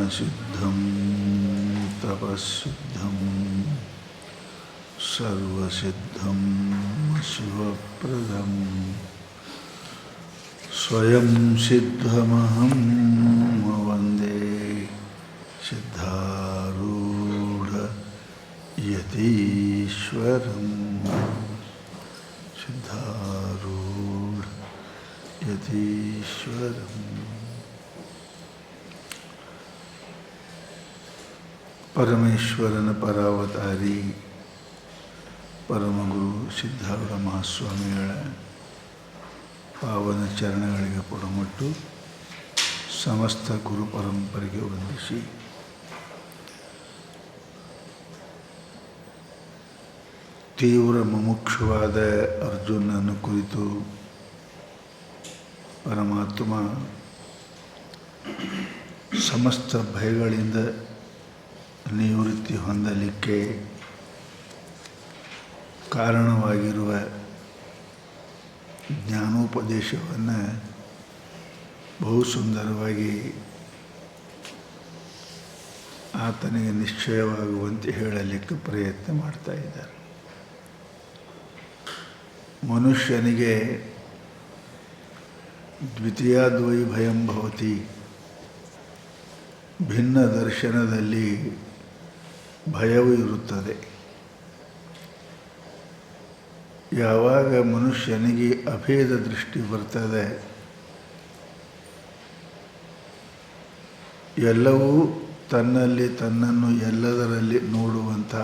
ಜ್ಞಾನಸಿದ್ಧಂ ತಪಸ್ಸಿದ್ಧಂ ಸರ್ವಸಿದ್ಧಂ ಶಿವಪ್ರದಂ ಸ್ವಯಂ ಸಿದ್ಧಮಹಂ ವಂದೇ ಸಿದ್ಧಾರೂಢ ಯತೀಶ್ವರಂ ಸಿದ್ಧಾರೂಢ ಯತೀಶ್ವರಂ. ಪರಮೇಶ್ವರನ ಪರಾವತಾರಿ ಪರಮಗುರು ಸಿದ್ಧಾರೂಢ ಮಹಾಸ್ವಾಮಿಗಳ ಪಾವನ ಚರಣಗಳಿಗೆ ಪುಡಮಟ್ಟು ಸಮಸ್ತ ಗುರು ಪರಂಪರೆಗೆ ವಂದಿಸಿ ತೀವ್ರ ಮುಮುಕ್ಷುವಾದ ಅರ್ಜುನನ ಕುರಿತು ಪರಮಾತ್ಮ ಸಮಸ್ತ ಭಯಗಳಿಂದ ನಿವೃತ್ತಿ ಹೊಂದಲಿಕ್ಕೆ ಕಾರಣವಾಗಿರುವ ಜ್ಞಾನೋಪದೇಶವನ್ನು ಬಹು ಸುಂದರವಾಗಿ ಆತನಿಗೆ ನಿಶ್ಚಯವಾಗುವಂತೆ ಹೇಳಲಿಕ್ಕೆ ಪ್ರಯತ್ನ ಮಾಡ್ತಾ ಇದ್ದಾರೆ. ಮನುಷ್ಯನಿಗೆ ದ್ವಿತೀಯಾದ್ವೈ ಭಯಂ ಭವತಿ, ಭಿನ್ನ ದರ್ಶನದಲ್ಲಿ ಭಯವೂ ಇರುತ್ತದೆ. ಯಾವಾಗ ಮನುಷ್ಯನಿಗೆ ಅಭೇದ ದೃಷ್ಟಿ ಬರ್ತದೆ, ಎಲ್ಲವೂ ತನ್ನಲ್ಲಿ ತನ್ನನ್ನು ಎಲ್ಲದರಲ್ಲಿ ನೋಡುವಂಥ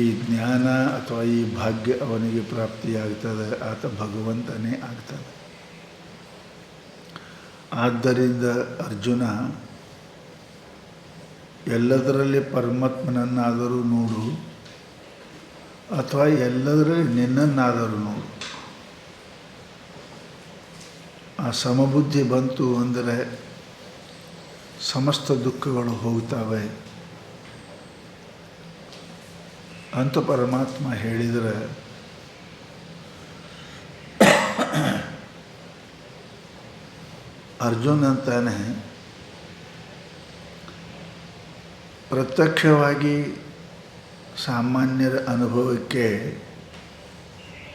ಈ ಜ್ಞಾನ ಅಥವಾ ಈ ಭಾಗ್ಯ ಅವನಿಗೆ ಪ್ರಾಪ್ತಿಯಾಗ್ತದೆ, ಆತ ಭಗವಂತನೇ ಆಗ್ತದೆ. ಆದ್ದರಿಂದ ಅರ್ಜುನ ಎಲ್ಲದರಲ್ಲಿ ಪರಮಾತ್ಮನನ್ನಾದರೂ ನೋಡು ಅಥವಾ ಎಲ್ಲದರಲ್ಲಿ ನಿನ್ನನ್ನಾದರೂ ನೋಡು. ಆ ಸಮಬುದ್ಧಿ ಬಂತು ಅಂದರೆ ಸಮಸ್ತ ದುಃಖಗಳು ಹೋಗ್ತವೆ ಅಂತ ಪರಮಾತ್ಮ ಹೇಳಿದರೆ ಅರ್ಜುನ ಅಂತಾನೆ ಪ್ರತ್ಯಕ್ಷವಾಗಿ ಸಾಮಾನ್ಯರ ಅನುಭವಕ್ಕೆ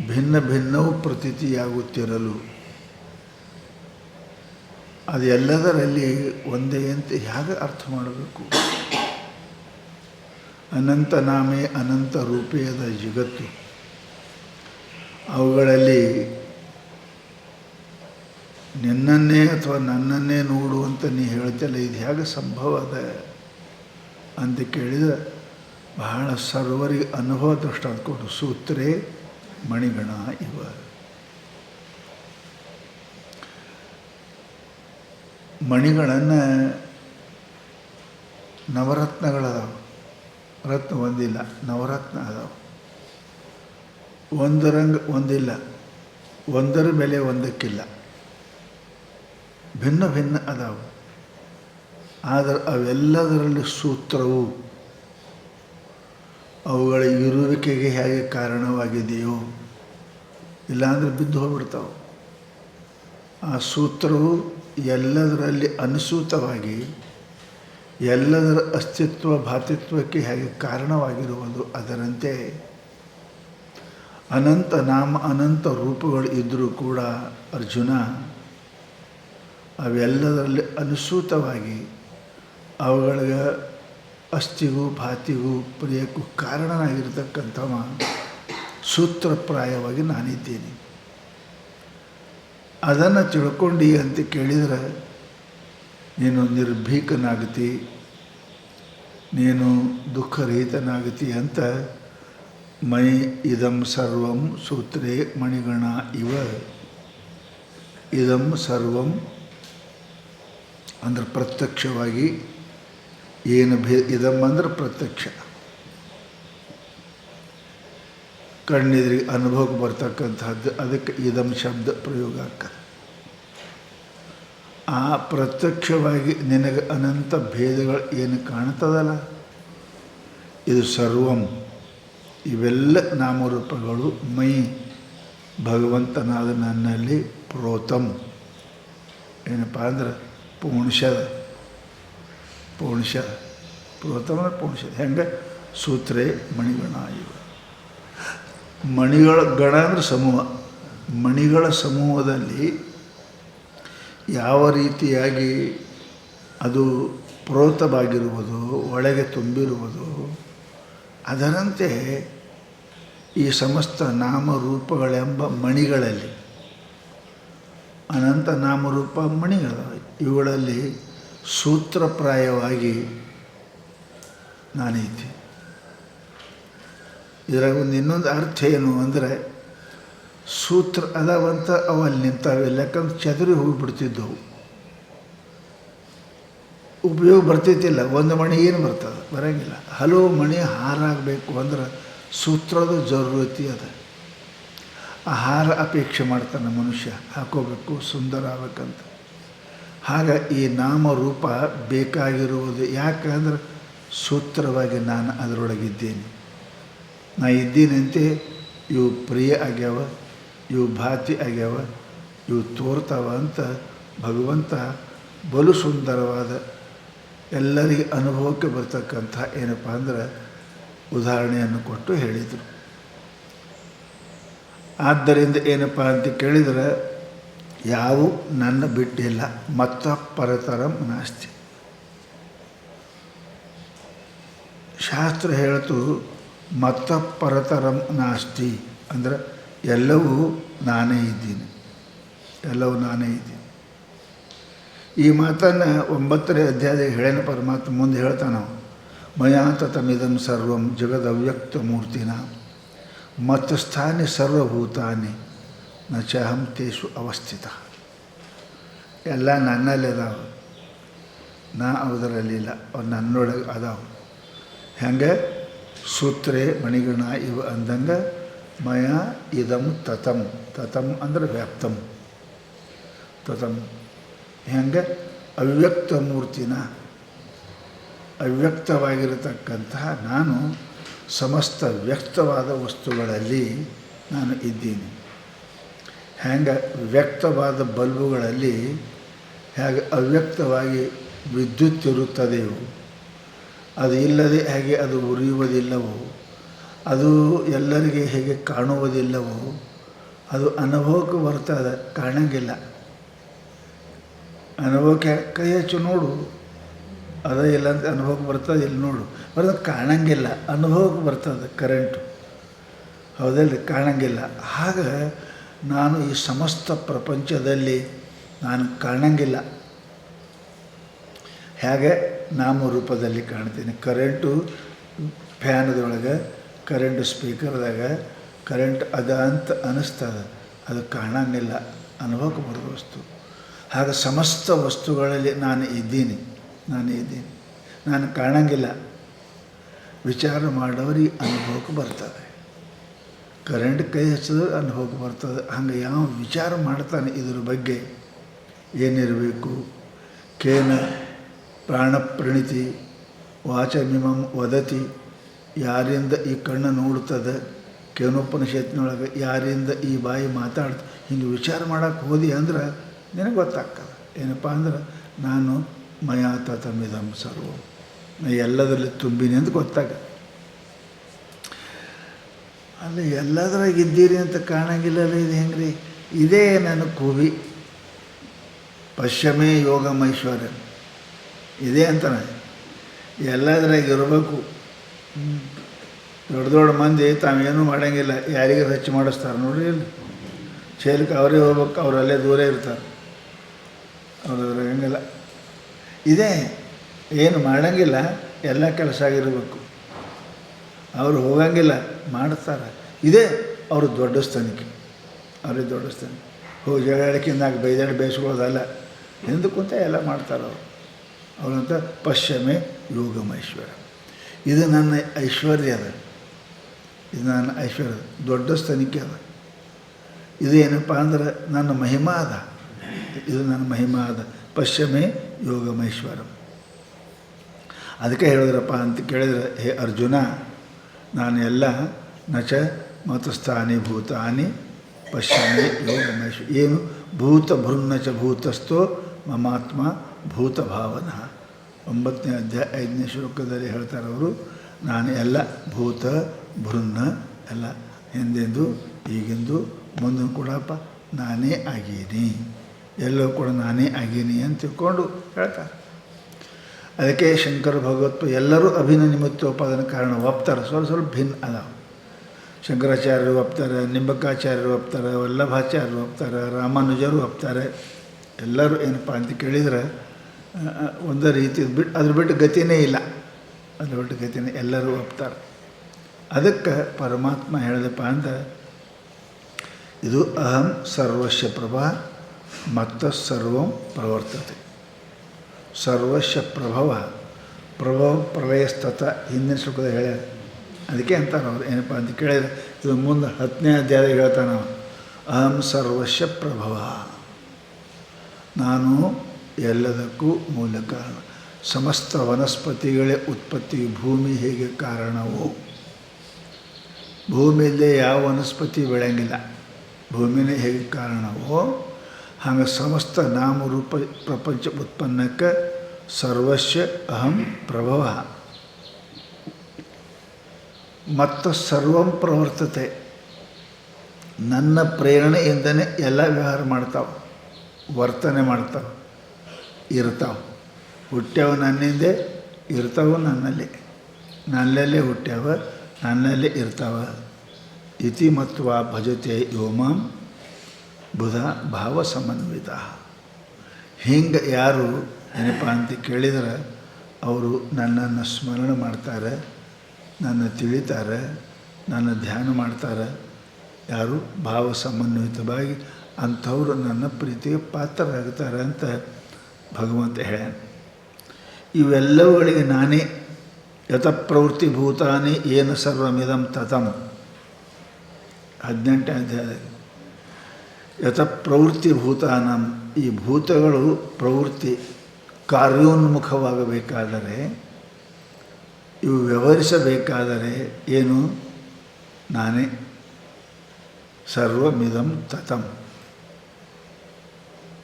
ಭಿನ್ನ ಭಿನ್ನವೂ ಪ್ರತೀತಿಯಾಗುತ್ತಿರಲು ಅದೆಲ್ಲದರಲ್ಲಿ ಒಂದೇ ಅಂತ ಹೇಗೆ ಅರ್ಥ ಮಾಡಬೇಕು? ಅನಂತ ನಾಮೇ ಅನಂತ ರೂಪೇದ ಜಗತ್ತು, ಅವುಗಳಲ್ಲಿ ನಿನ್ನನ್ನೇ ಅಥವಾ ನನ್ನನ್ನೇ ನೋಡುವಂತ ನೀ ಹೇಳ್ತಲ್ಲ, ಇದು ಹೇಗೆ ಸಂಭವ ಅದ ಅಂತ ಕೇಳಿದರೆ ಬಹಳ ಸರ್ವರಿಗೆ ಅನುಭವ ದೃಷ್ಟಾಂತ ಕೊಡು. ಸೂತ್ರೇ ಮಣಿಗಣ ಇವ. ಮಣಿಗಳನ್ನು ನವರತ್ನಗಳದಾವೆ, ರತ್ನ ಒಂದಿಲ್ಲ, ನವರತ್ನ ಅದಾವೆ. ಒಂದರಂಗ ಒಂದಿಲ್ಲ, ಒಂದರ ಬೆಲೆ ಒಂದಕ್ಕಿಲ್ಲ, ಭಿನ್ನ ಭಿನ್ನ ಅದಾವೆ. ಆದರೆ ಅವೆಲ್ಲದರಲ್ಲಿ ಸೂತ್ರವು ಅವುಗಳ ಇರುವಿಕೆಗೆ ಹೇಗೆ ಕಾರಣವಾಗಿದೆಯೋ, ಇಲ್ಲಾಂದರೆ ಬಿದ್ದು ಹೋಗ್ಬಿಡ್ತಾವೆ. ಆ ಸೂತ್ರವು ಎಲ್ಲದರಲ್ಲಿ ಅನುಸೂತವಾಗಿ ಎಲ್ಲದರ ಅಸ್ತಿತ್ವ ಭಾತಿತ್ವಕ್ಕೆ ಹೇಗೆ ಕಾರಣವಾಗಿರುವುದು, ಅದರಂತೆ ಅನಂತ ನಾಮ ಅನಂತ ರೂಪಗಳು ಇದ್ದರೂ ಕೂಡ ಅರ್ಜುನ ಅವೆಲ್ಲದರಲ್ಲಿ ಅನುಸೂತವಾಗಿ ಅವುಗಳಿಗೆ ಅಸ್ಥಿಗೂ ಭಾತಿಗೂ ಪ್ರಿಯಕ್ಕೂ ಕಾರಣನಾಗಿರ್ತಕ್ಕಂಥವ ಸೂತ್ರಪ್ರಾಯವಾಗಿ ನಾನಿದ್ದೇನೆ. ಅದನ್ನು ತಿಳ್ಕೊಂಡು ಅಂತ ಕೇಳಿದರೆ ನೀನು ನಿರ್ಭೀಕನಾಗತಿ, ನೀನು ದುಃಖರಹಿತನಾಗತಿ ಅಂತ ಮೈ ಇದಂ ಸರ್ವಂ ಸೂತ್ರೇ ಮಣಿಗಣ ಇವ. ಇದಂ ಸರ್ವಂ ಅಂದ್ರೆ ಪ್ರತ್ಯಕ್ಷವಾಗಿ ಏನು ಇದಂ ಅಂದ್ರೆ ಪ್ರತ್ಯಕ್ಷ, ಕಣ್ಣೆದುರಿಗೆ ಅನುಭವಕ್ಕೆ ಬರ್ತಕ್ಕಂಥದ್ದು, ಅದಕ್ಕೆ ಇದಂ ಶಬ್ದ ಪ್ರಯೋಗ ಆಗ್ತದೆ. ಆ ಪ್ರತ್ಯಕ್ಷವಾಗಿ ನಿನಗೆ ಅನಂತ ಭೇದಗಳು ಏನು ಕಾಣ್ತದಲ್ಲ, ಇದು ಸರ್ವಂ, ಇವೆಲ್ಲ ನಾಮರೂಪಗಳು ಮೈ ಭಗವಂತನಾದ ನನ್ನಲ್ಲಿ ಪ್ರೋತಂ ಏನಪ್ಪ ಅಂದ್ರೆ ಪುಂಷದ ಪುರೋತಮ ಪುಂಷದ ಹೆಂಗೆ ಸೂತ್ರೇ ಮಣಿಗಣ ಇವ ಮಣಿಗಳ ಗಣ ಅಂದರೆ ಸಮೂಹ. ಮಣಿಗಳ ಸಮೂಹದಲ್ಲಿ ಯಾವ ರೀತಿಯಾಗಿ ಅದು ಪ್ರೋತವಾಗಿರುವುದು, ಒಳಗೆ ತುಂಬಿರುವುದು, ಅದರಂತೆ ಈ ಸಮಸ್ತ ನಾಮರೂಪಗಳೆಂಬ ಮಣಿಗಳಲ್ಲಿ ಅನಂತ ನಾಮರೂಪ ಮಣಿಗಳ ಇವುಗಳಲ್ಲಿ ಸೂತ್ರಪ್ರಾಯವಾಗಿ ನಾನೈತಿ. ಇದರಾಗ ಒಂದು ಇನ್ನೊಂದು ಅರ್ಥ ಏನು ಅಂದರೆ ಸೂತ್ರ ಅದಾವಂತ ಅವು ಅಲ್ಲಿ ನಿಂತಾವೆ. ಯಾಕಂದ್ರೆ ಚದುರಿ ಹೋಗಿಬಿಡ್ತಿದ್ದವು, ಉಪಯೋಗ ಬರ್ತಿದ್ದಿಲ್ಲ. ಒಂದು ಮಣಿ ಏನು ಬರ್ತದೆ, ಬರೋಂಗಿಲ್ಲ. ಹಲವು ಮಣಿ ಹಾರಾಗಬೇಕು ಅಂದ್ರೆ ಸೂತ್ರದ ಜರೂರತಿ ಅದ. ಆ ಹಾರ ಅಪೇಕ್ಷೆ ಮಾಡ್ತಾನೆ ಮನುಷ್ಯ, ಹಾಕೋಬೇಕು, ಸುಂದರ ಆಗ್ಬೇಕಂತ. ಆಗ ಈ ನಾಮರೂಪ ಬೇಕಾಗಿರುವುದು ಯಾಕಂದ್ರೆ ಸೂತ್ರವಾಗಿ ನಾನು ಅದರೊಳಗಿದ್ದೇನೆ. ನಾ ಇದ್ದೀನಂತೆ ಇವು ಪ್ರಿಯ ಆಗ್ಯಾವ, ಇವು ಭಾತಿ ಆಗ್ಯಾವ, ಇವು ತೋರ್ತಾವ ಅಂತ ಭಗವಂತ ಬಲು ಸುಂದರವಾದ ಎಲ್ಲರಿಗೆ ಅನುಭವಕ್ಕೆ ಬರ್ತಕ್ಕಂಥ ಏನಪ್ಪ ಅಂದ್ರೆ ಉದಾಹರಣೆಯನ್ನು ಕೊಟ್ಟು ಹೇಳಿದರು. ಆದ್ದರಿಂದ ಏನಪ್ಪ ಅಂತ ಕೇಳಿದರೆ ಯಾವು ನನ್ನ ಬಿಟ್ಟಿಲ್ಲ, ಮತ್ತ ಪರತರಂ ನಾಸ್ತಿ. ಶಾಸ್ತ್ರ ಹೇಳ್ತು ಮತ್ತ ಪರತರಂ ನಾಸ್ತಿ ಅಂದರೆ ಎಲ್ಲವೂ ನಾನೇ ಇದ್ದೀನಿ, ಎಲ್ಲವೂ ನಾನೇ ಇದ್ದೀನಿ. ಈ ಮಾತನ್ನು 9ನೇ ಅಧ್ಯಾಯದಲ್ಲಿ ಹೇಳೇನ ಪರಮಾತ್ಮ ಮುಂದೆ ಹೇಳ್ತಾನೆ. ಮಯಾ ತತಮಿದಂ ಸರ್ವಂ ಜಗದವ್ಯಕ್ತ ಮೂರ್ತಿನ ಮತ್ತಸ್ಥಾನಿ ಸರ್ವಭೂತಾನಿ ನ ಚಹಂ ತೇಷು ಅವಸ್ಥಿತ. ಎಲ್ಲ ನನ್ನಲ್ಲಿ ಅದಾವೆ, ನಾ ಅವರಲ್ಲಿಲ್ಲ, ಅವ್ರು ನನ್ನೊಳಗೆ ಅದಾವೆ. ಹೆಂಗೆ ಸೂತ್ರೇ ಮಣಿಗಣ ಇವ ಅಂದಂಗೆ ಮಯ ಇದಂ ತತಂ, ತತಂ ಅಂದರೆ ವ್ಯಾಪ್ತಂ, ತತಂ ಹೆಂಗೆ ಅವ್ಯಕ್ತ ಮೂರ್ತಿನ, ಅವ್ಯಕ್ತವಾಗಿರತಕ್ಕಂತಹ ನಾನು ಸಮಸ್ತ ವ್ಯಕ್ತವಾದ ವಸ್ತುಗಳಲ್ಲಿ ನಾನು ಇದ್ದೀನಿ. ಹೆಂಗೆ ವ್ಯಕ್ತವಾದ ಬಲ್ಬುಗಳಲ್ಲಿ ಹೇಗೆ ಅವ್ಯಕ್ತವಾಗಿ ವಿದ್ಯುತ್ ಇರುತ್ತದೆಯೋ, ಅದು ಇಲ್ಲದೆ ಹೇಗೆ ಅದು ಉರಿಯುವುದಿಲ್ಲವೋ, ಅದು ಎಲ್ಲರಿಗೆ ಹೇಗೆ ಕಾಣುವುದಿಲ್ಲವೋ, ಅದು ಅನುಭವಕ್ಕೆ ಬರ್ತದೆ, ಕಾಣಂಗಿಲ್ಲ. ಅನುಭವಕ್ಕೆ ಕೈ ಹಚ್ಚು ನೋಡು, ಅದೇ ಇಲ್ಲ ಅಂತ ಅನುಭವಕ್ಕೆ ಬರ್ತದೆ, ಇಲ್ಲಿ ನೋಡು ಬರ್ತದೆ, ಕಾಣಂಗಿಲ್ಲ. ಅನುಭವಕ್ಕೆ ಬರ್ತದೆ ಕರೆಂಟು, ಹೌದಲ್ರಿ, ಕಾಣಂಗಿಲ್ಲ. ಆಗ ನಾನು ಈ ಸಮಸ್ತ ಪ್ರಪಂಚದಲ್ಲಿ ನಾನು ಕಾಣಂಗಿಲ್ಲ. ಹೇಗೆ ನಾಮರೂಪದಲ್ಲಿ ಕಾಣ್ತೀನಿ. ಕರೆಂಟು ಫ್ಯಾನದೊಳಗೆ, ಕರೆಂಟ್ ಸ್ಪೀಕರ್ದಾಗ ಕರೆಂಟ್ ಅದ ಅಂತ ಅನ್ನಿಸ್ತದೆ, ಅದು ಕಾಣಂಗಿಲ್ಲ, ಅನುಭವಕ್ಕೆ ಬರೋ ವಸ್ತು. ಹಾಗೆ ಸಮಸ್ತ ವಸ್ತುಗಳಲ್ಲಿ ನಾನು ಇದ್ದೀನಿ, ನಾನು ಕಾಣಂಗಿಲ್ಲ. ವಿಚಾರ ಮಾಡೋರಿಗೆ ಅನುಭವಕ್ಕೆ ಬರ್ತದೆ, ಕರೆಂಟ್ ಕೈ ಹಚ್ಚಿದ್ರೆ ಅನುಭವಕ್ಕೆ ಬರ್ತದೆ. ಹಂಗೆ ಯಾವ ವಿಚಾರ ಮಾಡ್ತಾನೆ ಇದ್ರ ಬಗ್ಗೆ ಏನಿರಬೇಕು. ಕೇನ ಪ್ರಾಣಪ್ರಣಿತಿ ವಾಚಮಿಮಂ ವದತಿ, ಯಾರಿಂದ ಈ ಕಣ್ಣು ನೋಡ್ತದೆ, ಕೇನೋಪನಿಷತ್ನೊಳಗೆ ಯಾರಿಂದ ಈ ಬಾಯಿ ಮಾತಾಡ್ತ, ಹಿಂಗೆ ವಿಚಾರ ಮಾಡೋಕ್ಕೆ ಹೋದಿ ಅಂದ್ರೆ ನಿನಗೆ ಗೊತ್ತಾಗ್ತದೆ. ಏನಪ್ಪ ಅಂದ್ರೆ ನಾನು ಮಯಾ ತತಮಿದಂ ಸರ್ವಂ, ಎಲ್ಲದರಲ್ಲಿ ತುಂಬಿನಿ ಅಂತ ಗೊತ್ತಾಗ. ಅಲ್ಲಿ ಎಲ್ಲದ್ರಾಗ ಇದ್ದೀರಿ ಅಂತ ಕಾಣಂಗಿಲ್ಲಲ್ಲ, ಇದು ಹೆಂಗ್ರಿ? ಇದೇ ನನ್ನ ಕೂವಿ, ಪಶ್ಚಿಮೇ ಯೋಗಮೈಶ್ವರ್ಯ ಇದೇ ಅಂತಾನೆ. ಎಲ್ಲದ್ರಾಗ ಇರಬೇಕು. ದೊಡ್ಡ ದೊಡ್ಡ ಮಂದಿ ತಾವೇನೂ ಮಾಡೋಂಗಿಲ್ಲ, ಯಾರಿಗೆ ಹೆಚ್ಚು ಮಾಡಿಸ್ತಾರೆ ನೋಡ್ರಿ. ಇಲ್ಲಿ ಚೇಲಕ್ಕೆ ಅವರೇ ಹೋಗ್ಬೇಕು, ಅವರಲ್ಲೇ ದೂರ ಇರ್ತಾರೆ, ಅವ್ರದ್ರಾಗ ಹಂಗಿಲ್ಲ. ಇದೇ ಏನು ಮಾಡೋಂಗಿಲ್ಲ, ಎಲ್ಲ ಕೆಲಸ ಆಗಿರಬೇಕು. ಅವರು ಹೋಗಂಗಿಲ್ಲ, ಮಾಡ್ತಾರೆ. ಇದೇ ಅವರು ದೊಡ್ಡ ಸ್ಥಾನಿಕೆ, ಅವ್ರಿಗೆ ದೊಡ್ಡ ಸ್ಥಾನಿಕೆ. ಹೋಗಿ ಜಗಳಕಿಂದಾಗ ಬೈದಾಡಿ ಬೇಯಿಸ್ಕೊಳ್ಳೋದಲ್ಲ, ಹಿಂದೆ ಕುಂತ ಎಲ್ಲ ಮಾಡ್ತಾರೆ ಅವರು. ಅವರಂತ ಪಶ್ಚಿಮೇ ಯೋಗಮೈಶ್ವರ್ಯ. ಇದು ನನ್ನ ಐಶ್ವರ್ಯ ಅದ, ಇದು ನನ್ನ ಐಶ್ವರ್ಯ, ದೊಡ್ಡ ಸ್ಥಾನಿಕೆ ಅದ. ಇದು ಏನಪ್ಪ ಅಂದ್ರೆ ನನ್ನ ಮಹಿಮಾ ಅದ, ಇದು ನನ್ನ ಮಹಿಮಾ ಅದ. ಪಶ್ಚಿಮೇ ಯೋಗಮೈಶ್ವರ್ಯ. ಅದಕ್ಕೆ ಹೇಳಿದ್ರಪ್ಪ ಅಂತ ಕೇಳಿದರೆ, ಹೇ ಅರ್ಜುನ, ನಾನು ಎಲ್ಲ ನಚ ಮತಸ್ಥಾನಿ ಭೂತಾನಿ ಪಶ್ಚಿಮೇ ಯೋಗಮೈಶ್ವರ್ಯ. ಏನು ಭೂತ ಭೃನ್ನಚ ಭೂತಸ್ಥೋ ಮಮಾತ್ಮ ಭೂತಭಾವನ 9ನೇ ಅಧ್ಯಾಯ 5ನೇ ಶ್ಲೋಕದಲ್ಲಿ ಹೇಳ್ತಾರೆ ಅವರು. ನಾನು ಎಲ್ಲ ಭೂತ ಭೃನ್ನ ಎಲ್ಲ ಹಿಂದೆಂದು ಈಗಿಂದು ಮುಂದೆ ಕೂಡಪ್ಪ ನಾನೇ ಆಗೀನಿ, ಎಲ್ಲವೂ ಕೂಡ ನಾನೇ ಆಗೀನಿ ಅಂತ ತಿಳ್ಕೊಂಡು ಹೇಳ್ತಾರೆ. ಅದಕ್ಕೆ ಶಂಕರ ಭಗವತ್ವ ಎಲ್ಲರೂ ಅಭಿನ್ನ ನಿಮಿತ್ತೋಪಾದನ ಕಾರಣ ಒಪ್ತಾರೆ. ಸ್ವಲ್ಪ ಭಿನ್ನ ಅದಾವೆ. ಶಂಕರಾಚಾರ್ಯರು ಒಪ್ತಾರೆ, ನಿಂಬಕಾಚಾರ್ಯರು ಒಪ್ತಾರೆ, ವಲ್ಲಭಾಚಾರ್ಯರು ಒಪ್ತಾರೆ, ರಾಮಾನುಜರು ಒಪ್ತಾರೆ. ಎಲ್ಲರೂ ಏನಪ್ಪ ಅಂತ ಕೇಳಿದರೆ ಒಂದೇ ರೀತಿ ಅದ್ರ ಬಿಟ್ಟು ಗತಿಯೇ ಇಲ್ಲ, ಅದ್ರ ಬಿಟ್ಟು ಗತಿಯೇ ಎಲ್ಲರೂ ಒಪ್ತಾರೆ. ಅದಕ್ಕೆ ಪರಮಾತ್ಮ ಹೇಳಿದಪ್ಪ ಅಂದ್ರೆ ಇದು ಅಹಂ ಸರ್ವಸ್ಯ ಪ್ರಭಾ ಮತ್ತ ಸರ್ವಂ ಪ್ರವರ್ತತೆ. ಸರ್ವಸ್ಯ ಪ್ರಭವ ಪ್ರಳಯಸ್ತತ ಹಿಂದಿನ ಶ್ಲೋಕದಾಗ ಹೇಳ್ಯಾರ. ಅದಕ್ಕೆ ಅಂತಾರೆ ಅವ್ರು ಏನಪ್ಪ ಅಂತ ಕೇಳಿದರೆ ಇದು ಮುಂದೆ 10ನೇ ಅಧ್ಯಾಯದಾಗ ಹೇಳ್ತಾನೆ ನಾವು, ಅಹಂ ಸರ್ವಸ್ಯ ಪ್ರಭವ, ನಾನು ಎಲ್ಲದಕ್ಕೂ ಮೂಲ ಕಾರಣ. ಸಮಸ್ತ ವನಸ್ಪತಿಗಳೇ ಉತ್ಪತ್ತಿ, ಭೂಮಿ ಹೇಗೆ ಕಾರಣವೋ, ಭೂಮಿಯಲ್ಲೇ ಯಾವ ವನಸ್ಪತಿ ಬೆಳೆಯಂಗಿಲ್ಲ, ಭೂಮಿನೇ ಹೇಗೆ ಕಾರಣವೋ ಹಾಗೆ ಸಮಸ್ತ ನಾಮರೂಪ ಪ್ರಪಂಚ ಉತ್ಪನ್ನಕ್ಕೆ ಸರ್ವಸ್ಯ ಅಹಂ ಪ್ರಭವ ಮತ್ತು ಸರ್ವಂ ಪ್ರವರ್ತತೆ. ನನ್ನ ಪ್ರೇರಣೆಯಿಂದನೇ ಎಲ್ಲ ವ್ಯವಹಾರ ಮಾಡ್ತಾವೆ, ವರ್ತನೆ ಮಾಡ್ತಾವೆ, ಇರ್ತಾವೆ. ಹುಟ್ಟ್ಯಾವ ನನ್ನಿಂದೆ, ಇರ್ತಾವೆ ನನ್ನಲ್ಲೇ ಹುಟ್ಟ್ಯಾವ, ನನ್ನಲ್ಲೇ ಇರ್ತಾವ. ಇತಿ ಮತ್ವ ಭಜತೆ ಯೋಮಾಂ ಬುಧ ಭಾವ ಸಮನ್ವಿತ. ಹಿಂಗೆ ಯಾರು ಏನಪ್ಪ ಅಂತ ಕೇಳಿದರೆ ಅವರು ನನ್ನನ್ನು ಸ್ಮರಣೆ ಮಾಡ್ತಾರೆ, ನನ್ನ ತಿಳಿತಾರೆ, ನನ್ನ ಧ್ಯಾನ ಮಾಡ್ತಾರೆ. ಯಾರು ಭಾವ ಸಮನ್ವಿತವಾಗಿ ಅಂಥವರು ನನ್ನ ಪ್ರೀತಿಗೆ ಪಾತ್ರರಾಗ್ತಾರೆ ಅಂತ ಭಗವಂತ ಹೇಳ್ಯಾನ. ಇವೆಲ್ಲವುಗಳಿಗೆ ನಾನೇ ಯತಃಪ್ರವೃತ್ತಿ ಭೂತಾನಿ ಏನು ಸರ್ವಮಿದಂ ತತಂ 18ನೇ ಅಧ್ಯಾಯದಲ್ಲಿ ಯತಃಪ್ರವೃತ್ತಿ ಭೂತಾನಂ. ಈ ಭೂತಗಳು ಪ್ರವೃತ್ತಿ ಕಾರ್ಯೋನ್ಮುಖವಾಗಬೇಕಾದರೆ, ಇವು ವ್ಯವಹರಿಸಬೇಕಾದರೆ ಏನು ನಾನೇ ಸರ್ವಮಿದಂ ತತಂ.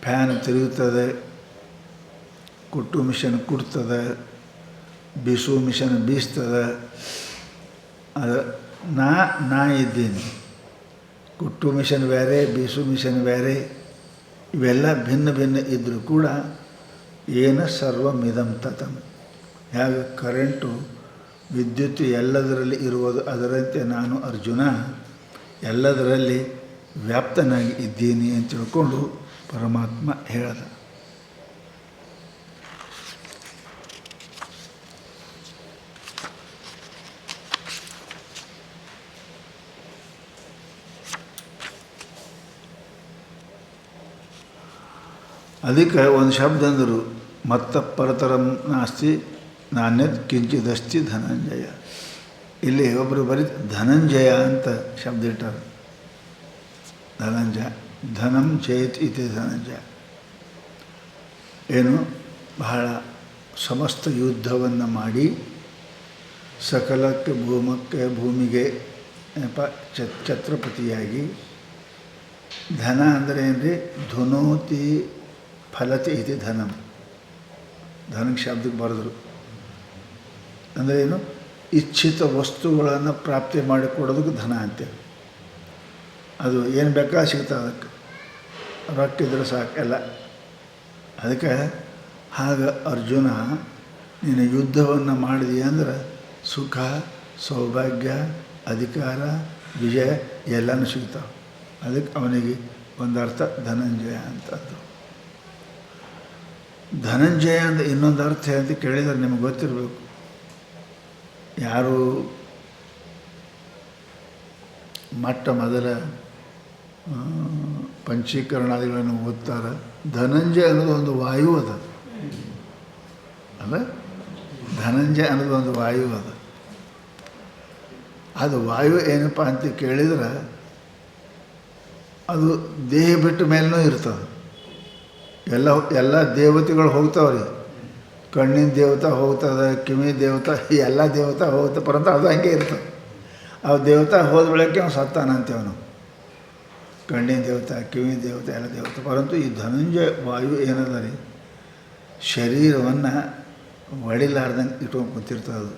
ಫ್ಯಾನ್ ತಿರುಗುತ್ತದೆ, ಕುಟ್ಟು ಮಿಷನ್ ಕುಟ್ತದೆ, ಬೀಸು ಮಿಷನ್ ಬೀಸ್ತದೆ. ಅದು ನಾ ಇದ್ದೀನಿ. ಕುಟ್ಟು ಮಿಷನ್ ಬೇರೆ, ಬೀಸು ಮಿಷನ್ ಬೇರೆ, ಇವೆಲ್ಲ ಭಿನ್ನ ಭಿನ್ನ ಇದ್ದರೂ ಕೂಡ ಏನು ಸರ್ವಮಿದಂ ತತಂ. ಹೇಗೆ ಕರೆಂಟು ವಿದ್ಯುತ್ ಎಲ್ಲದರಲ್ಲಿ ಇರುವುದು, ಅದರಂತೆ ನಾನು ಅರ್ಜುನ ಎಲ್ಲದರಲ್ಲಿ ವ್ಯಾಪ್ತನಾಗಿ ಇದ್ದೀನಿ ಅಂತ ತಿಳ್ಕೊಂಡು ಪರಮಾತ್ಮ ಹೇಳ್ದ. ಅದಕ್ಕೆ ಒಂದು ಶಬ್ದ ಅಂದರು, ಮತ್ತ ಪರತರಂ ನಾಸ್ತಿ ನಾಣ್ಯತ್ ಕಿಂಚಿದಸ್ತಿ ಧನಂಜಯ. ಇಲ್ಲಿ ಒಬ್ಬರು ಬರೀ ಧನಂಜಯ ಅಂತ ಶಬ್ದ ಇಟ್ಟಾರೆ. ಧನಂಜಯ, ಧನಂ ಜಯತ್ ಇತಿ ಧನಂಜಯ. ಏನು ಬಹಳ ಸಮಸ್ತ ಯುದ್ಧವನ್ನು ಮಾಡಿ ಸಕಲಕ್ಕೆ ಭೂಮಿಗೆ ಛತ್ರಪತಿಯಾಗಿ. ಧನ ಅಂದರೆ ಏನ್ರಿ, ಧುನೋತಿ ಫಲತಿ ಇತಿ ಧನಂ. ಧನಕ್ಕೆ ಶಬ್ದಕ್ಕೆ ಬರೆದ್ರು ಅಂದರೆ ಏನು, ಇಚ್ಛಿತ ವಸ್ತುಗಳನ್ನು ಪ್ರಾಪ್ತಿ ಮಾಡಿಕೊಡೋದಕ್ಕೆ ಧನ ಅಂತೇಳಿ. ಅದು ಏನು ಬೇಕಾದ್ರೆ ಸಿಗ್ತದೆ, ಅದಕ್ಕೆ ರೊಕ್ಕಿದ್ರೆ ಸಾಕು ಎಲ್ಲ. ಅದಕ್ಕೆ ಹಾಗೆ ಅರ್ಜುನ ನೀನು ಯುದ್ಧವನ್ನು ಮಾಡಿದೀಯ ಅಂದ್ರೆ ಸುಖ, ಸೌಭಾಗ್ಯ, ಅಧಿಕಾರ, ವಿಜಯ ಎಲ್ಲನೂ ಸಿಗ್ತಾವೆ. ಅದಕ್ಕೆ ಅವನಿಗೆ ಒಂದರ್ಥ ಧನಂಜಯ ಅಂತದ್ದು. ಧನಂಜಯ ಅಂದರೆ ಇನ್ನೊಂದು ಅರ್ಥ ಅಂತ ಕೇಳಿದರೆ ನಿಮಗೆ ಗೊತ್ತಿರಬೇಕು. ಯಾರು ಮೊದಲ ಪಂಚೀಕರಣಾದಿಗಳನ್ನು ಓದ್ತಾರೆ, ಧನಂಜಯ ಅನ್ನೋದು ಒಂದು ವಾಯು ಅದ ಅಲ್ಲ. ಧನಂಜಯ ಅನ್ನೋದು ಒಂದು ವಾಯು ಅದ. ಅದು ವಾಯು ಏನಪ್ಪ ಅಂತ ಕೇಳಿದ್ರೆ ಅದು ದೇಹ ಬಿಟ್ಟ ಮೇಲೂ ಇರ್ತದೆ. ಎಲ್ಲ ದೇವತೆಗಳು ಹೋಗ್ತಾವ್ರಿ. ಕಣ್ಣಿನ ದೇವತಾ ಹೋಗ್ತದೆ, ಕಿವಿ ದೇವತಾ, ಎಲ್ಲ ದೇವತಾ ಹೋಗ್ತಾ, ಪರಂತು ಅದು ಹಂಗೆ ಇರ್ತದೆ. ಆ ದೇವತಾ ಹೋದ ಬೆಳಗ್ಗೆ ಅವ್ನು ಸತ್ತಾನಂತೆ. ಅವನು ಕಣ್ಣಿನ ದೇವತಾ, ಕಿವಿ ದೇವತೆ, ಎಲ್ಲ ದೇವತೆ. ಪರಂತು ಈ ಧನಂಜಯ ವಾಯು ಏನದ ರೀ, ಶರೀರವನ್ನು ಒಡಿಲಾರ್ದಂಗೆ ಇಟ್ಕೊಂಡು ಕೂತಿರ್ತದೆ ಅದು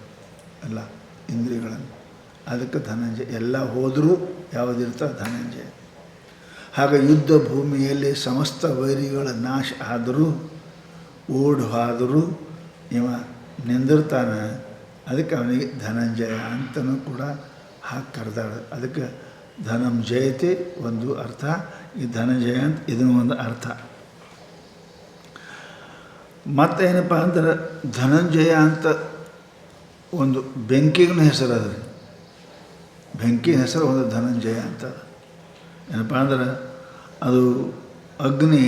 ಎಲ್ಲ ಇಂದ್ರಿಯಗಳನ್ನು. ಅದಕ್ಕೆ ಧನಂಜಯ. ಎಲ್ಲ ಹೋದರೂ ಯಾವುದಿರ್ತದೆ ಧನಂಜಯ. ಹಾಗೆ ಯುದ್ಧ ಭೂಮಿಯಲ್ಲಿ ಸಮಸ್ತ ವೈರಿಗಳ ನಾಶ ಆದರೂ ಓಡಿ ಹೋದರೂ ಇವ ನಿಂದಿರ್ತಾನೆ. ಅದಕ್ಕೆ ಅವನಿಗೆ ಧನಂಜಯ ಅಂತಲೂ ಕೂಡ ಹಾಕಿ ಕರೆದಾಳೆ. ಅದಕ್ಕೆ ಧನಂಜಯತೆ ಒಂದು ಅರ್ಥ, ಈ ಧನಂಜಯ ಅಂತ ಇದನ್ನು ಒಂದು ಅರ್ಥ. ಮತ್ತೇನಪ್ಪ ಅಂದ್ರೆ ಧನಂಜಯ ಅಂತ ಒಂದು ಬೆಂಕಿಗೂ ಹೆಸರು ಅದ ರೀ. ಬೆಂಕಿ ಹೆಸರು ಒಂದು ಧನಂಜಯ ಅಂತ. ಏನಪ್ಪ ಅಂದ್ರೆ ಅದು ಅಗ್ನಿ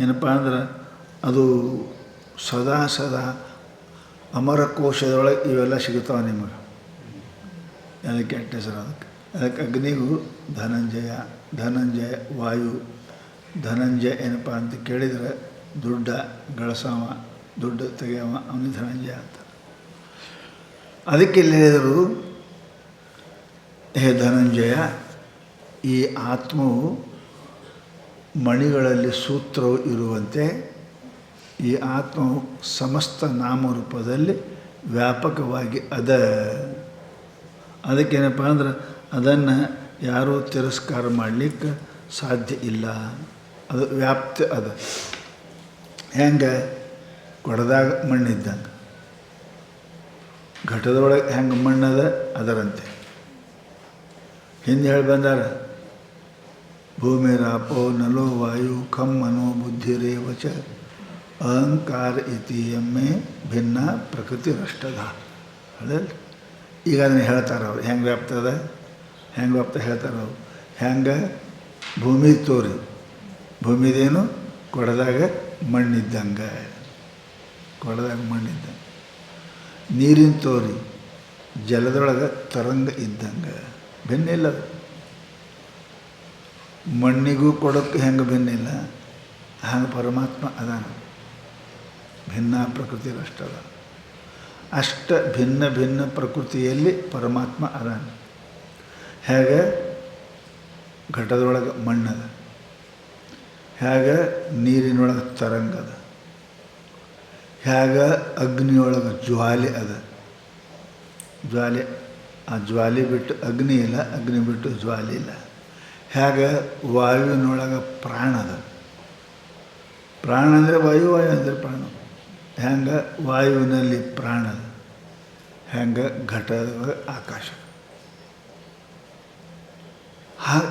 ಏನಪ್ಪ ಅಂದ್ರೆ ಅದು ಸದಾ ಅಮರಕೋಶದೊಳಗೆ ಇವೆಲ್ಲ ಸಿಗುತ್ತಾವೆ ನಿಮಗೆ. ಅದಕ್ಕೆ ಕೆಟ್ಟ ಹೆಸರು ಅದಕ್ಕೆ. ಅದಕ್ಕೆ ಅಗ್ನಿಗೂ ಧನಂಜಯ ವಾಯು. ಧನಂಜಯ ಏನಪ್ಪ ಅಂತ ಕೇಳಿದರೆ ದುಡ್ಡ ಗಳಿಸವ, ದುಡ್ಡು ತೆಗೆಯವ, ಅವನಿಗೆ ಧನಂಜಯ ಅಂತ. ಅದಕ್ಕೆ ಇಲ್ಲಿ ಹೇಳಿದರು, ಹೇ ಧನಂಜಯ, ಈ ಆತ್ಮವು ಮಣಿಗಳಲ್ಲಿ ಸೂತ್ರವು ಇರುವಂತೆ ಈ ಆತ್ಮವು ಸಮಸ್ತ ನಾಮರೂಪದಲ್ಲಿ ವ್ಯಾಪಕವಾಗಿ ಅದ. ಅದಕ್ಕೇನಪ್ಪ ಅಂದ್ರೆ ಅದನ್ನು ಯಾರೂ ತಿರಸ್ಕಾರ ಮಾಡಲಿಕ್ಕೆ ಸಾಧ್ಯ ಇಲ್ಲ. ಅದು ವ್ಯಾಪ್ತಿ ಅದ. ಹೆಂಗೆ ಕೊಡದಾಗ ಮಣ್ಣಿದ್ದಂಗೆ, ಘಟದೊಳಗೆ ಹೆಂಗೆ ಮಣ್ಣದ ಅದರಂತೆ. ಹಿಂದೆ ಹೇಳಿ ಬಂದಾರ, ಭೂಮಿರಾಪೋ ನಲೋ ವಾಯು ಖಂ ಮನೋ ಬುದ್ಧಿರೇವಚ ಅಹಂಕಾರ ಇತಿ ಎಮ್ಮೆ ಭಿನ್ನ ಪ್ರಕೃತಿರಷ್ಟದ. ಅದಲ್ಲ ಈಗ ಅದನ್ನು ಹೇಳ್ತಾರೆ ಅವ್ರು. ಹೆಂಗೆ ವ್ಯಾಪ್ತದ, ಹೆಂಗೆ ವ್ಯಾಪ್ತ ಹೇಳ್ತಾರೆ ಅವರು. ಹೆಂಗೆ ಭೂಮಿ ತೋರಿ, ಭೂಮಿದೇನು ಕೊಡದಾಗ ಮಣ್ಣಿದ್ದಂಗೆ, ಕೊಡದಾಗ ಮಣ್ಣಿದ್ದಂಗೆ. ನೀರಿನ ತೋರಿ, ಜಲದೊಳಗೆ ತರಂಗ ಇದ್ದಂಗೆ. ಭಿನ್ನಿಲ್ಲ ಅದು. ಮಣ್ಣಿಗೂ ಕೊಡೋಕ್ಕೆ ಹೆಂಗೆ ಭಿನ್ನಿಲ್ಲ, ಹಂಗೆ ಪರಮಾತ್ಮ ಅದಾನ. ಭಿನ್ನ ಪ್ರಕೃತಿರಷ್ಟದ. ಅಷ್ಟ ಭಿನ್ನ ಭಿನ್ನ ಪ್ರಕೃತಿಯಲ್ಲಿ ಪರಮಾತ್ಮ ಅದಾನ. ಹೇಗೆ ಘಟದೊಳಗೆ ಮಣ್ಣದ, ಹೇಗೆ ನೀರಿನೊಳಗೆ ತರಂಗದ, ಹೇಗೆ ಅಗ್ನಿಯೊಳಗೆ ಜ್ವಾಲೆ ಅದ. ಜ್ವಾಲೆ, ಆ ಜ್ವಾಲೆ ಬಿಟ್ಟು ಅಗ್ನಿ ಇಲ್ಲ, ಅಗ್ನಿ ಬಿಟ್ಟು ಜ್ವಾಲೆ ಇಲ್ಲ. ಹೇಗೆ ವಾಯುವಿನೊಳಗೆ ಪ್ರಾಣ ಅದ. ಪ್ರಾಣ ಅಂದರೆ ವಾಯು, ವಾಯು ಅಂದರೆ ಪ್ರಾಣ. ಹೆಂಗೆ ವಾಯುವಿನಲ್ಲಿ ಪ್ರಾಣ ಅದ, ಹೆಂಗೆ ಘಟದ ಆಕಾಶ.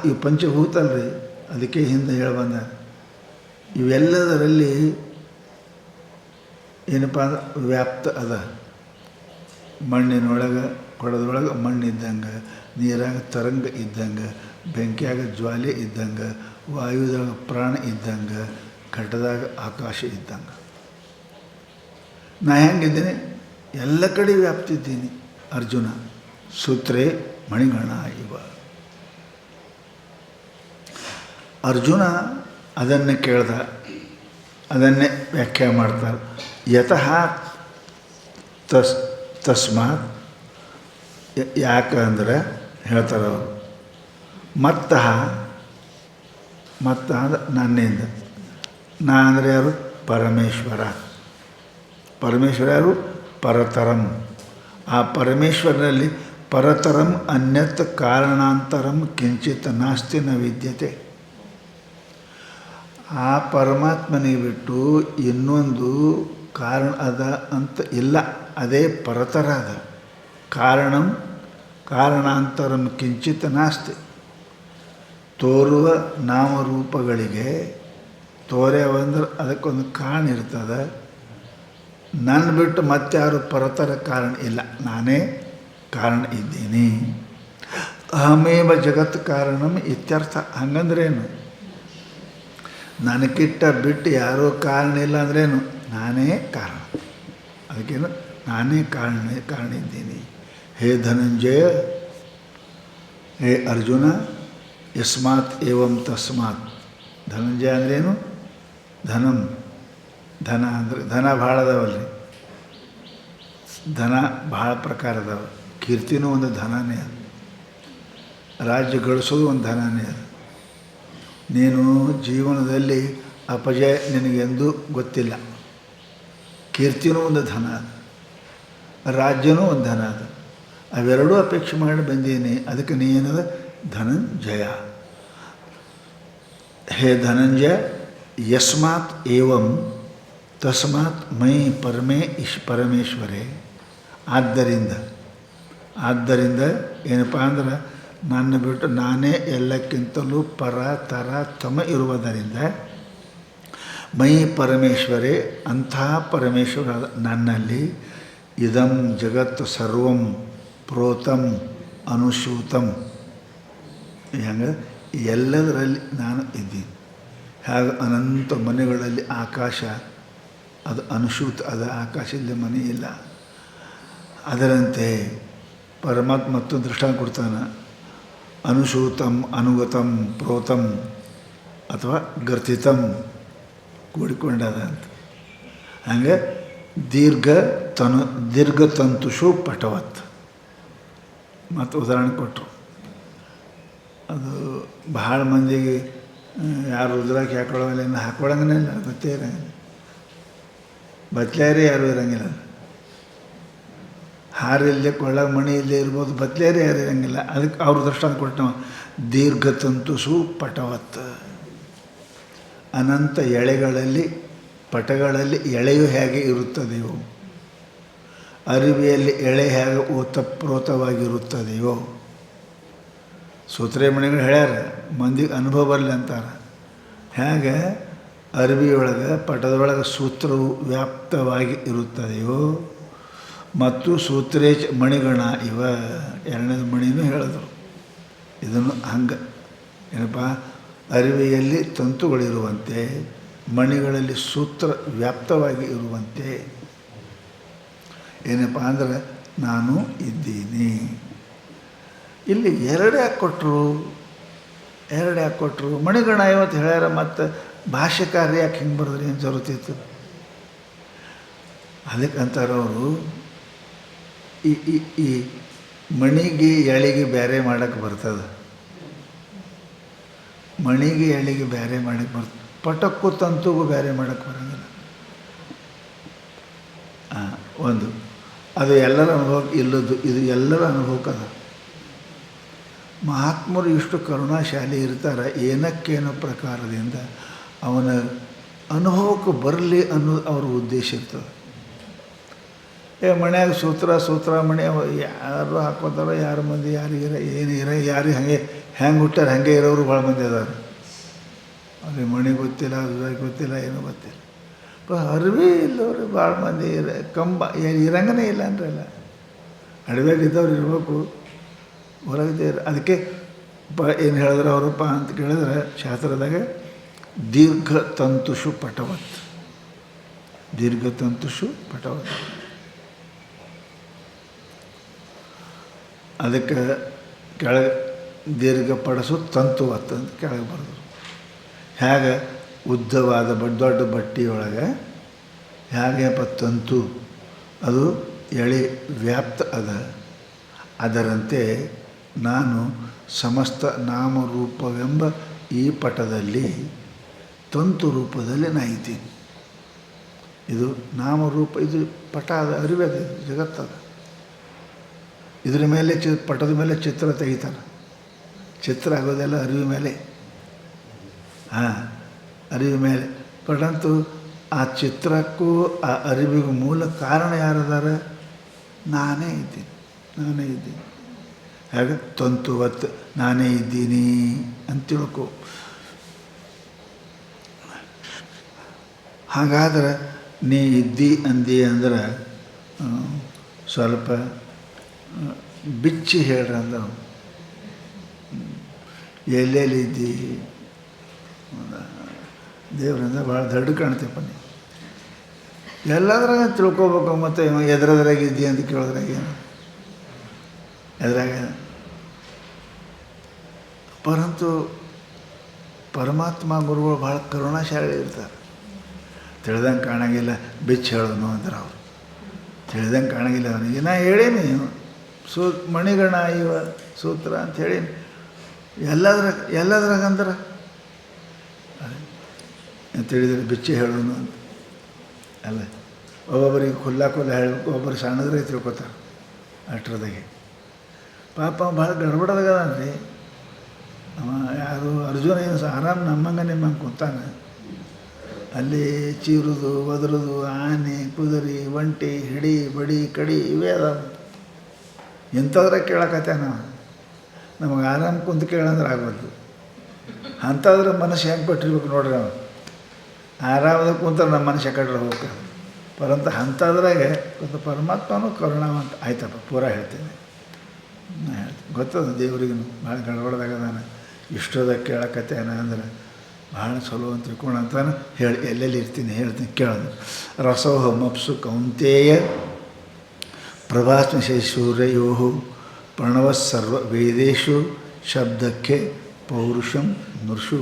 ಈ ಪಂಚಭೂತ ಅಲ್ರಿ. ಅದಕ್ಕೆ ಹಿಂದೆ ಹೇಳಿ ಬಂದ, ಇವೆಲ್ಲದರಲ್ಲಿ ಏನಪ್ಪ ಅಂದ್ರೆ ವ್ಯಾಪ್ತ ಅದ. ಮಣ್ಣಿನೊಳಗೆ ಕೊಡದೊಳಗೆ ಮಣ್ಣಿದ್ದಂಗೆ, ನೀರಾಗ ತರಂಗ ಇದ್ದಂಗೆ, ಬೆಂಕಿಯಾಗ ಜ್ವಾಲೆ ಇದ್ದಂಗೆ, ವಾಯುದಾಗ ಪ್ರಾಣ ಇದ್ದಂಗೆ, ಘಟದಾಗ ಆಕಾಶ ಇದ್ದಂಗೆ. ನಾ ಹೆಂಗಿದ್ದೀನಿ, ಎಲ್ಲ ಕಡೆ ವ್ಯಾಪ್ತಿದ್ದೀನಿ. ಅರ್ಜುನ ಸೂತ್ರೇ ಮಣಿಗಣ ಇವ. ಅರ್ಜುನ ಅದನ್ನೇ ಕೇಳ್ದ, ಅದನ್ನೇ ವ್ಯಾಖ್ಯೆ ಮಾಡ್ತಾರೆ. ಯತಃ ತಸ್ಮಾತ್, ಯಾಕಂದ್ರೆ ಹೇಳ್ತಾರೆ ಅವರು, ಮತ್ತ ಅಂದ್ರೆ ನನ್ನಿಂದ. ನಾ ಅಂದರೆ ಯಾರು? ಪರಮೇಶ್ವರ. ಪರಮೇಶ್ವರ ಯಾರು? ಪರತರಂ. ಆ ಪರಮೇಶ್ವರನಲ್ಲಿ ಪರತರಂ ಅನ್ಯತ್ ಕಾರಣಾಂತರಂ ಕಿಂಚಿತ್ ನಾಸ್ತಿ ನ ವಿದ್ಯತೆ. ಆ ಪರಮಾತ್ಮನಿಗೆ ಬಿಟ್ಟು ಇನ್ನೊಂದು ಕಾರಣ ಅದ ಅಂತ ಇಲ್ಲ. ಅದೇ ಪರತರ ಅದ. ಕಾರಣಾಂತರಂ ಕಿಂಚಿತ್ ನಾಸ್ತಿ. ತೋರುವ ನಾಮರೂಪಗಳಿಗೆ ತೋರ್ಯಾವಂದ್ರೆ ಅದಕ್ಕೊಂದು ಕಾರಣ ಇರ್ತದೆ. ನನ್ನ ಬಿಟ್ಟು ಮತ್ತಾರು ಪರತರ ಕಾರಣ ಇಲ್ಲ, ನಾನೇ ಕಾರಣ ಇದ್ದೀನಿ. ಅಹಮೇವ ಜಗತ್ ಕಾರಣಂ ಇತ್ಯರ್ಥ. ಹಂಗಂದ್ರೇನು? ನನಗಿಟ್ಟ ಬಿಟ್ಟು ಯಾರೂ ಕಾರಣ ಇಲ್ಲ ಅಂದ್ರೇನು? ನಾನೇ ಕಾರಣ. ಅದಕ್ಕೇನು? ನಾನೇ ಕಾರಣ ಇದ್ದೀನಿ. ಹೇ ಧನಂಜಯ, ಹೇ ಅರ್ಜುನ, ಯಸ್ಮಾತ್ ಏವಂ ತಸ್ಮಾತ್. ಧನಂಜಯ ಅಂದ್ರೇನು? ಧನ ಅಂದರೆ ಧನ ಭಾಳ ಅದಾವಲ್ರಿ. ಧನ ಭಾಳ ಪ್ರಕಾರ ಅದಾವ. ಕೀರ್ತಿನೂ ಒಂದು ಧನನೇ ಅದು. ರಾಜ್ಯ ಗಳಿಸೋದು ಒಂದು ಧನನೇ ಅದು. ನೀನು ಜೀವನದಲ್ಲಿ ಅಪಜಯ ನಿನಗೆಂದೂ ಗೊತ್ತಿಲ್ಲ. ಕೀರ್ತಿನೂ ಒಂದು ಧನ ಅದು, ರಾಜ್ಯನೂ ಒಂದು ಧನ ಅದು. ಅವೆರಡೂ ಅಪೇಕ್ಷೆ ಮಾಡಿ ಬಂದೀನಿ. ಅದಕ್ಕೆ ನೀ ಏನದ ಧನಂಜಯ. ಹೇ ಧನಂಜಯ, ಯಸ್ಮಾತ್ ಏವಂ ತಸ್ಮಾತ್ ಮೈ ಪರಮೇಶ್ವರೇ. ಆದ್ದರಿಂದ ಏನಪ್ಪ ಅಂದ್ರೆ ನನ್ನ ಬಿಟ್ಟು ನಾನೇ ಎಲ್ಲಕ್ಕಿಂತಲೂ ಪರ ತರ ತಮ ಇರುವುದರಿಂದ ಮೈ ಪರಮೇಶ್ವರೇ, ಅಂಥ ಪರಮೇಶ್ವರ ನನ್ನಲ್ಲಿ ಇದಂ ಜಗತ್ತು ಸರ್ವಂ ಪ್ರೋತಂ ಅನುಸೂತಂ. ಹೆಂಗೆ ಎಲ್ಲದರಲ್ಲಿ ನಾನು ಇದ್ದೀನಿ. ಹಾಗೆ ಅನಂತ ಮನೆಗಳಲ್ಲಿ ಆಕಾಶ ಅದು ಅನುಸೂತ, ಅದು ಆಕಾಶದಲ್ಲಿ ಮನೆ ಇಲ್ಲ. ಅದರಂತೆ ಪರಮಾತ್ಮ ಮತ್ತೊಂದು ದೃಷ್ಟಾಂತ ಕೊಡ್ತಾನೆ. ಅನುಸೂತಂ ಅನುಗತಂ ಪ್ರೋತಂ ಅಥವಾ ಗರ್ತಿತಂ ಕೂಡಿಕೊಂಡದ ಅಂತ. ಹಾಗೆ ದೀರ್ಘತಂತುಷು ಪಟವತ್ ಮತ್ತು ಉದಾಹರಣೆ ಕೊಟ್ಟರು. ಅದು ಭಾಳ ಮಂದಿಗೆ ಯಾರು ರುದ್ರಾಕ್ಷಿ ಹಾಕೊಳ್ಳೋಲ್ಲ, ಹಾಕೊಳ್ಳಂಗನೇ ಇಲ್ಲ, ಗೊತ್ತೇ ಇರೋಂಗಿಲ್ಲ. ಬತ್ಲೇರೇ ಯಾರೂ ಇರೋಂಗಿಲ್ಲ. ಹಾರಿಲ್ಲದೆ ಕೊಳ್ಳ ಮಣಿ ಇಲ್ಲದೆ ಇರ್ಬೋದು, ಬತ್ಲೇರೇ ಯಾರು ಇರೋಂಗಿಲ್ಲ. ಅದಕ್ಕೆ ಅವ್ರ ದೃಷ್ಟಾಂತ ಕೊಟ್ಟು ದೀರ್ಘತಂತುಷು ಪಟವತ್. ಅನಂತ ಎಳೆಗಳಲ್ಲಿ ಪಟಗಳಲ್ಲಿ ಎಳೆಯು ಹೇಗೆ ಇರುತ್ತದೆಯೋ, ಅರಿವಿಯಲ್ಲಿ ಎಳೆ ಹೇಗೆ ಓತಪ್ರೋತವಾಗಿರುತ್ತದೆಯೋ. ಸೂತ್ರಮಣಿಗಳು ಹೇಳ್ಯಾರ, ಮಂದಿಗೆ ಅನುಭವ ಬರಲಿ ಅಂತಾರೆ. ಹೇಗೆ ಅರಿವಿಯೊಳಗೆ ಪಟದೊಳಗೆ ಸೂತ್ರವು ವ್ಯಾಪ್ತವಾಗಿ ಇರುತ್ತದೆಯೋ ಮತ್ತು ಸೂತ್ರೇಚ ಮಣಿಗಣ ಇವ ಎರಡನೇದು ಮಣಿನೂ ಹೇಳಿದ್ರು. ಇದನ್ನು ಹಂಗೆ ಏನಪ್ಪ, ಅರಿವಿಯಲ್ಲಿ ತಂತುಗಳಿರುವಂತೆ ಮಣಿಗಳಲ್ಲಿ ಸೂತ್ರ ವ್ಯಾಪ್ತವಾಗಿ ಇರುವಂತೆ ಏನಪ್ಪ ಅಂದ್ರೆ ನಾನು ಇದ್ದೀನಿ. ಇಲ್ಲಿ ಎರಡು ಯಾಕೆ ಕೊಟ್ಟರು? ಮಣಿಗಣ ಇವತ್ತು ಹೇಳ್ಯಾರ, ಮತ್ತು ಭಾಷ್ಯಕಾರ್ಯ ಯಾಕೆ ಹಿಂಗೆ ಬರೆದ್ರೆ ಏನು ಜರುತ್ತಿತ್ತು? ಅದಕ್ಕೆ ಅಂತಾರೆ ಅವರು, ಈ ಮಣಿಗೆ ಎಳೆಗೆ ಬೇರೆ ಮಾಡೋಕ್ಕೆ ಬರ್ತದೆ. ಮಣಿಗೆ ಎಳೆಗೆ ಬೇರೆ ಮಾಡೋಕ್ಕೆ ಬರ್ತದೆ, ಪಟಕ್ಕೂ ತಂತುಗೂ ಬೇರೆ ಮಾಡೋಕ್ಕೆ ಬರೋಂಗಿಲ್ಲ. ಒಂದು ಅದು ಎಲ್ಲರ ಅನುಭವಕ್ಕೆ ಇಲ್ಲದ್ದು, ಇದು ಎಲ್ಲರ ಅನುಭವಕ್ಕದ. ಮಹಾತ್ಮರು ಇಷ್ಟು ಕರುಣಾಶಾಲಿ ಇರ್ತಾರೆ, ಏನಕ್ಕೇನೋ ಪ್ರಕಾರದಿಂದ ಅವನ ಅನುಭವಕ್ಕೆ ಬರಲಿ ಅನ್ನೋದು ಅವ್ರ ಉದ್ದೇಶ ಇರ್ತದೆ. ಮನ್ಯಾಗ ಸೂತ್ರ ಮಣಿ ಯಾರು ಹಾಕೋತಾರೋ, ಯಾರು ಮಂದಿ ಯಾರಿಗಿರ ಯಾರಿಗೆ ಹೆಂಗೆ ಹುಟ್ಟಾರ ಹಾಗೆ ಇರೋರು ಭಾಳ ಮಂದಿ ಅದಾರೆ. ಅವ್ರಿಗೆ ಮಣಿ ಗೊತ್ತಿಲ್ಲ, ಗೊತ್ತಿಲ್ಲ, ಏನೂ ಗೊತ್ತಿಲ್ಲ. ಅರಿವಿ ಇಲ್ಲವ್ರಿ ಭಾಳ ಮಂದಿ ಕಂಬ ಇರಂಗನೇ ಇಲ್ಲ ಅಂದ್ರಲ್ಲ. ಅಡವ್ಯಾಗ ಇದ್ದವ್ರು ಇರಬೇಕು, ಹೊರಗಿದೆ. ಅದಕ್ಕೆ ಏನು ಹೇಳಿದ್ರೆ ಅವರಪ್ಪ ಅಂತ ಕೇಳಿದ್ರೆ ಶಾಸ್ತ್ರದಾಗ ದೀರ್ಘತಂತುಷು ಪಟವತ್. ಅದಕ್ಕೆ ಕೆಳಗೆ ದೀರ್ಘಪಡಿಸು ತಂತುವತ್ತು ಅಂತ ಕೆಳಗೆ ಬರೆದ್ರು. ಹೇಗೆ ಉದ್ದವಾದ ದೊಡ್ಡ ಬಟ್ಟೆಯೊಳಗೆ ಹೇಗೆಪ್ಪ ತಂತು ಅದು ಎಳೆ ವ್ಯಾಪ್ತ ಅದ, ಅದರಂತೆ ನಾನು ಸಮಸ್ತ ನಾಮರೂಪವೆಂಬ ಈ ಪಟದಲ್ಲಿ ತಂತು ರೂಪದಲ್ಲಿ ನಾ ಇದ್ದೀನಿ. ಇದು ನಾಮರೂಪ, ಇದು ಪಟ ಅದ, ಅರಿವದ, ಜಗತ್ತದ. ಇದ್ರ ಮೇಲೆ ಪಟದ ಮೇಲೆ ಚಿತ್ರ ತೆಗಿತಾರೆ. ಚಿತ್ರ ಆಗೋದೆಲ್ಲ ಅರಿವಿ ಮೇಲೆ. ಅರಿವಿ ಮೇಲೆ ಪಟಂತೂ ಆ ಚಿತ್ರಕ್ಕೂ ಆ ಅರಿವಿಗೂ ಮೂಲ ಕಾರಣ ಯಾರದಾರ? ನಾನೇ ಇದ್ದೀನಿ. ಹಾಗೆ ತಂತುವತ್ತು ನಾನೇ ಇದ್ದೀನಿ ಅಂತ ತಿಳ್ಕೊ. ಹಾಗಾದ್ರೆ ನೀ ಇದ್ದಿ ಅಂದಿ ಅಂದ್ರೆ ಸ್ವಲ್ಪ ಬಿಚ್ಚಿ ಹೇಳ್ರಿ ಅಂದ. ಎಲ್ಲೆಲ್ಲಿ ಇದ್ದಿ ದೇವರಿಂದ ಭಾಳ ದೊಡ್ಡ ಕಾಣ್ತೀಯಪ್ಪ ನೀ. ಎಲ್ಲದ್ರಾಗ ತಿಳ್ಕೊಬೇಕು. ಮತ್ತು ಎದ್ರದ್ರಾಗ ಇದ್ದಿ ಅಂತ ಕೇಳಿದ್ರಾಗ ಏನು ಎದ್ರಾಗ ಪರಂತು ಪರಮಾತ್ಮ ಗುರುಗಳು ಭಾಳ ಕರುಣಾಶಾಲಿ ಇರ್ತಾರೆ. ತಿಳಿದಂಗೆ ಕಾಣಂಗಿಲ್ಲ, ಬಿಚ್ಚಿ ಹೇಳೋನು ಅಂದ್ರೆ ಅವ್ರು ತಿಳಿದಂಗೆ ಕಾಣಂಗಿಲ್ಲ. ಅವನಿಗೆ ನಾ ಹೇಳೀನಿ ಮಣಿಗಣ ಇವ ಸೂತ್ರ ಅಂತ ಹೇಳೀನಿ. ಎಲ್ಲದ್ರಾಗ ಅಂದ್ರೆ ಅಂತ ಹೇಳಿದರೆ ಬಿಚ್ಚಿ ಹೇಳೋನು ಅಂತ ಅಲ್ಲ. ಒಬ್ಬೊಬ್ಬರಿಗೆ ಕುಲ್ಲ ಹೇಳಬೇಕು, ಒಬ್ಬರು ಸಣ್ಣದ್ರೆ ತಿಳ್ಕೊತಾರೆ ಅಷ್ಟರದಾಗೆ. ಪಾಪ ಭಾಳ ಗಡ್ಬಡದಾಗದಾನ್ರಿ ಅವ. ಯಾರು ಅರ್ಜುನ ಏನು ಆರಾಮ್ ನಮ್ಮಂಗೆ ನಿಮ್ಮಂಗೆ ಕುಂತಾನೆ. ಅಲ್ಲಿ ಚೀರುದು ಒದರುದು ಆನೆ ಕುದುರೆ ಒಂಟಿ ಹಿಡಿ ಬಡಿ ಕಡಿ ಇವೇ ಅದಾವ. ಎಂಥದ್ರ ಕೇಳಕತ್ತೆ ನಾವು. ನಮಗೆ ಆರಾಮ್ ಕುಂತು ಕೇಳಂದ್ರೆ ಆಗೋದು. ಅಂಥದ್ರ ಮನಸ್ಸು ಹೆಂಗೆ ಪಟ್ಟಿರ್ಬೇಕು ನೋಡ್ರಿ. ನಾವು ಆರಾಮದಾಗ ಕುಂತಾರೆ ನಮ್ಮ ಮನಸ್ಸು ಕಡೆ ಹೋಗ್ಬೇಕು. ಪರಂತ ಅಂಥದ್ರಾಗೆ ಗೊತ್ತ ಪರಮಾತ್ಮನೂ ಕರುಣಾವಂತ. ಆಯ್ತಪ್ಪ ಪೂರ ಹೇಳ್ತೀನಿ, ನಾ ಹೇಳ್ತೀನಿ. ಗೊತ್ತದ ದೇವ್ರಿಗೂ ಭಾಳ ಗಡ್ಬಡ್ದಾಗದಾನ. ಇಷ್ಟೋದಾಗ ಕೇಳಕತ್ತೇನ ಅಂದ್ರೆ ಭಾಳ ಚಲೋ ಅಂತ ತಿಳ್ಕೊಂಡು ಅಂತಾನೆ ಹೇಳಿ ಎಲ್ಲೆಲ್ಲಿ ಇರ್ತೀನಿ ಹೇಳ್ತೀನಿ ಕೇಳೋದು. ರಸೋಹ ಮಪ್ಸು ಕೌಂತೇಯ ಪ್ರಭಾಸ್ಮಿ ಸೂರ್ಯಯೋ ಪ್ರಣವ ಸರ್ವ ವೇದೇಶು ಶಬ್ದಕ್ಕೆ ಪೌರುಷಂ ನೃಷು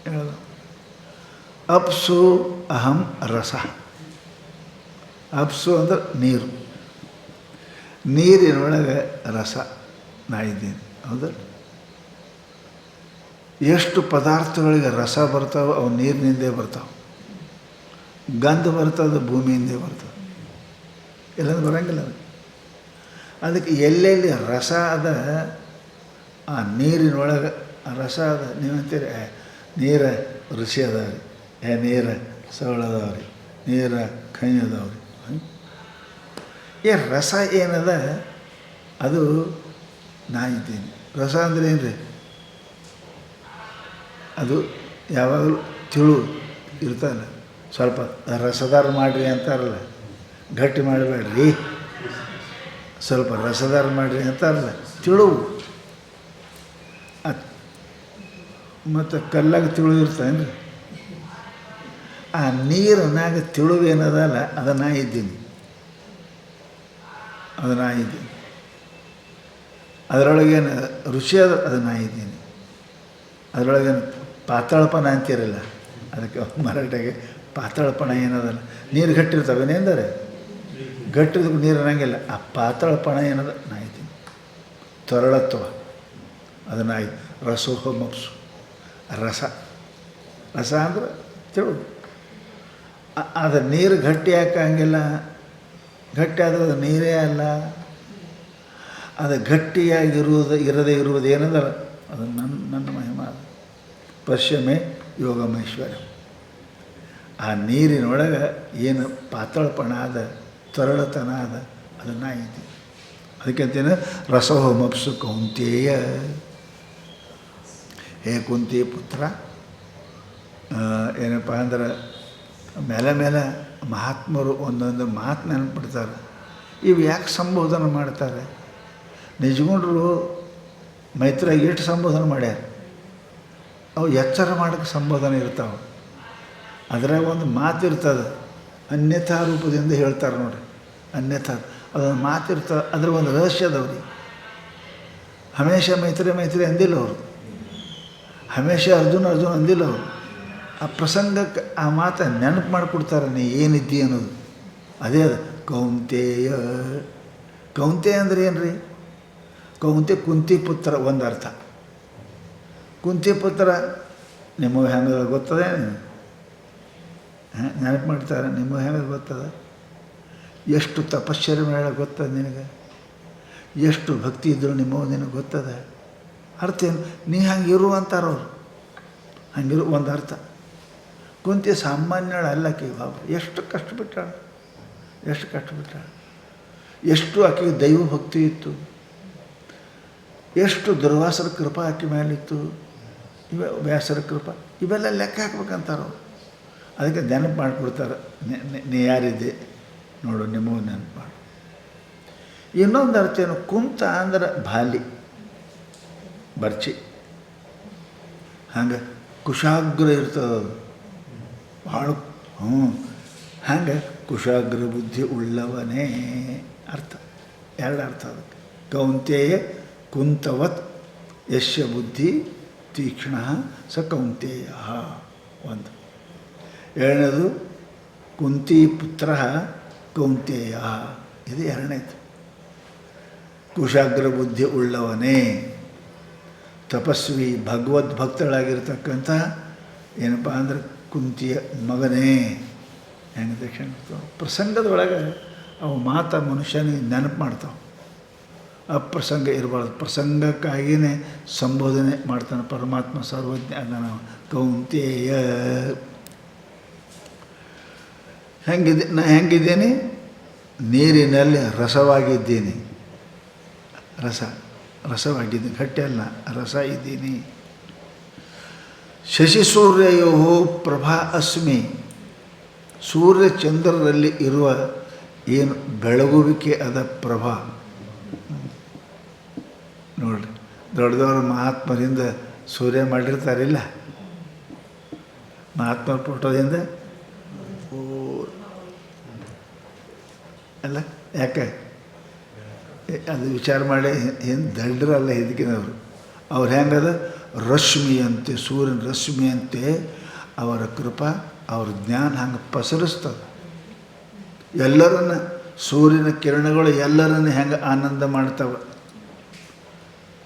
ಹೇಳೋದು. ಅಪ್ಸು ಅಹಂ ರಸ. ಅಪ್ಸು ಅಂದ್ರೆ ನೀರು, ನೀರಿನೊಳಗೆ ರಸ ನಾ ಇದ್ದೀನಿ. ಹೌದಲ್ಲ? ಎಷ್ಟು ಪದಾರ್ಥಗಳಿಗೆ ರಸ ಬರ್ತಾವೆ ಅವು ನೀರಿನಿಂದೇ ಬರ್ತಾವೆ. ಗಂಧ ಬರ್ತದೆ ಭೂಮಿಯಿಂದೇ ಬರ್ತದೆ, ಎಲ್ಲಂದ್ರೆ ಬರೋಂಗಿಲ್ಲ. ಅದಕ್ಕೆ ಎಲ್ಲೆಲ್ಲಿ ರಸ ಅದ ಆ ನೀರಿನೊಳಗೆ ರಸ ಅದ. ನೀವಂತೀರಿ ನೀರ ರುಚಿ ಅದಾವ್ರಿ, ನೀರ ಸವಳ ಅದಾವ್ರಿ, ನೀರ ಕೈ ಅದಾವ್ರಿ. ರಸ ಏನದ ಅದು ನಾ ಇದ್ದೀನಿ. ರಸ ಅಂದರೆ ಏನು ರೀ? ಅದು ಯಾವಾಗಲೂ ತಿಳು ಇರ್ತಲ್ಲ. ಸ್ವಲ್ಪ ರಸದಾರ ಮಾಡಿರಿ ಅಂತಾರಲ್ಲ, ಗಟ್ಟಿ ಮಾಡಬೇಡ್ರಿ, ಸ್ವಲ್ಪ ರಸದಾರ ಮಾಡಿರಿ ಅಂತಾರಲ್ಲ, ತಿಳು. ಮತ್ತು ಕಲ್ಲಾಗ ತಿಳು ಇರ್ತಾನೆ ರೀ. ಆ ನೀರನ್ನಾಗ ತಿಳುವೇನದಲ್ಲ ಅದು ನಾ ಇದ್ದೀನಿ, ಅದು ನಾ ಇದ್ದೀನಿ. ಅದರೊಳಗೇನು ರುಚಿ ಅದ ಅದು ನಾ ಇದ್ದೀನಿ. ಅದರೊಳಗೇನು ಪಾತಾಳಪಣ ಅಂತಿರಲ್ಲ, ಅದಕ್ಕೆ ಮರಾಠಿಗೆ ಪಾತಾಳಪಣ ಏನದಲ್ಲ. ನೀರು ಗಟ್ಟಿರ್ತಾವೇನೆಂದರೆ ಗಟ್ಟಿದ ನೀರು ಅನ್ನಂಗಿಲ್ಲ. ಆ ಪಾತಾಳಪಣ ಏನದ ನಾ ಇದ್ದೀನಿ. ತೊರಳತ್ವ ಅದು ನಾ ಇದ್ದೀನಿ. ರಸೋಹ ಮಪ್ಸು ರಸ. ರಸ ಅಂದ್ರೆ ತಿಳು. ಅದು ನೀರು ಗಟ್ಟಿ ಹಾಕಂಗಿಲ್ಲ. ಗಟ್ಟಿ ಆದ್ರೆ ಅದು ನೀರೇ ಅಲ್ಲ. ಅದು ಇರದೇ ಇರುವುದು ಏನದಲ್ಲ ಅದು ನನ್ನ ಮಹಿಮಾ. ಪಶ್ಚಿಮೆ ಯೋಗಮೈಶ್ವರ್ಯ. ಆ ನೀರಿನೊಳಗೆ ಏನು ಪಾತಳಪಣ ಅದ, ತೊರಳತನ ಅದ, ಅದನ್ನು ಐತಿ. ಅದಕ್ಕಂತೇನೆ ರಸೋಹ ಮಪ್ಸು ಕೌಂತೇಯ. ಹೇ ಕುಂತಿ ಪುತ್ರ, ಏನಪ್ಪ ಅಂದ್ರೆ ಮೇಲೆ ಮಹಾತ್ಮರು ಒಂದೊಂದು ಮಾತು ನೆನಪಿಡ್ತಾರೆ. ಇವು ಯಾಕೆ ಸಂಬೋಧನೆ ಮಾಡ್ತಾರೆ? ನಿಜಗೊಂಡ್ರು ಮೈತ್ರಿಯಾಗಿ ಎಷ್ಟು ಸಂಬೋಧನೆ ಮಾಡ್ಯಾರ. ಅವು ಎಚ್ಚರ ಮಾಡೋಕ್ಕೆ ಸಂಬೋಧನೆ ಇರ್ತಾವೆ. ಅದ್ರಾಗ ಒಂದು ಮಾತು ಇರ್ತದೆ, ಅನ್ಯಥಾ ರೂಪದಿಂದ ಹೇಳ್ತಾರೆ ನೋಡಿರಿ. ಅನ್ಯಥಾ ಅದೊಂದು ಮಾತು ಇರ್ತದೆ, ಅದ್ರ ಒಂದು ರಹಸ್ಯ ಅದಾವ್ರಿ. ಹಮೇಶ ಮೈತ್ರಿ ಅಂದಿಲ್ಲ ಅವರು, ಹಮೇಶ ಅರ್ಜುನ ಅಂದಿಲ್ಲ ಅವರು. ಆ ಪ್ರಸಂಗಕ್ಕೆ ಆ ಮಾತು ನೆನಪು ಮಾಡಿಕೊಡ್ತಾರೆ, ನೀ ಏನಿದ್ದಿ ಅನ್ನೋದು. ಅದೇ ಅದು ಕೌಂತೇಯ. ಕೌಂತೆ ಅಂದ್ರೆ ಏನು ರೀ? ಕೌಂತೆ ಕುಂತಿ ಪುತ್ರ ಒಂದು ಅರ್ಥ. ಕುಂತಿ ಪುತ್ರ ನಿಮಗೆ ಹೆಂಗೆ ಗೊತ್ತದೆ? ನೆನಪು ಮಾಡ್ತಾರೆ. ನಿಮಗೆ ಹೆಂಗೆ ಗೊತ್ತದ? ಎಷ್ಟು ತಪಶ್ಚರ್ಯ ಮೇಳ ಗೊತ್ತದ ನಿನಗೆ? ಎಷ್ಟು ಭಕ್ತಿ ಇದ್ದರು ನಿನಗೆ ಗೊತ್ತದ? ಅರ್ಥ ಏನು? ನೀ ಹಂಗೆ ಇರು ಅಂತಾರವ್ರು. ಹಂಗಿರು ಒಂದು ಅರ್ಥ. ಕುಂತಿ ಸಾಮಾನ್ಯಳು ಅಲ್ಲಕ್ಕೆ ಬಾಬು. ಎಷ್ಟು ಕಷ್ಟಪಟ್ಟಾಳ, ಎಷ್ಟು ಆಕೆಗೆ ದೈವ ಭಕ್ತಿ ಇತ್ತು, ಎಷ್ಟು ದುರ್ವಾಸರ ಕೃಪಾ ಆಕೆ ಮೇಲಿತ್ತು, ವ್ಯಾಸರ ಕೃಪಾ, ಇವೆಲ್ಲ ಲೆಕ್ಕ ಹಾಕ್ಬೇಕಂತಾರ. ಅದಕ್ಕೆ ನೆನಪು ಮಾಡಿಕೊಡ್ತಾರೆ. ನೀ ಯಾರಿದ್ದೆ ನೋಡು, ನಿಮಗೆ ನೆನಪು ಮಾಡು. ಇನ್ನೊಂದು ಅರ್ಥ ಏನು? ಕುಂತ ಅಂದ್ರೆ ಬಾಲಿ, ಬರ್ಚಿ. ಹಂಗೆ ಕುಶಾಗ್ರ ಇರ್ತದದು ಭಾಳ. ಹಂಗೆ ಕುಶಾಗ್ರ ಬುದ್ಧಿ ಉಳ್ಳವನೇ ಅರ್ಥ. ಎರಡು ಅರ್ಥ ಅದಕ್ಕೆ. ಕೌಂತೇಯ ಕುಂತವತ್ ಯಶ್ಯ ಬುದ್ಧಿ ತೀಕ್ಷ್ಣ ಸ ಕೌಂತೇಯ ಒಂದು. ಎರಡನೇದು ಕುಂತಿ ಪುತ್ರ ಕೌಂತೇಯ, ಇದು ಎರಡನೇದು. ಕುಶಾಗ್ರ ಬುದ್ಧಿ ಉಳ್ಳವನೇ, ತಪಸ್ವಿ, ಭಗವದ್ಭಕ್ತಳಾಗಿರ್ತಕ್ಕಂಥ ಏನಪ್ಪ ಅಂದ್ರೆ ಕುಂತಿಯ ಮಗನೇ. ಹೆಂಗೆ ದಕ್ಷಿಣ ಕೊಡ್ತಾವೆ? ಪ್ರಸಂಗದೊಳಗೆ ಅವು ಮಾತು ಮನುಷ್ಯನಿಗೆ ನೆನಪು ಮಾಡ್ತಾವೆ. ಅಪ್ರಸಂಗ ಇರಬಾರ್ದು. ಪ್ರಸಂಗಕ್ಕಾಗಿಯೇ ಸಂಬೋಧನೆ ಮಾಡ್ತಾನೆ ಪರಮಾತ್ಮ ಸರ್ವಜ್ಞ. ಅದನ್ನು ಕೌಂತೆಯ ಹೆಂಗಿದ್ದೀನಿ? ನೀರಿನಲ್ಲಿ ರಸವಾಗಿದ್ದೀನಿ. ರಸವಾಗಿದ್ದೀನಿ, ಗಟ್ಟಿ ಅಲ್ಲ, ರಸ ಇದ್ದೀನಿ. ಶಶಿ ಸೂರ್ಯಯೋ ಪ್ರಭಾ ಅಸ್ಮಿ. ಸೂರ್ಯ ಚಂದ್ರರಲ್ಲಿ ಇರುವ ಏನು ಬೆಳಗುವಿಕೆ ಅದ ಪ್ರಭಾ ನೋಡ್ರಿ. ದೊಡ್ಡದವರು ಮಹಾತ್ಮರಿಂದ ಸೂರ್ಯ ಮಾಡಿರ್ತಾರಿಲ್ಲ, ಮಹಾತ್ಮರ ಫೋಟೋದಿಂದ ಅಲ್ಲ. ಯಾಕೆ ಅದು ವಿಚಾರ ಮಾಡಿ ಏನು ದಡ್ಡರಲ್ಲ ಇದಕ್ಕಿನವರು. ಅವ್ರು ಹೆಂಗದ ರಶ್ಮಿಯಂತೆ, ಸೂರ್ಯನ ರಶ್ಮಿಯಂತೆ ಅವರ ಕೃಪಾ, ಅವ್ರ ಜ್ಞಾನ ಹಂಗೆ ಪಸರಿಸ್ತದೆ. ಎಲ್ಲರನ್ನ ಸೂರ್ಯನ ಕಿರಣಗಳು ಎಲ್ಲರನ್ನ ಹೆಂಗೆ ಆನಂದ ಮಾಡ್ತಾವೆ,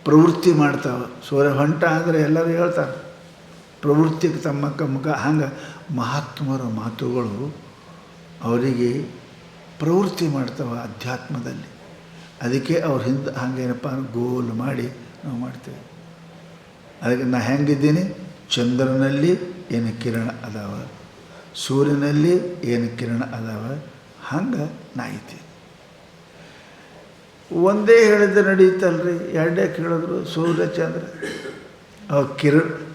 ಪ್ರವೃತ್ತಿ ಮಾಡ್ತಾವೆ. ಸೂರ್ಯ ಹೊಂಟ ಅಂದರೆ ಎಲ್ಲರೂ ಹೇಳ್ತಾರೆ ಪ್ರವೃತ್ತಿಗೆ ತಮ್ಮ ಕಮ್ಮಕ. ಹಂಗೆ ಮಹಾತ್ಮರ ಮಾತುಗಳು ಅವರಿಗೆ ಪ್ರವೃತ್ತಿ ಮಾಡ್ತಾವೆ ಅಧ್ಯಾತ್ಮದಲ್ಲಿ. ಅದಕ್ಕೆ ಅವ್ರ ಹಿಂದೆ ಹಂಗೇನಪ್ಪ ಗೋಲ್ ಮಾಡಿ ನಾವು ಮಾಡ್ತೇವೆ. ಅದಕ್ಕೆ ನಾ ಹೆಂಗಿದ್ದೀನಿ? ಚಂದ್ರನಲ್ಲಿ ಏನು ಕಿರಣ ಅದಾವ, ಸೂರ್ಯನಲ್ಲಿ ಏನು ಕಿರಣ ಅದಾವ, ಹಂಗೆ ನಾ ಇದ್ದೀನಿ. ಒಂದೇ ಹೇಳಿದ್ರೆ ನಡೀತಲ್ರಿ, ಎರಡೇ ಕೇಳಿದ್ರು. ಸೂರ್ಯ ಚಂದ್ರ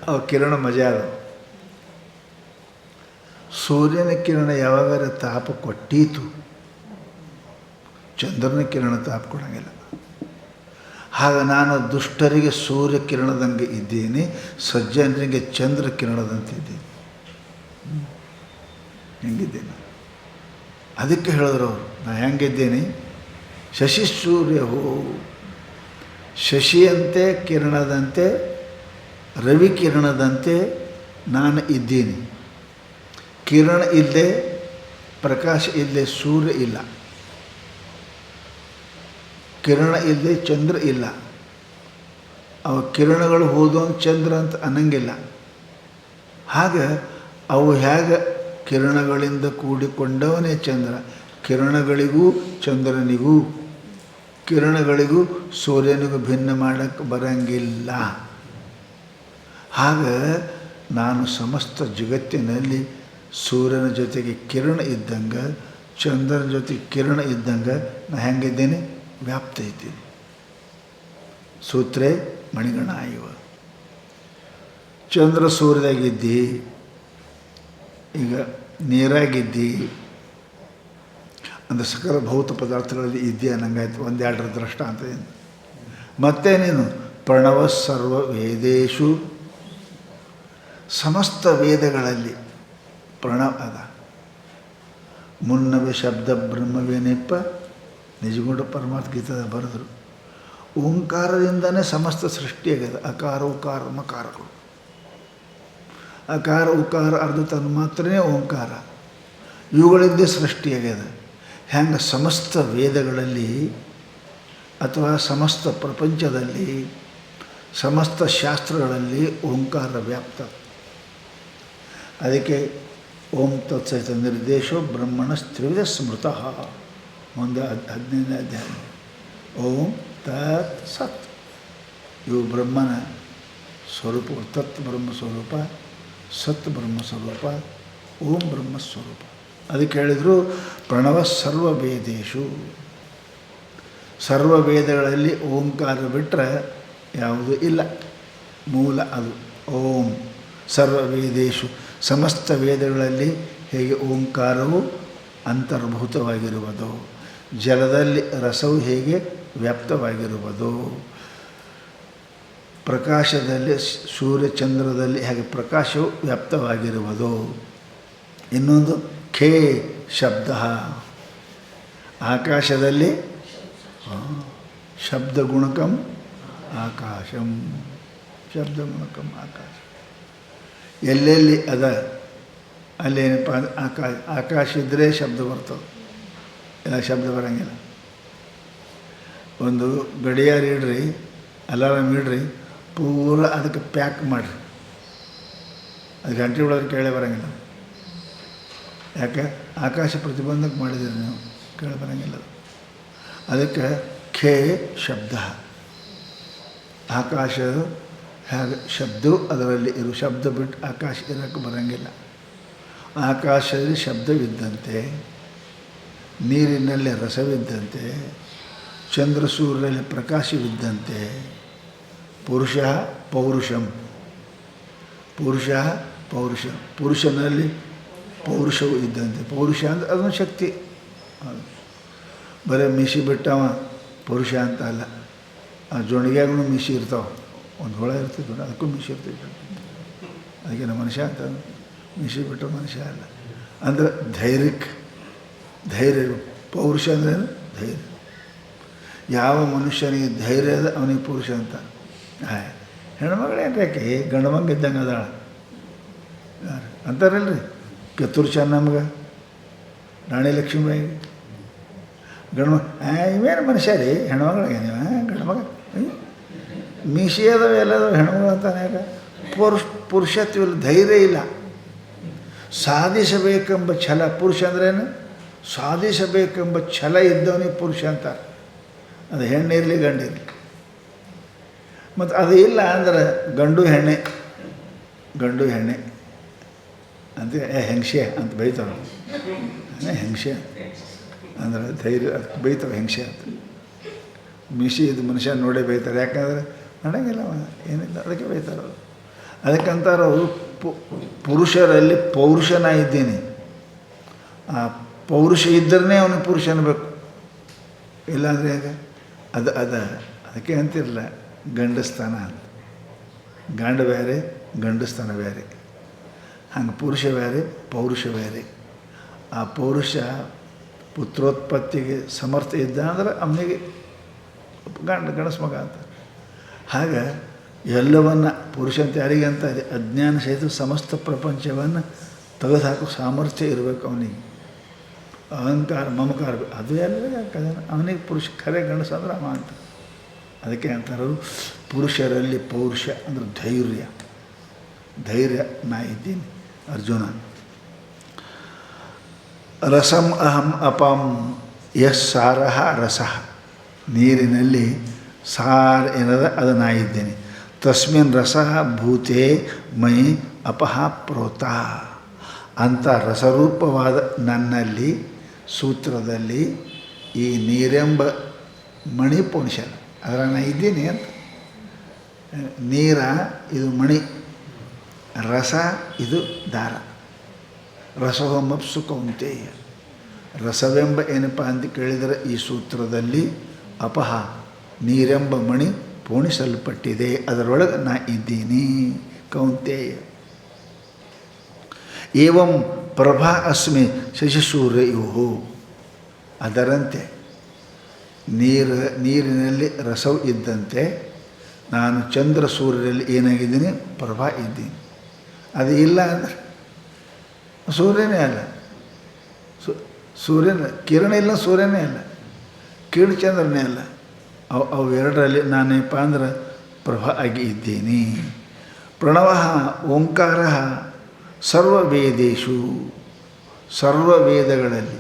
ಅವ ಕಿರಣ ಮಜಾ ಅದ. ಸೂರ್ಯನ ಕಿರಣ ಯಾವಾಗಾರ ತಾಪ ಕೊಟ್ಟೀತು, ಚಂದ್ರನ ಕಿರಣ ತಾಪ ಕೊಡೋಂಗಿಲ್ಲ. ಹಾಗೆ ನಾನು ದುಷ್ಟರಿಗೆ ಸೂರ್ಯ ಕಿರಣದಂಗೆ ಇದ್ದೀನಿ, ಸಜ್ಜನರಿಗೆ ಚಂದ್ರ ಕಿರಣದಂತಿದ್ದೀನಿ. ಹೆಂಗಿದ್ದೀನಿ? ಅದಕ್ಕೆ ಹೇಳಿದ್ರು ಅವರು, ನಾ ಹೆಂಗಿದ್ದೀನಿ? ಶಶಿ ಸೂರ್ಯ ಹೋ, ಶಶಿಯಂತೆ ಕಿರಣದಂತೆ, ರವಿ ಕಿರಣದಂತೆ ನಾನು ಇದ್ದೀನಿ. ಕಿರಣ ಇಲ್ಲದೆ, ಪ್ರಕಾಶ ಇಲ್ಲದೆ ಸೂರ್ಯ ಇಲ್ಲ, ಕಿರಣ ಇಲ್ಲದೆ ಚಂದ್ರ ಇಲ್ಲ. ಅವ ಕಿರಣಗಳು ಹೋದವನು ಚಂದ್ರ ಅಂತ ಅನ್ನಂಗಿಲ್ಲ. ಹಾಗೆ ಅವು ಹೇಗೆ ಕಿರಣಗಳಿಂದ ಕೂಡಿಕೊಂಡವನೇ ಚಂದ್ರ. ಕಿರಣಗಳಿಗೂ ಚಂದ್ರನಿಗೂ, ಕಿರಣಗಳಿಗೂ ಸೂರ್ಯನಿಗೂ ಭಿನ್ನ ಮಾಡೋಕ್ಕೆ ಬರಂಗಿಲ್ಲ. ಹಾಗೆ ನಾನು ಸಮಸ್ತ ಜಗತ್ತಿನಲ್ಲಿ ಸೂರ್ಯನ ಜೊತೆಗೆ ಕಿರಣ ಇದ್ದಂಗೆ, ಚಂದ್ರನ ಜೊತೆಗೆ ಕಿರಣ ಇದ್ದಂಗೆ ನಾ ಹೆಂಗಿದ್ದೇನೆ? ವ್ಯಾಪ್ತ ಇದ್ದೀನಿ. ಸೂತ್ರೇ ಮಣಿಗಣ ಇವ. ಚಂದ್ರ ಸೂರ್ಯದಾಗಿದ್ದಿ, ಈಗ ನೀರಾಗಿದ್ದಿ, ಅಂದರೆ ಸಕಲ ಭೌತ ಪದಾರ್ಥಗಳಲ್ಲಿ ಇದ್ದೀಯ ಅನ್ನಂಗಾಯ್ತು. ಒಂದೆರಡರ ದೃಷ್ಟಾಂತದಿಂದ. ಮತ್ತೆ ನೀನು ಪ್ರಣವ ಸರ್ವ ವೇದೇಶು, ಸಮಸ್ತ ವೇದಗಳಲ್ಲಿ ಪ್ರಣವ ಅದ. ಮುನ್ನವೇ ಶಬ್ದ ಬ್ರಹ್ಮವೇನೆಪ್ಪ ನಿಜಗುಣ ಪರಮಾತ್ಮ ಗೀತದ ಬರೆದರು. ಓಂಕಾರದಿಂದನೇ ಸಮಸ್ತ ಸೃಷ್ಟಿಯಾಗಿದೆ. ಅಕಾರ ಉಕಾರ ಮಕಾರಗಳು. ಅಕಾರ ಉಕಾರ ಅರ್ಧ ತನ್ನ ಮಾತ್ರನೇ ಓಂಕಾರ. ಇವುಗಳಿಂದ ಸೃಷ್ಟಿಯಾಗಿದೆ. ಹೆಂಗೆ ಸಮಸ್ತ ವೇದಗಳಲ್ಲಿ ಅಥವಾ ಸಮಸ್ತ ಪ್ರಪಂಚದಲ್ಲಿ, ಸಮಸ್ತ ಶಾಸ್ತ್ರಗಳಲ್ಲಿ ಓಂಕಾರ ವ್ಯಾಪ್ತ. ಅದಕ್ಕೆ ಓಂ ತತ್ಸಹಿತ ನಿರ್ದೇಶೋ ಬ್ರಹ್ಮಣ ತ್ರಿವಿಧ ಸ್ಮೃತ. ಮುಂದೆ 15ನೇ ಅಧ್ಯಾಯ. ಓಂ ತತ್ ಸತ್, ಇವು ಬ್ರಹ್ಮನ ಸ್ವರೂಪ. ತತ್ ಬ್ರಹ್ಮ ಸ್ವರೂಪ, ಸತ್ ಬ್ರಹ್ಮ ಸ್ವರೂಪ, ಓಂ ಬ್ರಹ್ಮ ಸ್ವರೂಪ. ಅದಕ್ಕೆ ಹೇಳಿದರು ಪ್ರಣವ ಸರ್ವ ವೇದೇಶು. ಸರ್ವ ವೇದಗಳಲ್ಲಿ ಓಂಕಾರ ಬಿಟ್ಟರೆ ಯಾವುದೂ ಇಲ್ಲ. ಮೂಲ ಅದು ಓಂ. ಸರ್ವ ವೇದೇಶು, ಸಮಸ್ತ ವೇದಗಳಲ್ಲಿ ಹೇಗೆ ಓಂಕಾರವು ಅಂತರ್ಭೂತವಾಗಿರುವುದು, ಜಲದಲ್ಲಿ ರಸವು ಹೇಗೆ ವ್ಯಾಪ್ತವಾಗಿರುವುದು, ಪ್ರಕಾಶದಲ್ಲಿ ಸೂರ್ಯಚಂದ್ರದಲ್ಲಿ ಹೇಗೆ ಪ್ರಕಾಶವು ವ್ಯಾಪ್ತವಾಗಿರುವುದು. ಇನ್ನೊಂದು ಖೇ ಶಬ್ದ, ಆಕಾಶದಲ್ಲಿ ಶಬ್ದಗುಣಕಂ ಆಕಾಶಂ, ಶಬ್ದಗುಣಕಂ ಆಕಾಶ. ಎಲ್ಲೆಲ್ಲಿ ಅದ ಅಲ್ಲೇನಪ್ಪ ಆಕಾಶ ಇದ್ದರೆ ಶಬ್ದ ಬರ್ತವೆ, ಇಲ್ಲ ಶಬ್ದ ಬರೋಂಗಿಲ್ಲ. ಒಂದು ಗಡಿಯಾರ ಇಡ್ರಿ, ಅಲಾರಾಮ್ ಇಡ್ರಿ, ಪೂರ ಅದಕ್ಕೆ ಪ್ಯಾಕ್ ಮಾಡಿರಿ, ಅದು ಗಂಟೆ ಒಳಗೆ ಕೇಳೇ ಬರೋಂಗಿಲ್ಲ. ಯಾಕೆ ಆಕಾಶ ಪ್ರತಿಬಂಧಕ ಮಾಡಿದ್ದೀರಿ ನೀವು, ಕೇಳಬರಂಗಿಲ್ಲ. ಅದಕ್ಕೆ ಖೇ ಶಬ್ದ, ಆಕಾಶದ ಹೇಗೆ ಶಬ್ದವು ಅದರಲ್ಲಿ ಇರು, ಶಬ್ದ ಬಿಟ್ಟು ಆಕಾಶ ಇರೋಕ್ಕೆ ಬರೋಂಗಿಲ್ಲ. ಆಕಾಶದಲ್ಲಿ ಶಬ್ದವಿದ್ದಂತೆ, ನೀರಿನಲ್ಲಿ ರಸವಿದ್ದಂತೆ, ಚಂದ್ರ ಸೂರ್ಯರಲ್ಲಿ ಪ್ರಕಾಶವಿದ್ದಂತೆ, ಪುರುಷ ಪೌರುಷಂ, ಪುರುಷ ಪೌರುಷ, ಪುರುಷನಲ್ಲಿ ಪೌರುಷವು ಇದ್ದಂತೆ. ಪೌರುಷ ಅಂದರೆ ಅದೊಂದು ಶಕ್ತಿ. ಬರೀ ಮೀಸಿ ಬಿಟ್ಟವ ಪುರುಷ ಅಂತ ಅಲ್ಲ. ಆ ಜೊಂಡಿಗ್ಯಾಗೂ ಮೀಸಿ ಇರ್ತಾವೆ, ಒಂದು ಹುಳ ಇರ್ತದೆ, ಅದಕ್ಕೂ ಮೀಸಿ ಇರ್ತೈತೆ. ಅದಕ್ಕೆ ನಮ್ಮ ಮನುಷ್ಯ ಅಂತ ಮೀಸಿ ಬಿಟ್ಟರೆ ಮನುಷ್ಯ ಅಲ್ಲ. ಅಂದರೆ ಧೈರ್ಯ ಪೌರುಷ ಅಂದರೆ ಧೈರ್ಯ. ಯಾವ ಮನುಷ್ಯನಿಗೆ ಧೈರ್ಯ ಅದ ಅವನಿಗೆ ಪುರುಷ ಅಂತ. ಹೆಣ್ಮಗಳೇ ಯಾಕೆ ಗಂಡು ಮಂಗ ಇದ್ದಂಗೆ ಅದಾಳ ಅಂತಾರಲ್ರಿ. ಕಿತ್ತೂರು ಚೆನ್ನಮ್ಮಗೆ, ರಾಣಿ ಲಕ್ಷ್ಮೀಬಾಯಿ, ಗಂಡು ಮಗ ಇವೇನು ಮನುಷ್ಯ ರೀ, ಹೆಣ್ಮಗಳಿಗೆ ನೀವು ಗಂಡು ಮಗ ಮೀಸಿ ಅದಾವೆ ಎಲ್ಲದವ ಹೆಣ್ಮಗಳು ಅಂತಾನೆ. ಯಾಕೆ ಪುರುಷತ್ವದಲ್ಲಿ ಧೈರ್ಯ ಇಲ್ಲ. ಸಾಧಿಸಬೇಕೆಂಬ ಛಲ, ಪುರುಷ ಅಂದ್ರೇನು ಸಾಧಿಸಬೇಕೆಂಬ ಛಲ ಇದ್ದವನಿಗೆ ಪುರುಷ ಅಂತಾರೆ. ಅದು ಹೆಣ್ಣಿರಲಿ ಗಂಡಿರಲಿ. ಮತ್ತು ಅದು ಇಲ್ಲ ಅಂದ್ರೆ ಗಂಡು ಹೆಣ್ಣೆ ಅಂತ ಹೆಂಗಸೆ ಅಂತ ಬೈತಾವೆ. ಹೆಂಗಸೆ ಅಂದ್ರೆ ಧೈರ್ಯ, ಅದಕ್ಕೆ ಬೈತಾವೆ ಹೆಂಗಸೆ ಅಂತ. ಮೀಸಿ ಇದು ಮನುಷ್ಯ ನೋಡೇ ಬೈತಾರೆ. ಯಾಕಂದರೆ ನಡೆಯಂಗಿಲ್ಲ, ಏನಿಲ್ಲ, ಅದಕ್ಕೆ ಬೈತಾರೆ ಅವರು. ಅದಕ್ಕಂತಾರೆ ಅವರು ಪುರುಷರಲ್ಲಿ ಪೌರುಷನ ಇದ್ದೀನಿ. ಆ ಪೌರುಷ ಇದ್ದರೇ ಅವನಿಗೆ ಪುರುಷ ಅನ್ಬೇಕು, ಇಲ್ಲಾಂದರೆ ಹೇಗೆ? ಅದಕ್ಕೆ ಅಂತಿರಲ್ಲ ಗಂಡಸ್ಥಾನ ಅಂತ. ಗಂಡ ಬೇರೆ ಗಂಡಸ್ಥಾನ ಬೇರೆ. ಹಂಗೆ ಪುರುಷ ಬೇರೆ ಪೌರುಷ ಬೇರೆ. ಆ ಪೌರುಷ ಪುತ್ರೋತ್ಪತ್ತಿಗೆ ಸಮರ್ಥ ಇದ್ದ ಅಂದ್ರೆ ಅವನಿಗೆ ಗಣಸ ಮಗ ಅಂತ. ಹಾಗೆ ಎಲ್ಲವನ್ನ ಪುರುಷ ಅಂತ ಯಾರಿಗೆ ಅಂತ ಇದೆ, ಅಜ್ಞಾನ ಸಹಿತ ಸಮಸ್ತ ಪ್ರಪಂಚವನ್ನು ತೆಗೆದುಹಾಕೋ ಸಾಮರ್ಥ್ಯ ಇರಬೇಕು ಅವನಿಗೆ. ಅಹಂಕಾರ ಮಮಕಾರ ಅದು ಎಲ್ಲ ಯಾಕಂದ್ರೆ ಅವನಿಗೆ ಪುರುಷ ಖರೆ ಗಣಸ ಅಂದ್ರೆ ಅವ ಅಂತ. ಅದಕ್ಕೆ ಅಂತಾರೆ ಪುರುಷರಲ್ಲಿ ಪೌರುಷ ಅಂದ್ರೆ ಧೈರ್ಯ ನಾ ಇದ್ದೀನಿ ಅರ್ಜುನ. ರಸಂ ಅಹಂ ಅಪಂ ಯಸ್ ಸಾರಃ ರಸಃ, ನೀರಿನಲ್ಲಿ ಸಾರ ಏನದ ಅದು ನಾ ಇದ್ದೀನಿ. ತಸ್ಮಿನ್ ರಸಃ ಭೂತೇ ಮೈ ಅಪಃ ಪ್ರೋತ, ಅಂಥ ರಸರೂಪವಾದ ನನ್ನಲ್ಲಿ ಸೂತ್ರದಲ್ಲಿ ಈ ನೀರೆಂಬ ಮಣಿ ಪುರುಷನ ಅದರ ನಾ ಇದ್ದೀನಿ ಅಂತ. ನೀರ ಇದು ಮಣಿ, ರಸ ಇದು ದಾರ. ರಸೋಮಪ್ಸು ಕೌಂತೆಯ, ರಸವೆಂಬ ಏನಪ್ಪ ಅಂತ ಕೇಳಿದರೆ ಈ ಸೂತ್ರದಲ್ಲಿ ಅಪಹ ನೀರೆಂಬ ಮಣಿ ಪೋಣಿಸಲ್ಪಟ್ಟಿದೆ, ಅದರೊಳಗೆ ನಾ ಇದ್ದೀನಿ ಕೌಂತೆಯ. ಏವಂ ಪ್ರಭಾ ಅಸ್ಮಿ ಶಶಿಸೂರ್ಯಯೋ, ಅದರಂತೆ ನೀರಿನಲ್ಲಿ ರಸವು ಇದ್ದಂತೆ ನಾನು ಚಂದ್ರ ಸೂರ್ಯರಲ್ಲಿ ಏನಾಗಿದ್ದೀನಿ ಪ್ರಭಾ ಇದ್ದೀನಿ. ಅದು ಇಲ್ಲ ಅಂದರೆ ಸೂರ್ಯನೇ ಅಲ್ಲ, ಸೂರ್ಯನ ಕಿರಣ ಇಲ್ಲ, ಸೂರ್ಯನೇ ಅಲ್ಲ, ಕಿರಣ ಚಂದ್ರನೇ ಅಲ್ಲ. ಅವು ಎರಡರಲ್ಲಿ ನಾನೇಪ್ಪ ಅಂದ್ರೆ ಪ್ರಭಾ ಆಗಿ ಇದ್ದೀನಿ. ಪ್ರಣವ ಓಂಕಾರ ಸರ್ವವೇದೇಶು, ಸರ್ವವೇದಗಳಲ್ಲಿ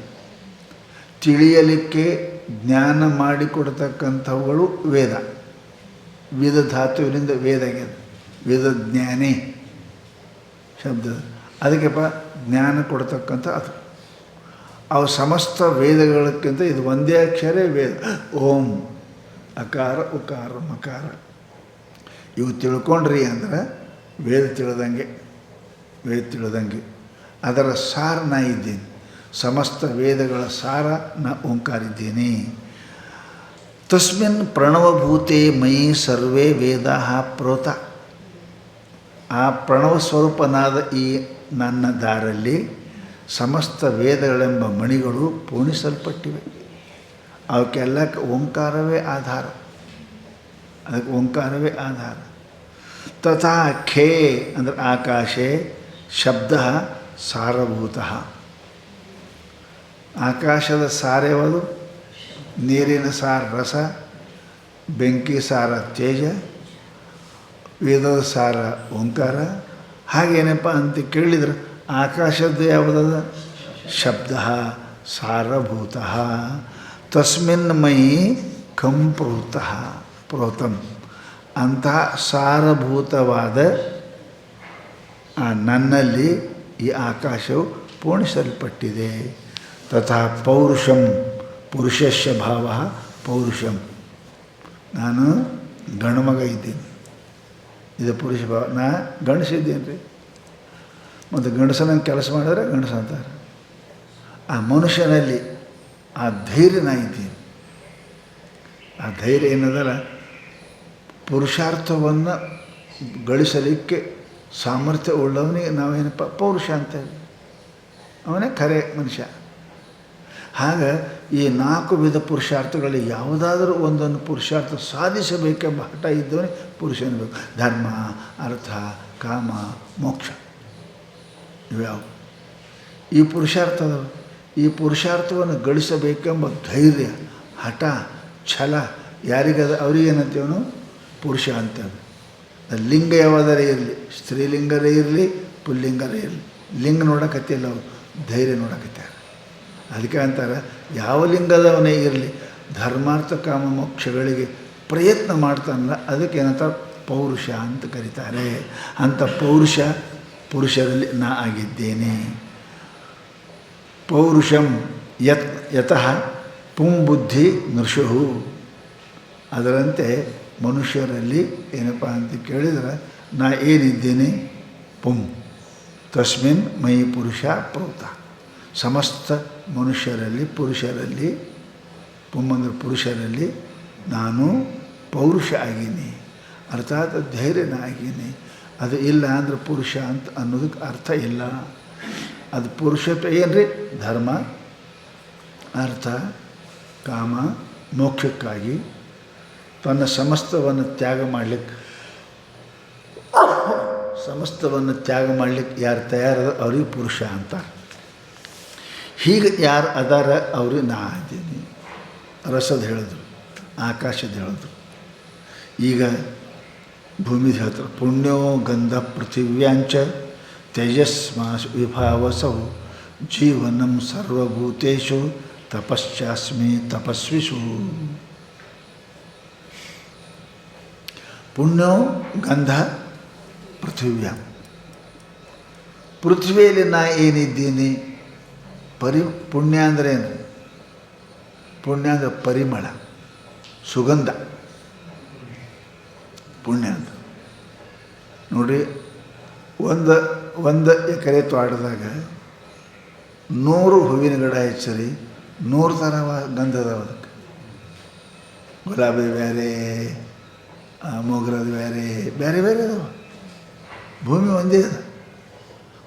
ತಿಳಿಯಲಿಕ್ಕೆ ಜ್ಞಾನ ಮಾಡಿಕೊಡ್ತಕ್ಕಂಥವುಗಳು ವೇದ. ವೇದ ಧಾತುವಿನಿಂದ ವೇದ ಆಗ್ಯದ, ವೇದಜ್ಞಾನೇ ಶಬ್ದ. ಅದಕ್ಕೆಪ್ಪ ಜ್ಞಾನ ಕೊಡ್ತಕ್ಕಂಥ ಅದು. ಅವು ಸಮಸ್ತ ವೇದಗಳಕ್ಕಿಂತ ಇದು ಒಂದೇ ಅಕ್ಷರ ವೇದ. ಓಂ ಅಕಾರ ಉಕಾರ ಮಕಾರ ಇವು ತಿಳ್ಕೊಂಡ್ರಿ ಅಂದ್ರೆ ವೇದ ತಿಳಿದಂಗೆ. ಅದರ ಸಾರ ನಾ ಇದ್ದೀನಿ, ಸಮಸ್ತ ವೇದಗಳ ಸಾರ ನಾ ಓಂಕಾರ ಇದ್ದೀನಿ. ತಸ್ಮಿನ್ ಪ್ರಣವಭೂತೆ ಮಯಿ ಸರ್ವೇ ವೇದಾ ಪ್ರೋತ, ಆ ಪ್ರಣವ ಸ್ವರೂಪನಾದ ಈ ನನ್ನ ದಾರಲ್ಲಿ ಸಮಸ್ತ ವೇದಗಳೆಂಬ ಮಣಿಗಳು ಪೂರ್ಣಿಸಲ್ಪಟ್ಟಿವೆ. ಅವಕ್ಕೆಲ್ಲ ಓಂಕಾರವೇ ಆಧಾರ, ಅದಕ್ಕೆ ಓಂಕಾರವೇ ಆಧಾರ. ತಥಾ ಖೇ ಅಂದರೆ ಆಕಾಶೆ ಶಬ್ದ ಸಾರಭೂತ, ಆಕಾಶದ ಸಾರ ಯಾವುದು? ನೀರಿನ ಸಾರ ರಸ, ಬೆಂಕಿ ಸಾರ ತೇಜ, ವೇದದ ಸಾರ ಓಂಕಾರ. ಹಾಗೇನಪ್ಪ ಅಂತ ಕೇಳಿದ್ರೆ ಆಕಾಶದ್ದು ಯಾವುದದ? ಶಬ್ದ ಸಾರಭೂತಃ ತಸ್ಮಿನ್ ಮಯಿ ಕಂ ಪ್ರೋತಂ ಅಂತಹ ಸಾರಭೂತವಾದ ನನ್ನಲ್ಲಿ ಈ ಆಕಾಶವು ಪೂರ್ಣಿಸಲ್ಪಟ್ಟಿದೆ. ತಥಾ ಪೌರುಷಂ ಪುರುಷಸ್ಯ ಭಾವ ಪೌರುಷಂ. ನಾನು ಗಂಡುಮಗ ಇದ್ದೀನಿ, ಇದು ಪುರುಷ ಭಾವ. ನಾ ಗಂಡಸಿದ್ದೀನಿ ರೀ, ಮತ್ತು ಗಂಡಸನಂಗೆ ಕೆಲಸ ಮಾಡಿದ್ರೆ ಗಂಡಸ ಅಂತಾರೆ. ಆ ಮನುಷ್ಯನಲ್ಲಿ ಆ ಧೈರ್ಯ ನಾ ಇದ್ದೀನಿ. ಆ ಧೈರ್ಯ ಏನದಲ್ಲ, ಪುರುಷಾರ್ಥವನ್ನು ಗಳಿಸಲಿಕ್ಕೆ ಸಾಮರ್ಥ್ಯ ಉಳ್ಳವನಿಗೆ ನಾವೇನಪ್ಪ ಪೌರುಷ ಅಂತೇಳಿ, ಅವನೇ ಖರೆ ಮನುಷ್ಯ. ಆಗ ಈ 4 ವಿಧ ಪುರುಷಾರ್ಥಗಳಲ್ಲಿ ಯಾವುದಾದ್ರೂ ಒಂದೊಂದು ಪುರುಷಾರ್ಥ ಸಾಧಿಸಬೇಕೆಂಬ ಹಠ ಇದ್ದವನೇ ಪುರುಷ ಅನ್ನಬೇಕು. ಧರ್ಮ, ಅರ್ಥ, ಕಾಮ, ಮೋಕ್ಷ ಇವ್ಯಾವು ಈ ಪುರುಷಾರ್ಥದ. ಈ ಪುರುಷಾರ್ಥವನ್ನು ಗಳಿಸಬೇಕೆಂಬ ಧೈರ್ಯ, ಹಠ, ಛಲ ಯಾರಿಗದ ಅವರಿಗೇನಂತೀವನು ಪುರುಷ ಅಂತೇವೆ. ಲಿಂಗ ಯಾವುದರೇ ಇರಲಿ, ಸ್ತ್ರೀಲಿಂಗರೇ ಇರಲಿ, ಪುಲ್ಲಿಂಗರೇ ಇರಲಿ, ಲಿಂಗ ನೋಡಕತ್ತಿಲ್ಲ, ಅವರು ಧೈರ್ಯ ನೋಡಕತ್ತಾರೆ. ಅದಕ್ಕೆ ಅಂತಾರೆ, ಯಾವ ಲಿಂಗದವನೇ ಇರಲಿ ಧರ್ಮಾರ್ಥ ಕಾಮ ಮೋಕ್ಷಗಳಿಗೆ ಪ್ರಯತ್ನ ಮಾಡ್ತಾನಲ್ಲ, ಅದಕ್ಕೆ ಏನಂತಾರೆ ಪೌರುಷ ಅಂತ ಕರೀತಾರೆ. ಅಂಥ ಪುರುಷರಲ್ಲಿ ನಾ ಆಗಿದ್ದೇನೆ. ಪೌರುಷಂ ಯತಃ ಪುಂಬುದ್ಧಿ ನೃಷು. ಅದರಂತೆ ಮನುಷ್ಯರಲ್ಲಿ ಏನಪ್ಪ ಅಂತ ಕೇಳಿದರೆ ನಾ ಏನಿದ್ದೇನೆ ಪುಂ ತಸ್ಮಿನ್ ಮಯಿ ಪುರುಷ ಪ್ರೋತ. ಸಮಸ್ತ ಮನುಷ್ಯರಲ್ಲಿ ಪುರುಷರಲ್ಲಿ, ಪುಮ್ಮಂದ್ರ ಪುರುಷರಲ್ಲಿ ನಾನು ಪೌರುಷ ಆಗೀನಿ, ಅರ್ಥಾತ್ ಧೈರ್ಯನ ಆಗೀನಿ. ಅದು ಇಲ್ಲ ಅಂದರೆ ಪುರುಷ ಅಂತ ಅನ್ನೋದಕ್ಕೆ ಅರ್ಥ ಇಲ್ಲ. ಅದು ಪುರುಷತ್ವ ಏನು ರೀ? ಧರ್ಮ, ಅರ್ಥ, ಕಾಮ, ಮೋಕ್ಷಕ್ಕಾಗಿ ತನ್ನ ಸಮಸ್ತವನ್ನು ತ್ಯಾಗ ಮಾಡಲಿಕ್ಕೆ ಯಾರು ತಯಾರದ ಅವ್ರಿಗೆ ಪುರುಷ ಅಂತ. ಹೀಗೆ ಯಾರು ಅದಾರ ಅವ್ರಿಗೆ ನಾ ಇದ್ದೀನಿ. ರಸದ ಹೇಳಿದ್ರು, ಆಕಾಶದ ಹೇಳಿದ್ರು. ಈಗ ಭೂಮಿದ ಹೇಳ್ತಾರೆ, ಪುಣ್ಯೋ ಗಂಧ ಪೃಥಿವ್ಯಾಂಚ ತೇಜಸ್ಮಾ ವಿಭಾವಸೌ ಜೀವನಂ ಸರ್ವಭೂತೇಷು ತಪಶ್ಚಾಸ್ಮಿ ತಪಸ್ವಿಷು. ಪುಣ್ಯೋ ಗಂಧ ಪೃಥಿವ್ಯಾಂ. ಪೃಥ್ವಿಯಲ್ಲಿ ನಾ ಏನಿದ್ದೀನಿ? ಪುಣ್ಯ ಅಂದರೆ ಏನು? ಪುಣ್ಯ ಅಂದರೆ ಪರಿಮಳ, ಸುಗಂಧ. ಪುಣ್ಯ ಅಂತ ನೋಡಿರಿ, ಒಂದು ಎಕರೆ ತೋಟದಾಗ 100 ಹೂವಿನ ಗಿಡ ಹೆಚ್ಚರಿ 100 ಥರ ಗಂಧ ಅದಾವ. ಅದಕ್ಕೆ ಗುಲಾಬಿ ಬೇರೆ, ಮೊಗರದ ಬೇರೆ ಬೇರೆ ಬೇರೆ ಅದಾವ. ಭೂಮಿ ಒಂದೇ ಅದ,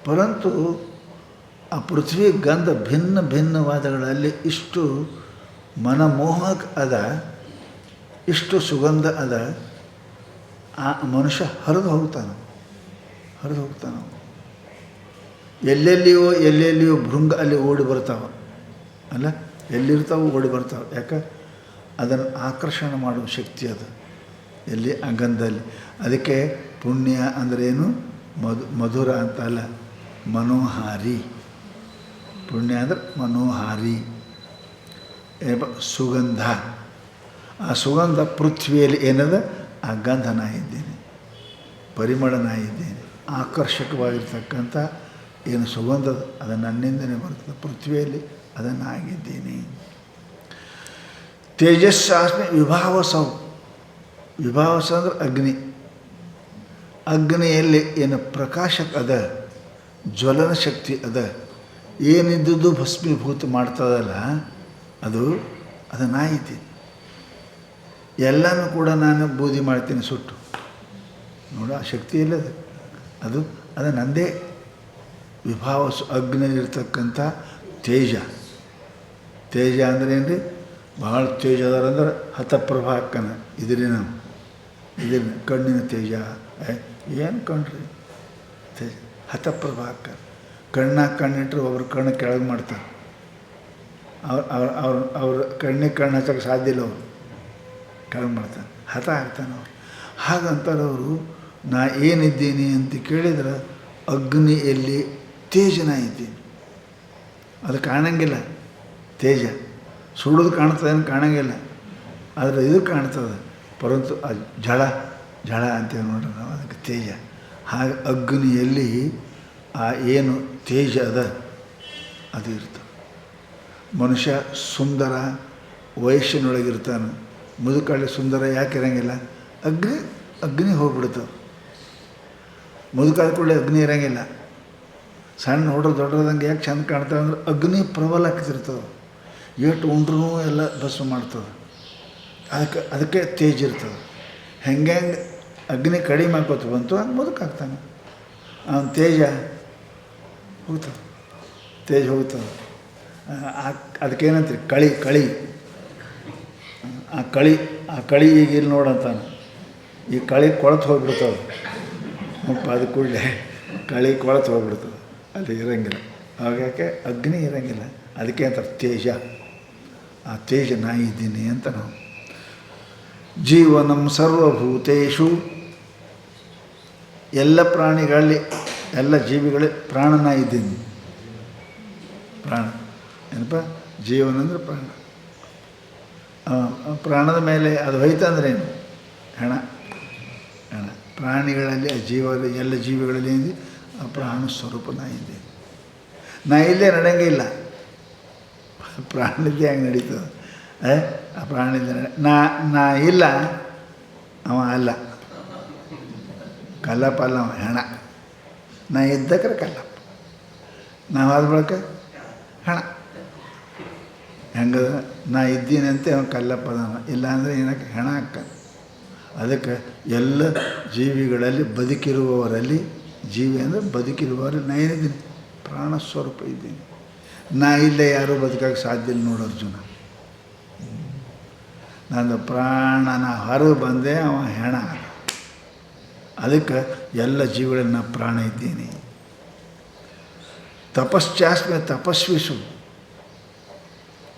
ಪರಂತು ಆ ಪೃಥ್ವಿ ಗಂಧ ಭಿನ್ನ ಭಿನ್ನವಾದಗಳಲ್ಲಿ ಇಷ್ಟು ಮನಮೋಹಕ ಅದ, ಇಷ್ಟು ಸುಗಂಧ ಅದ. ಆ ಮನುಷ್ಯ ಹರಿದು ಹೋಗ್ತಾನೆ. ಎಲ್ಲೆಲ್ಲಿಯೋ ಭೃಂಗ ಅಲ್ಲಿ ಓಡಿ ಬರ್ತಾವೆ ಅಲ್ಲ, ಎಲ್ಲಿರ್ತಾವೆ ಓಡಿ ಬರ್ತಾವೆ. ಯಾಕೆ? ಅದನ್ನು ಆಕರ್ಷಣೆ ಮಾಡುವ ಶಕ್ತಿ ಅದು ಎಲ್ಲಿ? ಆ ಗಂಧದಲ್ಲಿ. ಅದಕ್ಕೆ ಪುಣ್ಯ ಅಂದ್ರೇನು? ಮಧುರ ಅಂತ ಅಲ್ಲ, ಮನೋಹಾರಿ. ಪುಣ್ಯ ಅಂದ್ರೆ ಮನೋಹಾರಿ, ಏನಪ್ಪ? ಸುಗಂಧ. ಆ ಸುಗಂಧ ಪೃಥ್ವಿಯಲ್ಲಿ ಏನದ? ಆ ಗಂಧ ನಾ ಇದ್ದೇನೆ, ಪರಿಮಳ ನಾ ಇದ್ದೇನೆ. ಆಕರ್ಷಕವಾಗಿರ್ತಕ್ಕಂಥ ಏನು ಸುಗಂಧ ಅದು ನನ್ನಿಂದನೇ ಬರ್ತದೆ. ಪೃಥ್ವಿಯಲ್ಲಿ ಅದನ್ನು ಆಗಿದ್ದೀನಿ. ತೇಜಸ್ಸಾಸ್ಮಿ ವಿಭಾವಸೌ. ವಿಭಾವಸ ಅಂದ್ರೆ ಅಗ್ನಿ. ಅಗ್ನಿಯಲ್ಲಿ ಏನು ಪ್ರಕಾಶಕ ಅದ, ಜ್ವಲನ ಶಕ್ತಿ ಅದ, ಏನಿದ್ದುದು ಭಸ್ಮೀಭೂತ ಮಾಡ್ತದಲ್ಲ, ಅದು ನಾ ಇದ್ದೀನಿ. ಎಲ್ಲನೂ ಕೂಡ ನಾನು ಬೂದಿ ಮಾಡ್ತೀನಿ ಸುಟ್ಟು. ನೋಡು, ಆ ಶಕ್ತಿ ಇಲ್ಲದ ಅದು ನಂದೇ. ವಿಭಾವಸು ಅಗ್ನಿಯಲ್ಲಿರ್ತಕ್ಕಂಥ ತೇಜ. ತೇಜ ಅಂದ್ರೆ ಏನು ರೀ? ಭಾಳ ತೇಜ ಅದಾರಂದ್ರೆ ಹತಪ್ರಭಾಕನ ಇದನ್ನ ಕಣ್ಣಿನ ತೇಜ. ಏನು ಕಣ್ರಿ ತೇಜ? ಹತಪ್ರಭಾಕರ್. ಕಣ್ಣಿಟ್ಟರೆ ಒಬ್ರು ಕಣ್ಣು ಕೆಳಗೆ ಮಾಡ್ತಾರೆ. ಅವ್ರ ಕಣ್ಣಿಗೆ ಕಣ್ಣು ಹಚ್ಚೋಕ್ಕೆ ಸಾಧ್ಯ ಇಲ್ಲ, ಅವರು ಕೆಳಗೆ ಮಾಡ್ತಾನೆ, ಹತ ಆಗ್ತಾನೆ ಅವ್ರು. ಹಾಗಂತಾರೆ ಅವರು. ನಾ ಏನಿದ್ದೀನಿ ಅಂತ ಕೇಳಿದ್ರೆ ಅಗ್ನಿಯಲ್ಲಿ ತೇಜನ ಇದ್ದೀನಿ. ಅದು ಕಾಣಂಗಿಲ್ಲ. ತೇಜ ಸುಡೋದು ಕಾಣ್ತದೆ ಏನು ಕಾಣಂಗಿಲ್ಲ, ಆದರೆ ಇದು ಕಾಣ್ತದೆ. ಪರಂತು ಆ ಝಳ ಅಂತೇಳಿ ನೋಡ್ರಿ ನಾವು, ಅದಕ್ಕೆ ತೇಜ. ಹಾಗೆ ಅಗ್ನಿಯಲ್ಲಿ ಆ ಏನು ತೇಜ ಅದು ಇರ್ತದೆ. ಮನುಷ್ಯ ಸುಂದರ ವಯಸ್ಸಿನೊಳಗಿರ್ತಾನೆ, ಮುದುಕಳ್ಳಿ ಸುಂದರ ಯಾಕೆ ಇರೋಂಗಿಲ್ಲ? ಅಗ್ನಿ ಹೋಗ್ಬಿಡ್ತವೆ. ಮುದುಕಾದ ಕೂಡಲೇ ಅಗ್ನಿ ಇರೋಂಗಿಲ್ಲ. ಸಣ್ಣ ಹುಡ್ರು ದೊಡ್ಡದಂಗೆ ಯಾಕೆ ಚೆಂದ ಕಾಣ್ತವೆ ಅಂದ್ರೆ ಅಗ್ನಿ ಪ್ರಬಲ ಆಗ್ತಿರ್ತವೆ. ಎಷ್ಟು ಉಂಡ್ರೂ ಎಲ್ಲ ಭಸ್ಮ ಮಾಡ್ತದೆ. ಅದಕ್ಕೆ ತೇಜ್ ಇರ್ತದೆ. ಹೆಂಗೆ ಅಗ್ನಿ ಕಡಿಮೆ ಮಾಡ್ಕೋತ ಬಂತು ಹಂಗೆ ಮುದುಕಾಗ್ತಾನೆ. ಅವನ ತೇಜ ಹೋಗ್ತದೆ, ತೇಜ್ ಹೋಗ್ತದೆ. ಅದಕ್ಕೇನಂತೀರಿ? ಕಳಿ. ಆ ಕಳಿ ಈಗ ಇಲ್ಲಿ ನೋಡಂತಾನೆ. ಈ ಕಳಿ ಕೊಳತು ಹೋಗ್ಬಿಡ್ತದೆ. ಅದು ಕೂಡಲೇ ಕಳಿ ಕೊಳತು ಹೋಗ್ಬಿಡ್ತದೆ, ಅಲ್ಲಿ ಇರೋಂಗಿಲ್ಲ. ಹಾಗಾಗಿ ಅಗ್ನಿ ಇರೋಂಗಿಲ್ಲ. ಅದಕ್ಕೆ ಅಂತಾರೆ ತೇಜ. ಆ ತೇಜ ನಾ ಇದ್ದೀನಿ ಅಂತ ನಾವು. ಜೀವನಂ ಸರ್ವಭೂತೇಷು, ಎಲ್ಲ ಪ್ರಾಣಿಗಳಲ್ಲಿ, ಎಲ್ಲ ಜೀವಿಗಳಲ್ಲಿ ಪ್ರಾಣನ ಇದ್ದೀನಿ. ಪ್ರಾಣ ಏನಪ್ಪ? ಜೀವನ ಅಂದರೆ ಪ್ರಾಣ. ಪ್ರಾಣದ ಮೇಲೆ ಅದು ಹೋಯ್ತಂದ್ರೇನು? ಹೆಣ. ಪ್ರಾಣಿಗಳಲ್ಲಿ ಎಲ್ಲ ಜೀವಿಗಳಲ್ಲಿ ಏನಿದೆ ಆ ಪ್ರಾಣ ಸ್ವರೂಪ ನಾ ಇದ್ದೀನಿ. ನಾ ಇಲ್ಲೇ ನಡೆಯಂಗೆ ಇಲ್ಲ. ಪ್ರಾಣಿದ್ದೇ ಹಂಗೆ ನಡೀತದೆ. ಆ ಪ್ರಾಣಿದ್ದೇ ನಾ ಇಲ್ಲ, ಅವ ಅಲ್ಲ. ಕಲ್ಲಪ್ಪ ಅಲ್ಲ, ಅವ ಹೆಣ. ನಾ ಇದ್ದಕ್ರೆ ಕಲ್ಲಪ್ಪ, ನಾವು ಆದ ಬಳಿಕ ಹೆಣ. ಹೆಂಗದ? ನಾ ಇದ್ದೀನಿ ಅಂತ ಅವನು ಕಲ್ಲಪ್ಪ ಅದಾನ, ಇಲ್ಲಾಂದರೆ ಏನಕ್ಕೆ ಹೆಣ ಹಾಕ್ತಾನೆ. ಅದಕ್ಕೆ ಎಲ್ಲ ಜೀವಿಗಳಲ್ಲಿ ಬದುಕಿರುವವರಲ್ಲಿ, ಜೀವಿ ಅಂದರೆ ಬದುಕಿರುವವರಲ್ಲಿ ನಾ ಏನಿದ್ದೀನಿ? ಪ್ರಾಣ ಸ್ವರೂಪ ಇದ್ದೀನಿ. ನಾ ಇಲ್ಲೇ ಯಾರೂ ಬದುಕೋಕ್ಕೆ ಸಾಧ್ಯ ಇಲ್ಲ ನೋಡು ಅರ್ಜುನ. ನಂದು ಪ್ರಾಣನ ಹೊರಗೆ ಬಂದೆ, ಅವ ಹೆಣ. ಅದಕ್ಕೆ ಎಲ್ಲ ಜೀವಿಗಳಲ್ಲಿ ನಾ ಪ್ರಾಣ ಇದ್ದೀನಿ. ತಪಶ್ಚಾಸ್ಮೆ ತಪಸ್ವಿಸು,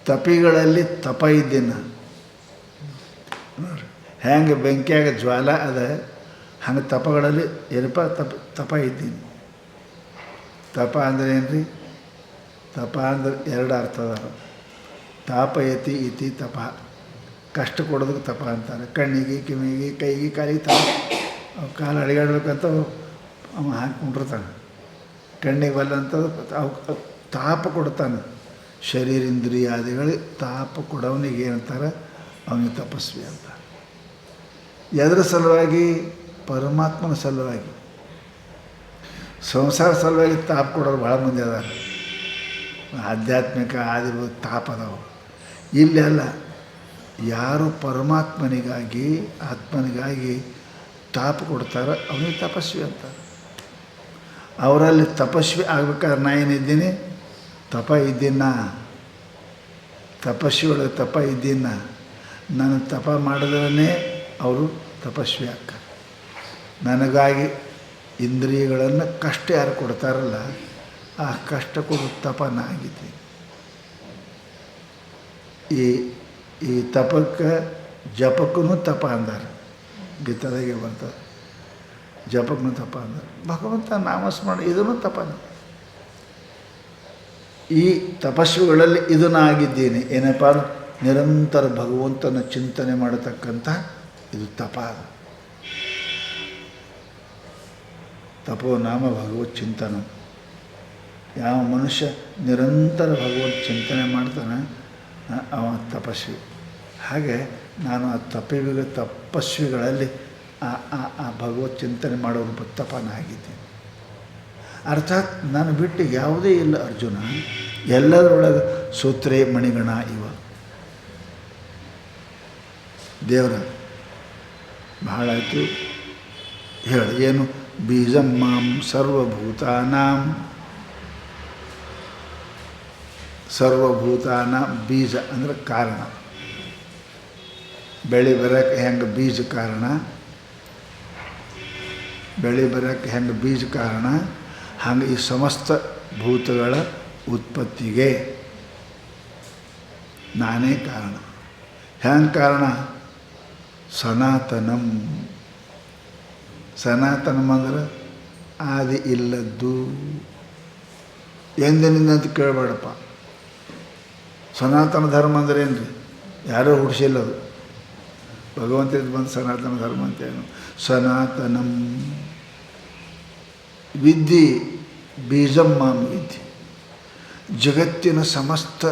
ತಪಿಗಳಲ್ಲಿ ತಪ ಇದ್ದೀನಿ ನಾನು. ನೋಡ್ರಿ ಹೆಂಗೆ ಬೆಂಕಿಯಾಗ ಜ್ವಾಲ ಅದ, ಹಂಗೆ ತಪಗಳಲ್ಲಿ ಏನಪ್ಪ ತಪ ಇದ್ದೀನಿ. ತಪ ಅಂದರೆ ಏನು ರೀ? ತಪ ಅಂದ್ರೆ ಎರಡು ಅರ್ಥ ಅದಾವ. ತಾಪಯತಿ ಇತಿ ತಪ, ಕಷ್ಟ ಕೊಡೋದಕ್ಕೆ ತಪ ಅಂತಾರೆ. ಕಣ್ಣಿಗೆ, ಕಿವಿಗೆ, ಕೈಗೆ, ಕಾಲಿಗೆ ತಪ. ಕಾಲು ಅಡಿಗಾಡ್ಬೇಕಂತ ಅವ ಹಾಕಿಕೊಂಡಿರ್ತಾನೆ. ಕಣ್ಣಿಗೆ ಬಲ್ಲಂಥದ್ದು ಅವು ತಾಪ ಕೊಡ್ತಾನೆ. ಶರೀರೇಂದ್ರಿಯಾದಿಗಳಿಗೆ ತಾಪ ಕೊಡೋನಿಗೆ ಏನಂತಾರೆ? ಅವನಿಗೆ ತಪಸ್ವಿ ಅಂತ. ಎದರ ಸಲುವಾಗಿ? ಪರಮಾತ್ಮನ ಸಲುವಾಗಿ. ಸಂಸಾರ ಸಲುವಾಗಿ ತಾಪ ಕೊಡೋರು ಭಾಳ ಮಂದಿ ಅದಾರ. ಆಧ್ಯಾತ್ಮಿಕ ಆದಿರ್ಬೋದು ತಾಪ ಅದಾವು. ಇಲ್ಲಿ ಅಲ್ಲ, ಯಾರು ಪರಮಾತ್ಮನಿಗಾಗಿ, ಆತ್ಮನಿಗಾಗಿ ತಾಪ ಕೊಡ್ತಾರೆ ಅವನಿಗೆ ತಪಸ್ವಿ ಅಂತಾರೆ. ಅವರಲ್ಲಿ ತಪಸ್ವಿ ಆಗ್ಬೇಕಾದ್ರೆ ನಾ ಏನಿದ್ದೀನಿ? ತಪ ಇದ್ದೀನ. ತಪಸ್ವಿ ಒಳಗೆ ತಪ ಇದ್ದೀನ. ನಾನು ತಪ ಮಾಡಿದ್ರೇ ಅವರು ತಪಸ್ವಿ ಆಗ್ತಾರೆ. ನನಗಾಗಿ ಇಂದ್ರಿಯಗಳನ್ನು ಕಷ್ಟ ಯಾರು ಕೊಡ್ತಾರಲ್ಲ, ಆ ಕಷ್ಟ ಕೊಡೋ ತಪ ನಾ ಆಗಿದ್ದೀನಿ. ಈ ತಪಕ್ಕೆ, ಜಪಕ್ಕೂ ತಪ ಅಂದಾರೆ. ಗೀತಾದಾಗೆ ಬರ್ತದೆ, ಜಪಕ್ಕೂ ತಪ ಅಂದಾರೆ. ಭಗವಂತ ನಾಮಸ್ಮರಣೆ ಇದನ್ನು ತಪನೇ. ಈ ತಪಸ್ವಿಗಳಲ್ಲಿ ಇದನ್ನು ಆಗಿದ್ದೀನಿ. ಏನಪ್ಪ ಅಂದ್ರೆ ನಿರಂತರ ಭಗವಂತನ ಚಿಂತನೆ ಮಾಡತಕ್ಕಂಥ ಇದು ತಪ. ತಪೋ ನಾಮ ಭಗವತ್ ಚಿಂತನ. ಯಾವ ಮನುಷ್ಯ ನಿರಂತರ ಭಗವತ್ ಚಿಂತನೆ ಮಾಡ್ತಾನೆ ಅವ ತಪಸ್ವಿ. ಹಾಗೆ ನಾನು ಆ ತಪಸ್ವಿಗಳಲ್ಲಿ ಆ ಭಗವತ್ ಚಿಂತನೆ ಮಾಡೋರು ತಪನ ಆಗಿದ್ದೀನಿ. ಅರ್ಥಾತ್ ನಾನು ಬಿಟ್ಟು ಯಾವುದೇ ಇಲ್ಲ ಅರ್ಜುನ. ಎಲ್ಲದರೊಳಗೆ ಸೂತ್ರೇ ಮಣಿಗಣ ಇವ ದೇವರ ಬಹಳ ಆಯಿತು. ಹೇಳಿ ಏನು? ಬೀಜಂ ಮಾಂ ಸರ್ವಭೂತಾನಾಂ, ಸರ್ವಭೂತಾನ ಬೀಜ ಅಂದರೆ ಕಾರಣ. ಬೆಳೆ ಬರೋಕ್ಕೆ ಹೆಂಗೆ ಬೀಜ ಕಾರಣ, ಬೆಳೆ ಬರೋಕ್ಕೆ ಹೆಂಗೆ ಬೀಜ ಕಾರಣ, ಹಂಗೆ ಈ ಸಮಸ್ತ ಭೂತಗಳ ಉತ್ಪತ್ತಿಗೆ ನಾನೇ ಕಾರಣ. ಹೆಂಗೆ ಕಾರಣ? ಸನಾತನಂ. ಸನಾತನಂ ಅಂದ್ರೆ ಆದಿ ಇಲ್ಲದ್ದು. ಎಂದಿನಿಂದ ಅಂತ ಕೇಳಬೇಡಪ್ಪ. ಸನಾತನ ಧರ್ಮ ಅಂದ್ರೆ ಏನು ರೀ? ಯಾರೂ ಹುಡ್ಸಿಲ್ಲ ಅದು. ಭಗವಂತದ ಬಂದು ಸನಾತನ ಧರ್ಮ ಅಂತೇನು? ಸನಾತನಂ ವಿದ್ಯೆ ಬೀಜಂ ಮಾಂ ವಿದ್ಯೆ. ಜಗತ್ತಿನ ಸಮಸ್ತ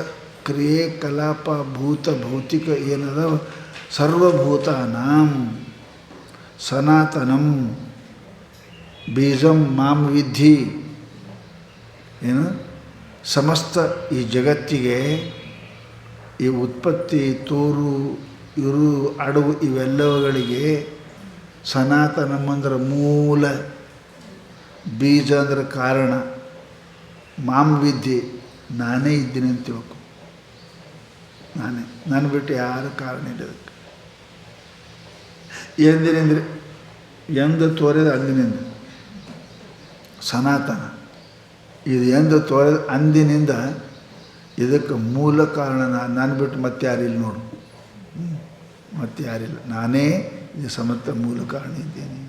ಕ್ರಿಯೆ ಕಲಾಪ ಭೂತ ಭೌತಿಕ ಏನದ ಸರ್ವಭೂತಾನಾಂ ಸನಾತನಂ ಬೀಜಂ ಮಾಂ ವಿದ್ಧಿ. ಏನು? ಸಮಸ್ತ ಈ ಜಗತ್ತಿಗೆ ಈ ಉತ್ಪತ್ತಿ ತೋರು ಇರು ಅಡವು ಇವೆಲ್ಲವುಗಳಿಗೆ ಸನಾತನಂ ಅಂದ್ರೆ ಮೂಲ, ಬೀಜ ಅಂದ್ರೆ ಕಾರಣ, ಮಾಂ ವಿದ್ಯೆ ನಾನೇ ಇದ್ದೀನಿ ಅಂತ ತಿಳ್ಕೊ. ನಾನು ಬಿಟ್ಟು ಯಾರು ಕಾರಣ ಇಲ್ಲ ಅದಕ್ಕೆ. ಎಂದಿನಿಂದ್ರೆ ಎಂದು ತೋರಿದ ಅಂದಿನಿಂದ ಸನಾತನ ಇದು ಎಂದು ತೋರಿದ ಅಂದಿನಿಂದ ಇದಕ್ಕೆ ಮೂಲ ಕಾರಣ ನಾನು ಬಿಟ್ಟು ಮತ್ತೆ ಯಾರಿಲ್ಲ ನೋಡು. ಮತ್ತೆ ಯಾರಿಲ್ಲ, ನಾನೇ ಇದು ಸಮಸ್ತ ಮೂಲ ಕಾರಣ ಇದ್ದೀನಿ.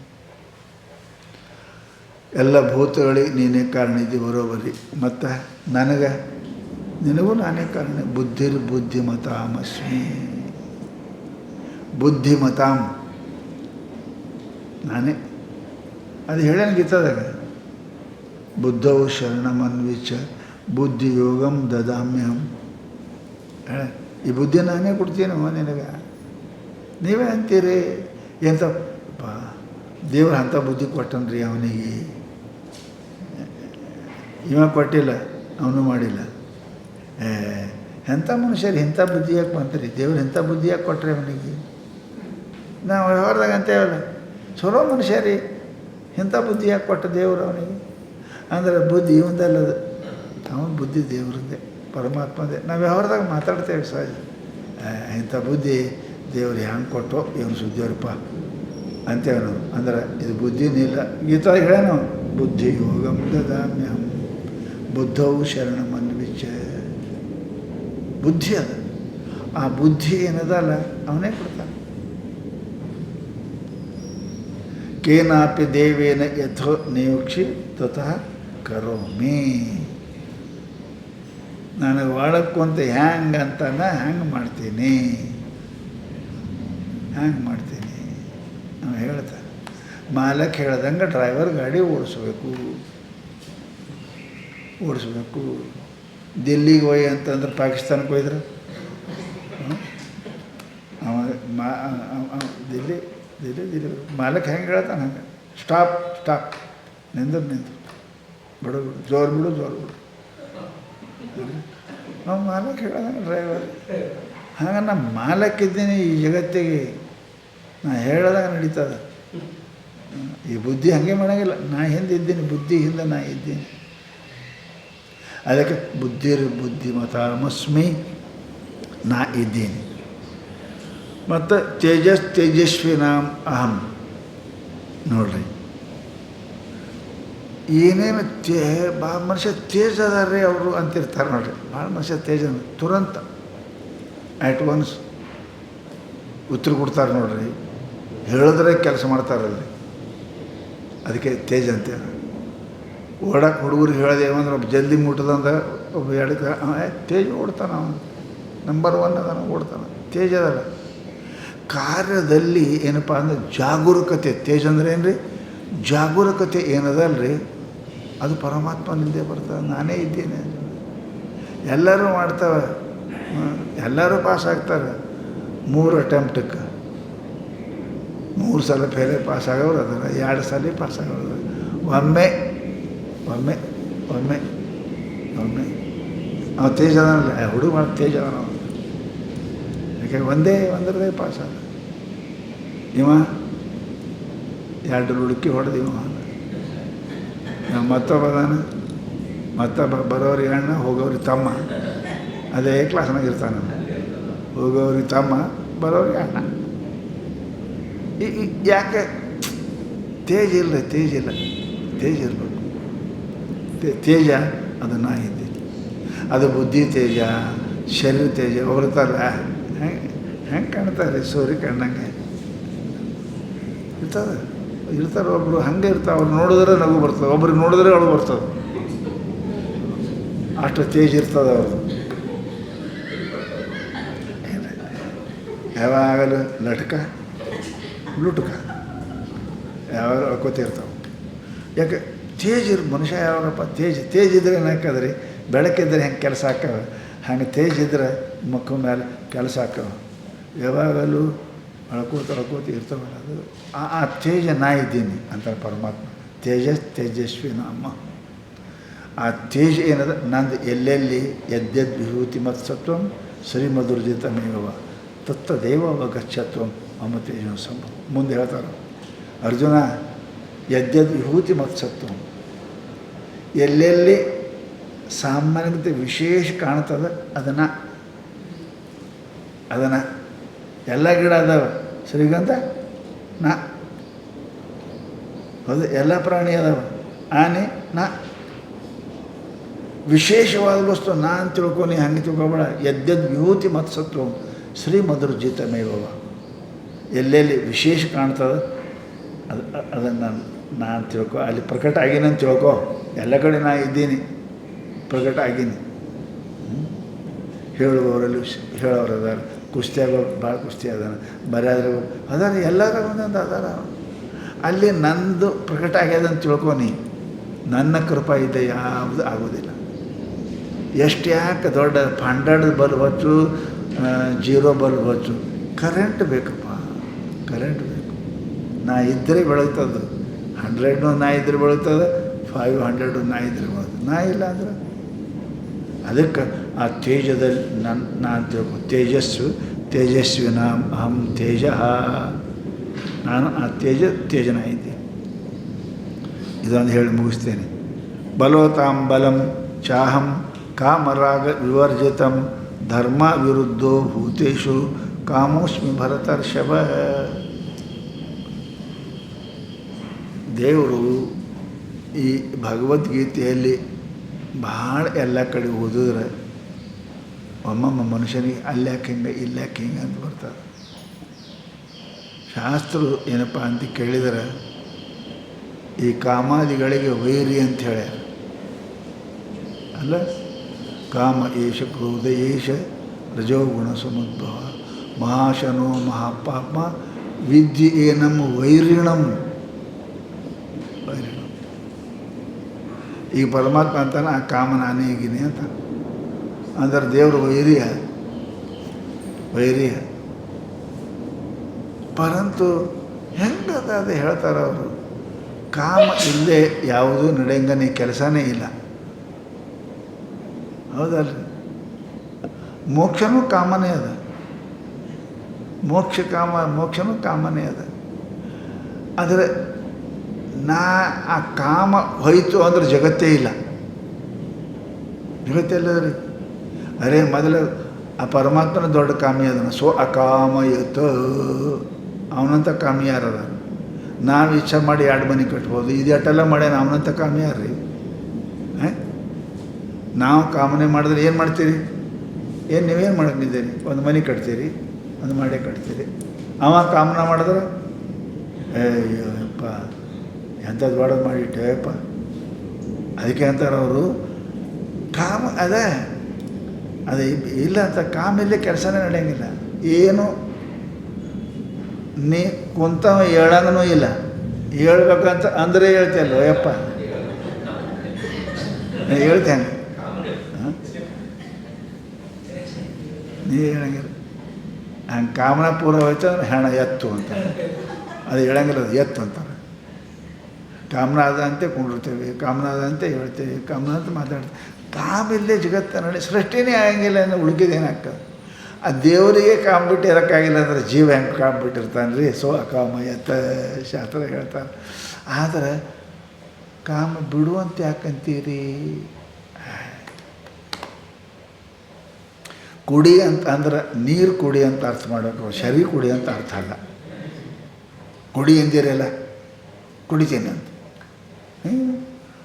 ಎಲ್ಲ ಭೂತಗಳಿಗೆ ನೀನೇ ಕಾರಣ ಇದ್ದಿ ಬರೋಬರಿ. ಮತ್ತು ನನಗೆ ನಿನಗೂ ನಾನೇ ಕಾರಣ. ಬುದ್ಧಿಮತಾಮಸ್ಮಿ. ಬುದ್ಧಿಮತಾಂ ನಾನೇ. ಅದು ಹೇಳೇನು ಗೀತಾದಾಗ? ಬುದ್ಧವು ಶರಣಮನ್ವಿಚ ಬುದ್ಧಿಯೋಗಂ ದದಾಮ್ಯಹಂ. ಈ ಬುದ್ಧಿ ನಾನೇ ಕೊಡ್ತೀನಮ್ಮ ನಿನಗೆ. ನೀವೇ ಅಂತೀರಿ ಎಂತಪ್ಪ ದೇವ್ರು ಅಂಥ ಬುದ್ಧಿ ಕೊಟ್ಟನ್ರಿ ಅವನಿಗೆ. ಇವ ಕೊಟ್ಟಿಲ್ಲ, ಅವನು ಮಾಡಿಲ್ಲ. ಎಂಥ ಮನುಷ್ಯರು ಇಂಥ ಬುದ್ಧಿ ಯಾಕೆ ಬಂತೀರಿ? ದೇವ್ರು ಇಂಥ ಬುದ್ಧಿ ಯಾಕೆ ಕೊಟ್ರಿ ಅವನಿಗೆ? ನಾವು ವ್ಯವಹಾರದಾಗ ಅಂತೇವಲ್ಲ, ಚಲೋ ಮನುಷ್ಯ ರೀ, ಇಂಥ ಬುದ್ಧಿ ಯಾಕೆ ಕೊಟ್ಟ ದೇವರು ಅವನಿಗೆ? ಅಂದರೆ ಬುದ್ಧಿ ಇವಂದಲ್ಲದು, ಅವನ ಬುದ್ಧಿ ದೇವ್ರದ್ದೇ, ಪರಮಾತ್ಮದೇ. ನಾವು ವ್ಯವಹಾರದಾಗ ಮಾತಾಡ್ತೇವೆ ಸಹಜ. ಇಂಥ ಬುದ್ಧಿ ದೇವ್ರು ಹ್ಯಾಂಗೆ ಕೊಟ್ಟೋ ಇವನು ಸುದ್ದಿಯವ್ರಪ್ಪ ಅಂತೇವೆ ನಾವು. ಅಂದ್ರೆ ಇದು ಬುದ್ಧಿನೂ ಇಲ್ಲ. ಗೀತಾ ಹೇಳೋಣ, ಬುದ್ಧಿ ಯೋಗಂ ದದಾಮ್ಯಹಂ ಬುದ್ಧವು ಶರಣಮನ್ವಿಚ. ಬುದ್ಧಿ ಅದ, ಆ ಬುದ್ಧಿ ಏನದಲ್ಲ ಅವನೇ ಕೊಡ್ತಾನೆ. ಕೇನಾಪಿ ದೇವೇನ ಯಥೋ ನಿಯುಕ್ಷಿ ತತಃ ಕರೋಮಿ. ನನಗೆ ಒಳಕ್ಕಂತ ಹ್ಯಾಂಗೆ ಅಂತಾನ ಹ್ಯಾಂಗೆ ಮಾಡ್ತೀನಿ, ಹ್ಯಾಂಗೆ ಮಾಡ್ತೀನಿ. ನಾವು ಹೇಳ್ತಾರೆ ಮಾಲಕ್ ಹೇಳ್ದಂಗೆ ಡ್ರೈವರ್ ಗಾಡಿ ಓಡಿಸ್ಬೇಕು. ದಿಲ್ಲಿಗೆ ಹೋಯ್ ಅಂತಂದ್ರೆ ಪಾಕಿಸ್ತಾನಕ್ಕೆ ಹೋಯ್ದ್ರೆ ದಿಲ್ಲಿ ಮಾಲಕ್ ಹೆಂಗೆ ಹೇಳ್ತಾನೆ ಹಂಗೆ, ಸ್ಟಾಪ್ ನಿಂದ್ರು ಬಿಡು ಜೋರು. ನಾವು ಮಾಲಕ್ ಹೇಳ್ದಂಗೆ ಡ್ರೈವರ್. ಹಾಗೆ ನಾನು ಮಾಲಕ್ಕಿದ್ದೀನಿ ಈ ಜಗತ್ತಿಗೆ, ನಾ ಹೇಳ್ದಾಗ ನಡೀತದ. ಈ ಬುದ್ಧಿ ಹಾಗೆ ಮಾಡೋಂಗಿಲ್ಲ. ನಾ ಹಿಂದೆ ಇದ್ದೀನಿ, ಬುದ್ಧಿ ಹಿಂದೆ ನಾ ಇದ್ದೀನಿ. ಅದಕ್ಕೆ ಬುದ್ಧಿಮತಾಮಸ್ಮಿ, ನಾ ಇದ್ದೀನಿ. ಮತ್ತು ತೇಜಸ್ವಿನಾಂ ಅಹಂ. ನೋಡ್ರಿ ಏನೇನು ಭಾಳ ಮನುಷ್ಯ ತೇಜ್ ಅದಾರ್ರಿ ಅವರು ಅಂತಿರ್ತಾರೆ ನೋಡ್ರಿ. ಭಾಳ ಮನುಷ್ಯ ತೇಜ ತುರಂತ ಆ್ಯಟ್ ಒನ್ಸ್ ಉತ್ತರ ಕೊಡ್ತಾರೆ ನೋಡ್ರಿ. ಹೇಳಿದ್ರೆ ಕೆಲಸ ಮಾಡ್ತಾರಲ್ಲಿ, ಅದಕ್ಕೆ ತೇಜ್ ಅಂತೇಳಿ. ಓಡಕ್ಕೆ ಹುಡುಗರಿಗೆ ಹೇಳ್ದೇವಂದ್ರೆ ಒಬ್ಬ ಜಲ್ದಿ ಮುಟ್ಟದಂದ್ರೆ ಒಬ್ಬ ಎಡಕ್ಕೆ ತೇಜ್ ಓಡ್ತಾನೆ, ಅವನು ನಂಬರ್ 1 ಅದನ್ನು ಓಡ್ತಾನೆ. ತೇಜ್ ಅದಲ್ಲ. ಕಾರ್ಯದಲ್ಲಿ ಏನಪ್ಪ ಅಂದ್ರೆ ಜಾಗರೂಕತೆ. ತೇಜ್ ಅಂದ್ರೆ ಏನು ರೀ? ಜಾಗರೂಕತೆ ಏನದಲ್ರಿ, ಅದು ಪರಮಾತ್ಮನಿಂದೇ ಬರ್ತದೆ. ನಾನೇ ಇದ್ದೇನೆ. ಎಲ್ಲರೂ ಮಾಡ್ತಾವೆ, ಎಲ್ಲರೂ ಪಾಸ್ ಆಗ್ತಾರೆ. 3 ಅಟೆಂಪ್ಟಕ್ಕೆ 3 ಸಲ ಫೇಲೆ ಪಾಸ್ ಆಗೋರು ಅದರ, 2 ಸಲ ಪಾಸ್ ಆಗೋರು. ಒಮ್ಮೆ ಅವ ತೇಜ್ ಅದನಲ್ಲ, ಹುಡುಗ ಮಾಡಿ ತೇಜ್ ಅದ. ಯಾಕೆ ಒಂದರದೇ ಪಾಸ್ ಆದ. ಇವ 2 ಹುಡುಕಿ ಹೊಡೆದು ಇವ ಮತ್ತೊಬ್ಬ ಅದಾನ. ಮತ್ತೊಬ್ಬ ಬರೋರಿಗೆ ಅಣ್ಣ, ಹೋಗೋರಿಗೆ ತಮ್ಮ. ಅದೇ ಕ್ಲಾಸ್ನಾಗ ಇರ್ತಾನೆ. ಹೋಗೋರಿಗೆ ತಮ್ಮ, ಬರೋರಿಗೆ ಅಣ್ಣ. ಯಾಕೆ ತೇಜ್ ಇಲ್ಲ? ತೇಜ್ ಇರಬೇಕು. ತೇಜ ಅದು ನಾ ಇದ್ದೀನಿ. ಅದು ಬುದ್ಧಿ ತೇಜ, ಶರೀರ ತೇಜ. ಹೊರತಲ್ಲ ಹೆಂಗೆ ಕಾಣ್ತಾರೆ ಸೂರ್ಯ ಕಂಡಂಗೆ ಇರ್ತಾರೆ ಒಬ್ಬರು ಹಂಗೆ ಇರ್ತಾವೆ. ಅವ್ರು ನೋಡಿದ್ರೆ ನಗು ಬರ್ತದೆ, ಒಬ್ರಿಗೆ ನೋಡಿದ್ರೆ ಅಳು ಬರ್ತದೆ. ಅಷ್ಟು ತೇಜ್ ಇರ್ತದೆ ಅವ್ರದ್ದು. ಯಾವಾಗಲೂ ಲಟ್ಕ ಲುಟ್ಕ ಯಾವಾಗ ಅಳ್ಕೋತಿರ್ತಾವೆ. ಯಾಕೆ ತೇಜ್ ಮನುಷ್ಯ ಯಾವಾಗಪ್ಪ ತೇಜ್ ಇದ್ರೆ ಏನಾಕದ್ರಿ, ಬೆಳಕಿದ್ರೆ ಹೆಂಗೆ ಕೆಲಸ ಹಾಕವ ಹಂಗೆ ತೇಜ್ ಇದ್ರೆ ಮಕ್ಕಳ ಮೇಲೆ ಕೆಲಸ ಹಾಕವ. ಯಾವಾಗಲೂ ಅಳ್ಕೋತ ಇರ್ತಾವಲ್ಲ, ಅದು ಆ ತೇಜ ನಾ ಇದ್ದೀನಿ ಅಂತಾರೆ ಪರಮಾತ್ಮ. ತೇಜಸ್ವಿ ನಾಮ. ಆ ತೇಜ್ ಏನದ ನಂದು ಎಲ್ಲೆಲ್ಲಿ ಯದ್ಯದ್ ವಿಭೂತಿ ಮತ್ಸತ್ವಂ ಶ್ರೀಮಧುರ್ಜಿತಮೇವ ತತ್ತದೇವ ಗಚ್ಚತ್ವಂ ಮಮ ತೇಜೋ ಸಂಭವ. ಮುಂದೆ ಹೇಳ್ತಾರೆ ಅರ್ಜುನ, ಯದ್ಯದ್ ವಿಭೂತಿ ಮತ್ಸತ್ವಂ, ಎಲ್ಲೆಲ್ಲಿ ಸಾಮಾನ್ಯತೆ ವಿಶೇಷ ಕಾಣ್ತದೆ ಅದನ್ನು ಎಲ್ಲ ಗಿಡ ಅದಾವ ಶ್ರೀಗಂಧ ನಾ, ಹೌದು ಎಲ್ಲ ಪ್ರಾಣಿ ಅದಾವ ಆನೆ ನಾ, ವಿಶೇಷವಾದ ವಸ್ತು ನಾ ಅಂತ ತಿಳ್ಕೊನಿ ಹಂಗೆ ತಿಳ್ಕೊಬೇಡ. ಯದ್ಯದ್ ವಿಭೂತಿ ಮತ್ಸತ್ವ ಶ್ರೀಮಧುರ್ಜಿತಮೇವ, ಎಲ್ಲೆಲ್ಲಿ ವಿಶೇಷ ಕಾಣ್ತದೆ ಅದನ್ನು ನಾನು ತಿಳ್ಕೊ, ಅಲ್ಲಿ ಪ್ರಕಟ ಆಗೀನಂತ ತಿಳ್ಕೊ. ಎಲ್ಲ ಕಡೆ ನಾ ಇದ್ದೀನಿ, ಪ್ರಕಟ ಆಗೀನಿ. ಹೇಳುವವರಲ್ಲಿ ಹೇಳೋರು ಅದಾರ, ಕುಸ್ತಿಯಾಗ ಭಾಳ ಕುಸ್ತಿ ಅದಾರ, ಬರೆಯಾದ್ರೆ ಅದಾರ, ಎಲ್ಲರ ಒಂದೊಂದು ಅದಾರ. ಅಲ್ಲಿ ನಂದು ಪ್ರಕಟ ಆಗ್ಯದಂತ ತಿಳ್ಕೊನಿ. ನನ್ನ ಕೃಪಾ ಇದೆ ಯಾವುದು ಆಗೋದಿಲ್ಲ. ಎಷ್ಟು ಯಾಕೆ ದೊಡ್ಡ 100 ಬಲ್ಬ್ ಹಚ್ಚು, 0 ಬಲ್ಬ್ ಹಚ್ಚು, ಕರೆಂಟ್ ಬೇಕಪ್ಪ, ಕರೆಂಟ್ ಬೇಕು. ನಾ ಇದ್ದರೆ ಬೆಳಗ್ತದೆ, 100 ನಾ ಇದ್ರೆ ಬೆಳಗ್ತದೆ, 500 ನಾ ಇದ್ರೆ ಬೆಳಗ್ತದೆ. ನಾ ಇಲ್ಲ ಅಂದ್ರೆ ಅದಕ್ಕೆ ಆ ತೇಜದಲ್ಲಿ ನಾನು ತಿಳ್ಕೊ. ತೇಜಸ್ವಿ ನಾಂ ಅಹಂ ತೇಜ, ನಾನು ಆ ತೇಜನ ಇದ್ದೀನಿ. ಇದೊಂದು ಹೇಳಿ ಮುಗಿಸ್ತೇನೆ. ಬಲವತಾಂ ಬಲಂ ಚಾಹಂ ಕಾಮರಾಗ ವಿವರ್ಜಿತಂ ಧರ್ಮ ವಿರುದ್ಧೋ ಭೂತೇಷು ಕಾಮೋಸ್ಮಿ ಭರತರ್ಷಭ. ದೇವರು ಈ ಭಗವದ್ಗೀತೆಯಲ್ಲಿ ಭಾಳ ಎಲ್ಲ ಕಡೆ ಓದಿದ್ರೆ ಒಮ್ಮೊಮ್ಮ ಮನುಷ್ಯನಿಗೆ ಅಲ್ಯಾಕೆ ಹಿಂಗೆ ಇಲ್ಯಾಕೆ ಹಿಂಗೆ ಅಂತ ಬರ್ತಾರೆ. ಶಾಸ್ತ್ರ ಏನಪ್ಪ ಅಂತ ಕೇಳಿದರೆ ಈ ಕಾಮಾದಿಗಳಿಗೆ ವೈರಿ ಅಂತ ಹೇಳ್ಯಾರ ಅಲ್ಲ. ಕಾಮ ಏಷ ಕ್ರೋಧ ಏಷ ರಜೋಗುಣ ಸಮುದ್ಭವ ಮಹಾಶನೋ ಮಹಾಪಾಪ ವಿದ್ಯೆ ಏನಂ ವೈರಿಣಂ. ಈಗ ಪರಮಾತ್ಮ ಅಂತಾನೆ ಆ ಕಾಮ ನಾನೇ ಈಗಿನಿ ಅಂತ ಅಂದ್ರೆ ದೇವರು ವೈರಿಯ ಪರಂತು ಹೆಂಗದ ಅದು ಹೇಳ್ತಾರೆ ಅವರು. ಕಾಮ ಇಲ್ಲದೆ ಯಾವುದೂ ನಡೆಯಂಗನೇ ಕೆಲಸನೇ ಇಲ್ಲ, ಹೌದಲ್ರಿ. ಮೋಕ್ಷನೂ ಕಾಮನೇ ಅದ, ಮೋಕ್ಷನೂ ಕಾಮನೇ ಅದ. ಆದರೆ ಆ ಕಾಮ ಹೋಯಿತು ಅಂದ್ರೆ ಜಗತ್ತೇ ಇಲ್ಲ, ಜಗತ್ತೆಲ್ಲದ್ರಿ. ಅರೇ ಮೊದಲು ಆ ಪರಮಾತ್ಮನ ದೊಡ್ಡ ಕಾಮಿ ಅದನ್ನು ಅಕಾಮಯತ, ಅವನಂತ ಕಾಮಿ ಯಾರದ? ನಾವು ಇಚ್ಛೆ ಮಾಡಿ 2 ಮನೆ ಕಟ್ಬೋದು, ಇದು ಎಟ್ಟೆಲ್ಲ ಮಾಡ್ಯಾನ, ಅವನಂತ ಕಾಮಿ ಯಾರ್ರಿ? ನಾವು ಕಾಮನೆ ಮಾಡಿದ್ರೆ ಏನು ಮಾಡ್ತೀರಿ? ನೀವೇನು ಮಾಡಿದ್ದೀರಿ? ಒಂದು ಮನೆ ಕಟ್ತೀರಿ, ಒಂದು ಮಾಡೇ ಕಟ್ತೀರಿ. ಅವ ಕಾಮನ ಮಾಡಿದ್ರೆ ಅಯ್ಯಪ್ಪ ಎಂಥದ್ದು ಬಾಡೋದು ಮಾಡಿಟ್ಟೆಪ್ಪ. ಅದಕ್ಕೆ ಅಂತಾರೆ ಅವರು ಕಾಮ ಅದು ಇಲ್ಲ ಅಂತ. ಕಾಮ ಇಲ್ಲೇ ಕೆಲಸನೇ ನಡೆಯಂಗಿಲ್ಲ. ಏನು ನೀ ಕುಂತವ ಹೇಳಂಗೂ ಇಲ್ಲ, ಹೇಳ್ಬೇಕಂತ ಅಂದರೆ ಹೇಳ್ತೀಯಲ್ಲೋ ಯಪ್ಪ, ಹೇಳ್ತೇನೆ ನೀ ಹೇಳಂಗಿಲ್ಲ. ಹಂಗೆ ಕಾಮನ ಪೂರ ಹೋಯ್ತು ಅಂದ್ರೆ ಹೆಣ ಎತ್ತು ಅಂತ, ಅದು ಹೇಳಂಗಿಲ್ಲ, ಅದು ಎತ್ತು ಅಂತಾರೆ. ಕಾಮನ ಆದಂತೆ ಕುಂಡಿರ್ತೀವಿ, ಕಾಮನ ಆದಂತೆ ಹೇಳ್ತೀವಿ, ಕಾಮನ ಅಂತ ಮಾತಾಡ್ತೀವಿ. ಕಾಮ ಇಲ್ಲೇ ಜಗತ್ತ ನೋಡಿ ಸೃಷ್ಟಿನೇ ಆಗಂಗಿಲ್ಲ ಅಂದರೆ ಉಳ್ಕಿದೇನಾಗ್ತದೆ? ಆ ದೇವರಿಗೆ ಕಾಮ ಬಿಟ್ಟು ಇರೋಕ್ಕಾಗಿಲ್ಲ ಅಂದ್ರೆ ಜೀವ ಹೆಂಗೆ ಕಾಮ ಬಿಟ್ಟಿರ್ತಾನೆ ರೀ? ಅಕಾಮಯತ ಶಾಸ್ತ್ರ ಹೇಳ್ತಾರೆ. ಆದರೆ ಕಾಮ ಬಿಡುವಂತೆ ಯಾಕಂತೀರಿ? ಕುಡಿ ಅಂತ ಅಂದ್ರೆ ನೀರು ಕುಡಿ ಅಂತ ಅರ್ಥ ಮಾಡಬೇಕು, ಶರೀ ಕುಡಿ ಅಂತ ಅರ್ಥ ಅಲ್ಲ. ಕುಡಿ ಎಂದಿರಲ್ಲ, ಕುಡಿತೀನಿ ಅಂತ.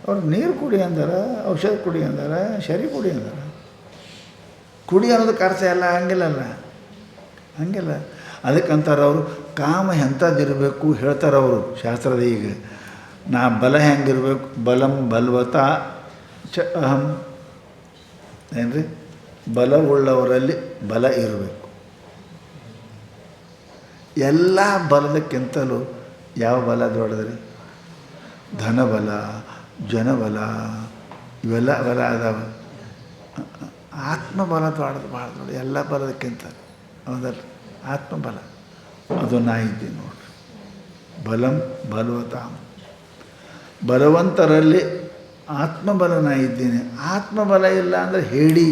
ಅವ್ರು ನೀರು ಕುಡಿ ಅಂದಾರ, ಔಷಧ ಕುಡಿ ಅಂದಾರ, ಶರೀ ಕುಡಿ ಅಂದಾರ. ಕುಡಿ ಅನ್ನೋದಕ್ಕೆ ಅರ್ಥ ಎಲ್ಲ ಹಂಗಿಲ್ಲಲ್ಲ, ಹಂಗಿಲ್ಲ. ಅದಕ್ಕಂತಾರೆ ಅವರು ಕಾಮ ಎಂಥದ್ದಿರಬೇಕು ಹೇಳ್ತಾರೆ ಶಾಸ್ತ್ರದ. ಈಗ ನಾ ಬಲ ಹೆಂಗಿರ್ಬೇಕು? ಬಲಂ ಬಲ್ವತಾ ಚ ಅಹಂ. ಏನ್ರಿ? ಬಲವುಳ್ಳವರಲ್ಲಿ ಬಲ ಇರಬೇಕು. ಎಲ್ಲ ಬಲದಕ್ಕಿಂತಲೂ ಯಾವ ಬಲ ದೊಡ್ಡದ್ರಿ? ಧನಬಲ, ಜನಬಲ, ಇವೆಲ್ಲ ಬಲ ಅದಾವ. ಆತ್ಮಬಲ ದೊಡ್ಡದು, ಭಾಳ ದೊಡ್ಡ ಎಲ್ಲ ಬಲದಕ್ಕಿಂತ. ಹೌದಲ್ಲ? ಆತ್ಮಬಲ ಅದು ನಾ ಇದ್ದೀನಿ ನೋಡ್ರಿ. ಬಲಂ ಬಲವತಾಂ, ಬಲವಂತರಲ್ಲಿ ಆತ್ಮಬಲ ನಾ ಇದ್ದೀನಿ. ಆತ್ಮಬಲ ಇಲ್ಲ ಅಂದರೆ ಹೇಳಿ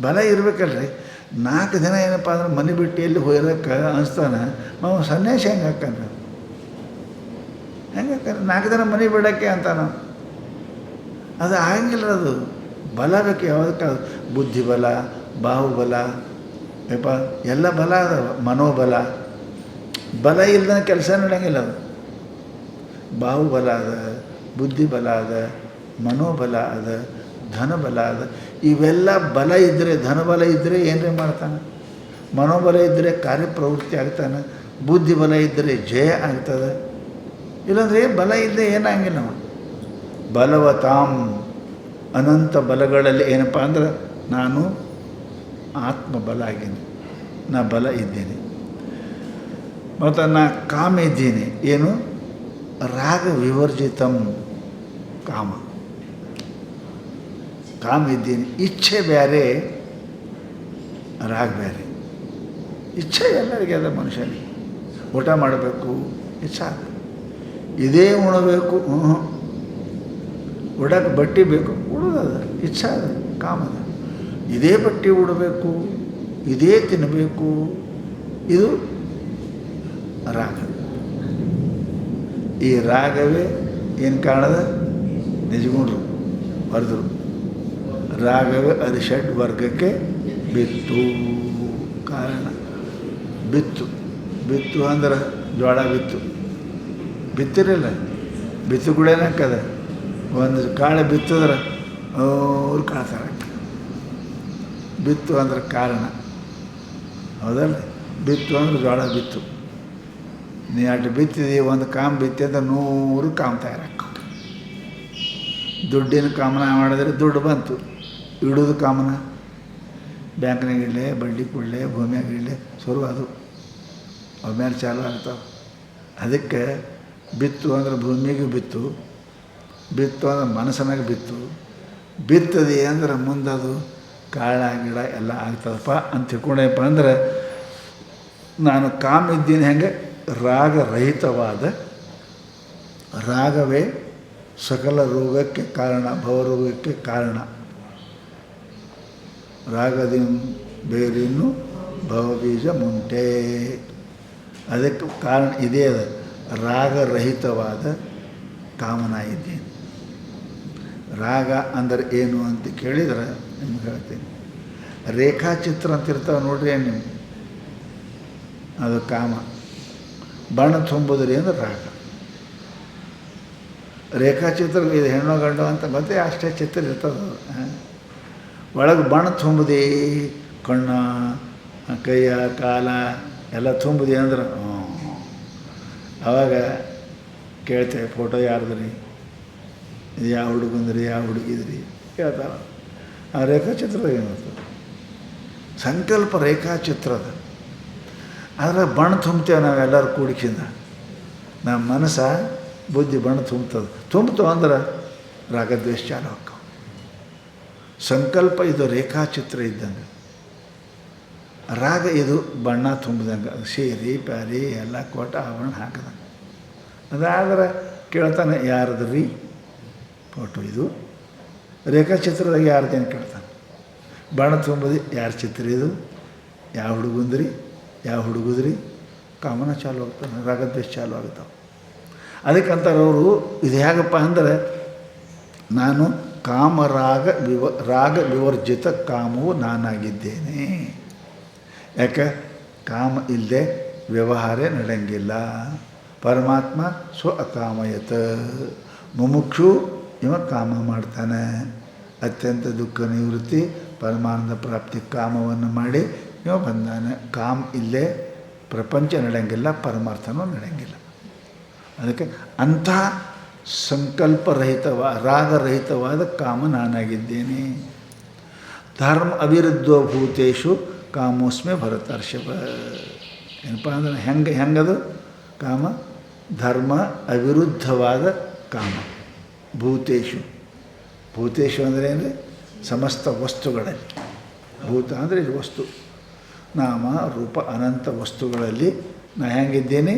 ಬಲ ಇರಬೇಕಲ್ರಿ. 4 ದಿನ ಏನಪ್ಪ ಅಂದ್ರೆ ಮನೆ ಬಿಟ್ಟು ಎಲ್ಲಿ ಹೋಯ್ರಕ್ಕೆ ಅನಿಸ್ತಾನೆ, ನಾವು ಸನ್ಯಾಸಿ ಹೆಂಗೆ ಹಾಕಂದ್ರೆ 4 ದಿನ ಮನೆ ಬಿಡೋಕ್ಕೆ ಅಂತಾನೆ. ಅದು ಆಗಂಗಿಲ್ಲ. ಅದು ಬಲ ಬೇಕು. ಯಾವುದಕ್ಕೆ? ಬುದ್ಧಿಬಲ, ಬಾಹುಬಲ, ಯಪ್ಪ ಎಲ್ಲ ಬಲ ಅದಾವ. ಮನೋಬಲ, ಬಲ ಇಲ್ಲದ ಕೆಲಸ ನಡೆಯಂಗಿಲ್ಲ. ಅದು ಬಾಹುಬಲ ಅದ, ಬುದ್ಧಿಬಲ ಅದ, ಮನೋಬಲ ಅದ, ಧನಬಲ ಅದ. ಇವೆಲ್ಲ ಬಲ ಇದ್ದರೆ, ಧನಬಲ ಇದ್ದರೆ ಏನರೇ ಮಾಡ್ತಾನೆ. ಮನೋಬಲ ಇದ್ದರೆ ಕಾರ್ಯಪ್ರವೃತ್ತಿ ಆಗ್ತಾನೆ. ಬುದ್ಧಿಬಲ ಇದ್ದರೆ ಜಯ ಆಗ್ತದೆ. ಇಲ್ಲಾಂದರೆ ಬಲ ಇಲ್ಲದೆ ಏನಾಗಿಲ್ಲ. ನಾವು ಬಲವತಾಂ, ಅನಂತ ಬಲಗಳಲ್ಲಿ ಏನಪ್ಪ ಅಂದ್ರೆ ನಾನು ಆತ್ಮಬಲ ಆಗೀನಿ, ನಾ ಬಲ ಇದ್ದೀನಿ. ಮತ್ತು ನಾ ಕಾಮ ಇದ್ದೀನಿ. ಏನು? ರಾಗ ವಿವರ್ಜಿತಂ ಕಾಮ. ಕಾಮ ಇದ್ದೀನಿ. ಇಚ್ಛೆ ಬೇರೆ, ರಾಗ ಬೇರೆ. ಇಚ್ಛೆ ಎಲ್ಲರಿಗೆ ಅದ. ಮನುಷ್ಯನಿಗೆ ಊಟ ಮಾಡಬೇಕು ಇಚ್ಛೆ, ಇದೇ ಉಣಬೇಕು, ಉಡಕ್ಕೆ ಬಟ್ಟೆ ಬೇಕು, ಉಡೋದದ ಇಚ್ಛೆ ಅದ, ಕಾಮದ. ಇದೇ ಬಟ್ಟೆ ಉಡಬೇಕು, ಇದೇ ತಿನ್ನಬೇಕು, ಇದು ರಾಗ. ಈ ರಾಗವೇ ಏನು ಕಾರಣದ? ನಿಜಗುಂಡ್ರು ಬರೆದರು, ರಾಗವೇ ಅರಿಷಡ್ ವರ್ಗಕ್ಕೆ ಬಿತ್ತು. ಕಾರಣ ಬಿತ್ತು. ಬಿತ್ತು ಅಂದ್ರೆ ಜೋಳ ಬಿತ್ತು. ಬಿತ್ತಿರಲ್ಲ, ಬಿತ್ತು ಕೂಡ ಏನಕ್ಕದ? ಒಂದು ಕಾಳು ಬಿತ್ತಿದ್ರೆ ಅವ್ರು ಕಾಳ್ತಾರೆ. ಬಿತ್ತು ಅಂದ್ರೆ ಕಾರಣ. ಹೌದಲ್ಲ? ಬಿತ್ತು ಅಂದ್ರೆ ಜೋಳ ಬಿತ್ತು. ನೀ ಅಷ್ಟು ಬಿತ್ತಿದಿ, ಒಂದು ಕಾಮ್ ಬಿತ್ತಿ ಅಂದ್ರೆ 100 ಕಾಮ್ ತಯಾರಾಕ. ದುಡ್ಡಿನ ಕಾಮನ ಮಾಡಿದ್ರೆ ದುಡ್ಡು ಬಂತು. ಇಡೋದು ಕಾಮನ ಬ್ಯಾಂಕ್ನಾಗ ಇಡಲೆ, ಬಡ್ಡಿ ಕೊಡಲೆ, ಭೂಮಿಯಾಗ ಇಡಲೆ, ಶುರು ಅದು ಆಮೇಲೆ ಚಾಲು ಆಗ್ತಾವೆ. ಅದಕ್ಕೆ ಬಿತ್ತು ಅಂದ್ರೆ ಭೂಮಿಗೆ ಬಿತ್ತು, ಬಿತ್ತು ಅಂದ್ರೆ ಮನಸ್ಸಿನಾಗ ಬಿತ್ತು. ಬಿತ್ತದೆ ಅಂದ್ರೆ ಮುಂದದು ಕಾಳ ಗಿಡ ಎಲ್ಲ ಆಗ್ತದಪ್ಪ ಅಂತ ತಿಳ್ಕೊಂಡಪ್ಪ ಅಂದ್ರೆ ನಾನು ಕಾಮ ಇದ್ದೀನಿ. ಹೆಂಗೆ? ರಾಗರಹಿತವಾದ, ರಾಗವೇ ಸಕಲ ರೋಗಕ್ಕೆ ಕಾರಣ, ಭವರೋಗಕ್ಕೆ ಕಾರಣ. ರಾಗದಿಂದ ಬೇರಿನ್ನು ಭವಬೀಜ ಮುಂಟೆ. ಅದಕ್ಕೆ ಕಾರಣ ಇದೇ ಅದ. ರಾಗರಹಿತವಾದ ಕಾಮನ ಇದ್ದೀನಿ. ರಾಗ ಅಂದರೆ ಏನು ಅಂತ ಕೇಳಿದ್ರೆ ನಿಮ್ಗೆ ಹೇಳ್ತೀನಿ. ರೇಖಾಚಿತ್ರ ಅಂತ ಇರ್ತಾವೆ ನೋಡ್ರಿ, ನೀವು ಅದು ಕಾಮ. ಬಣ್ಣ ತುಂಬುದ್ರಿ ಅಂದ್ರೆ ರಾಗ. ರೇಖಾಚಿತ್ರ ಇದು ಹೆಣ್ಣು ಗಂಡು ಅಂತ ಮತ್ತೆ ಅಷ್ಟೇ ಚಿತ್ರ ಇರ್ತದೆ. ಒಳಗೆ ಬಣ್ಣ ತುಂಬುದಿ, ಕಣ್ಣ, ಕೈಯ, ಕಾಲ ಎಲ್ಲ ತುಂಬುದಿ ಅಂದ್ರೆ ಆವಾಗ ಕೇಳ್ತೇವೆ, ಫೋಟೋ ಯಾರ್ದ್ರಿ, ಇದು ಯಾವ ಹುಡುಗಂದ್ರಿ, ಯಾವ ಹುಡುಗಿದ್ರಿ ಕೇಳ್ತಾರ. ಆ ರೇಖಾಚಿತ್ರದ ಏನಿರ್ತದೆ? ಸಂಕಲ್ಪ ರೇಖಾಚಿತ್ರದ. ಆದರೆ ಬಣ್ಣ ತುಂಬ್ತೇವೆ ನಾವೆಲ್ಲರೂ ಕೂಡಿಕಿಂದ. ನಮ್ಮ ಮನಸ್ಸ ಬುದ್ಧಿ ಬಣ್ಣ ತುಂಬ್ತದೆ. ತುಂಬ್ತು ಅಂದ್ರೆ ರಾಗದ್ವೇಷ ಚಾಲು ಹಾಕವು. ಸಂಕಲ್ಪ ಇದು ರೇಖಾಚಿತ್ರ ಇದ್ದಂಗೆ, ರಾಗ ಇದು ಬಣ್ಣ ತುಂಬಿದಂಗೆ. ಅದು ಸೀರೆ ಪ್ಯಾರಿ ಎಲ್ಲ ಕೊಟ್ಟ ಆವರಣ ಹಾಕಿದಂಗೆ. ಅದಾದ್ರೆ ಕೇಳ್ತಾನೆ, ಯಾರದ್ರಿ ಫೋಟೋ ಇದು? ರೇಖಾಚಿತ್ರದಾಗ ಯಾರ್ದೇನು ಕೇಳ್ತಾನೆ. ಬಣ್ಣ ತುಂಬೋದು, ಯಾರ ಚಿತ್ರ ಇದು, ಯಾವ ಹುಡುಗಂದ್ರಿ, ಯಾವ ಹುಡುಗುದ್ರಿ, ಕಾಮನ ಚಾಲು ಆಗ್ತಾನೆ, ರಾಗದ್ವೇಷ ಚಾಲು ಆಗ್ತಾವೆ. ಅದಕ್ಕಂತಾರೆ ಅವರು, ಇದು ಹೇಗಪ್ಪ ಅಂದರೆ ನಾನು ರಾಗ ವಿವರ್ಜಿತ ಕಾಮವು ನಾನಾಗಿದ್ದೇನೆ. ಯಾಕೆ? ಕಾಮ ಇಲ್ಲದೆ ವ್ಯವಹಾರ ನಡೆಯಂಗಿಲ್ಲ. ಪರಮಾತ್ಮ ಸ್ವ ಅಕಾಮಯತ. ಮುಮುಕ್ಷು ಇವ ಕಾಮ ಮಾಡ್ತಾನೆ. ಅತ್ಯಂತ ದುಃಖ ನಿವೃತ್ತಿ, ಪರಮಾನಂದ ಪ್ರಾಪ್ತಿ ಕಾಮವನ್ನು ಮಾಡಿ ಇವ ಬಂದಾನೆ. ಕಾಮ ಇಲ್ಲೇ ಪ್ರಪಂಚ ನಡೆಯಂಗಿಲ್ಲ, ಪರಮಾರ್ಥನೂ ನಡೆಯಂಗಿಲ್ಲ. ಅದಕ್ಕೆ ಅಂಥ ರಾಗರಹಿತವಾದ ಕಾಮ ನಾನಾಗಿದ್ದೇನೆ. ಧರ್ಮ ಅವಿರುದ್ಧೋ ಭೂತೇಶು ಕಾಮೋಸ್ಮೆ ಭರತರ್ಷಭ. ಏನಪ್ಪ ಅಂದ್ರೆ ಹೆಂಗದು ಕಾಮ? ಧರ್ಮ ಅವಿರುದ್ಧವಾದ ಕಾಮ. ಭೂತೇಶು ಅಂದರೆ ಅಂದರೆ ಸಮಸ್ತ ವಸ್ತುಗಳಲ್ಲಿ. ಭೂತ ಅಂದರೆ ಇದು ವಸ್ತು, ನಾಮ ರೂಪ ಅನಂತ ವಸ್ತುಗಳಲ್ಲಿ ನಾ ಹೆಂಗಿದ್ದೇನೆ?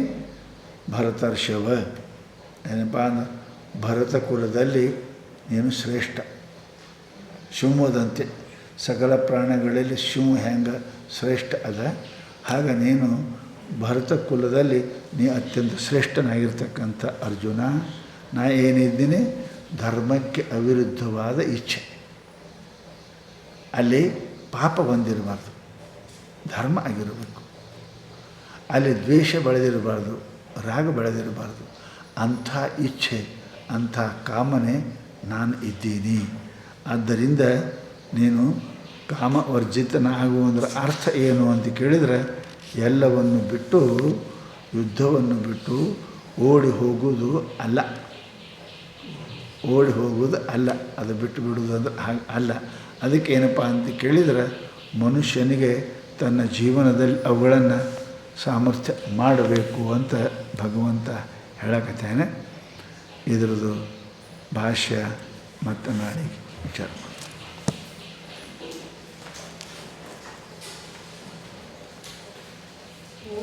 ಭರತರ್ಷಭ. ಏನಪ್ಪ ಅಂದ್ರೆ ಭರತ ಕುಲದಲ್ಲಿ ನೀನು ಶ್ರೇಷ್ಠ. ಶಿವದಂತೆ ಸಕಲ ಪ್ರಾಣಿಗಳಲ್ಲಿ ಶಿವ ಹೆಂಗೆ ಶ್ರೇಷ್ಠ ಅದ, ಹಾಗೆ ನೀನು ಭರತ ಕುಲದಲ್ಲಿ ನೀ ಅತ್ಯಂತ ಶ್ರೇಷ್ಠನಾಗಿರ್ತಕ್ಕಂಥ ಅರ್ಜುನ. ನಾ ಏನಿದ್ದೀನಿ? ಧರ್ಮಕ್ಕೆ ಅವಿರುದ್ಧವಾದ ಇಚ್ಛೆ. ಅಲ್ಲಿ ಪಾಪ ಬಂದಿರಬಾರ್ದು, ಧರ್ಮ ಆಗಿರಬೇಕು. ಅಲ್ಲಿ ದ್ವೇಷ ಬೆಳೆದಿರಬಾರ್ದು, ರಾಗ ಬೆಳೆದಿರಬಾರ್ದು. ಅಂಥ ಇಚ್ಛೆ, ಅಂಥ ಕಾಮನೆ ನಾನು ಇದ್ದೀನಿ. ಆದ್ದರಿಂದ ನೀನು ಕಾಮವರ್ಜಿತನಾಗುವುದರ ಅರ್ಥ ಏನು ಅಂತ ಕೇಳಿದರೆ, ಎಲ್ಲವನ್ನು ಬಿಟ್ಟು, ಯುದ್ಧವನ್ನು ಬಿಟ್ಟು ಓಡಿ ಹೋಗುವುದು ಅಲ್ಲ. ಓಡಿ ಹೋಗುವುದು ಅಲ್ಲ, ಅದು ಬಿಟ್ಟು ಬಿಡುವುದು ಅಂದ್ರೆ ಹಾಗೆ ಅಲ್ಲ. ಅದಕ್ಕೆ ಏನಪ್ಪ ಅಂತ ಕೇಳಿದರೆ, ಮನುಷ್ಯನಿಗೆ ತನ್ನ ಜೀವನದಲ್ಲಿ ಅವುಗಳನ್ನು ಸಾಮರ್ಥ್ಯ ಮಾಡಬೇಕು ಅಂತ ಭಗವಂತ ಹೇಳಕತ್ತಾನೆ. ಇದರದ್ದು ಭಾಷ್ಯ ಮತ್ತು ನಾಳೆಗೆ ವಿಚಾರ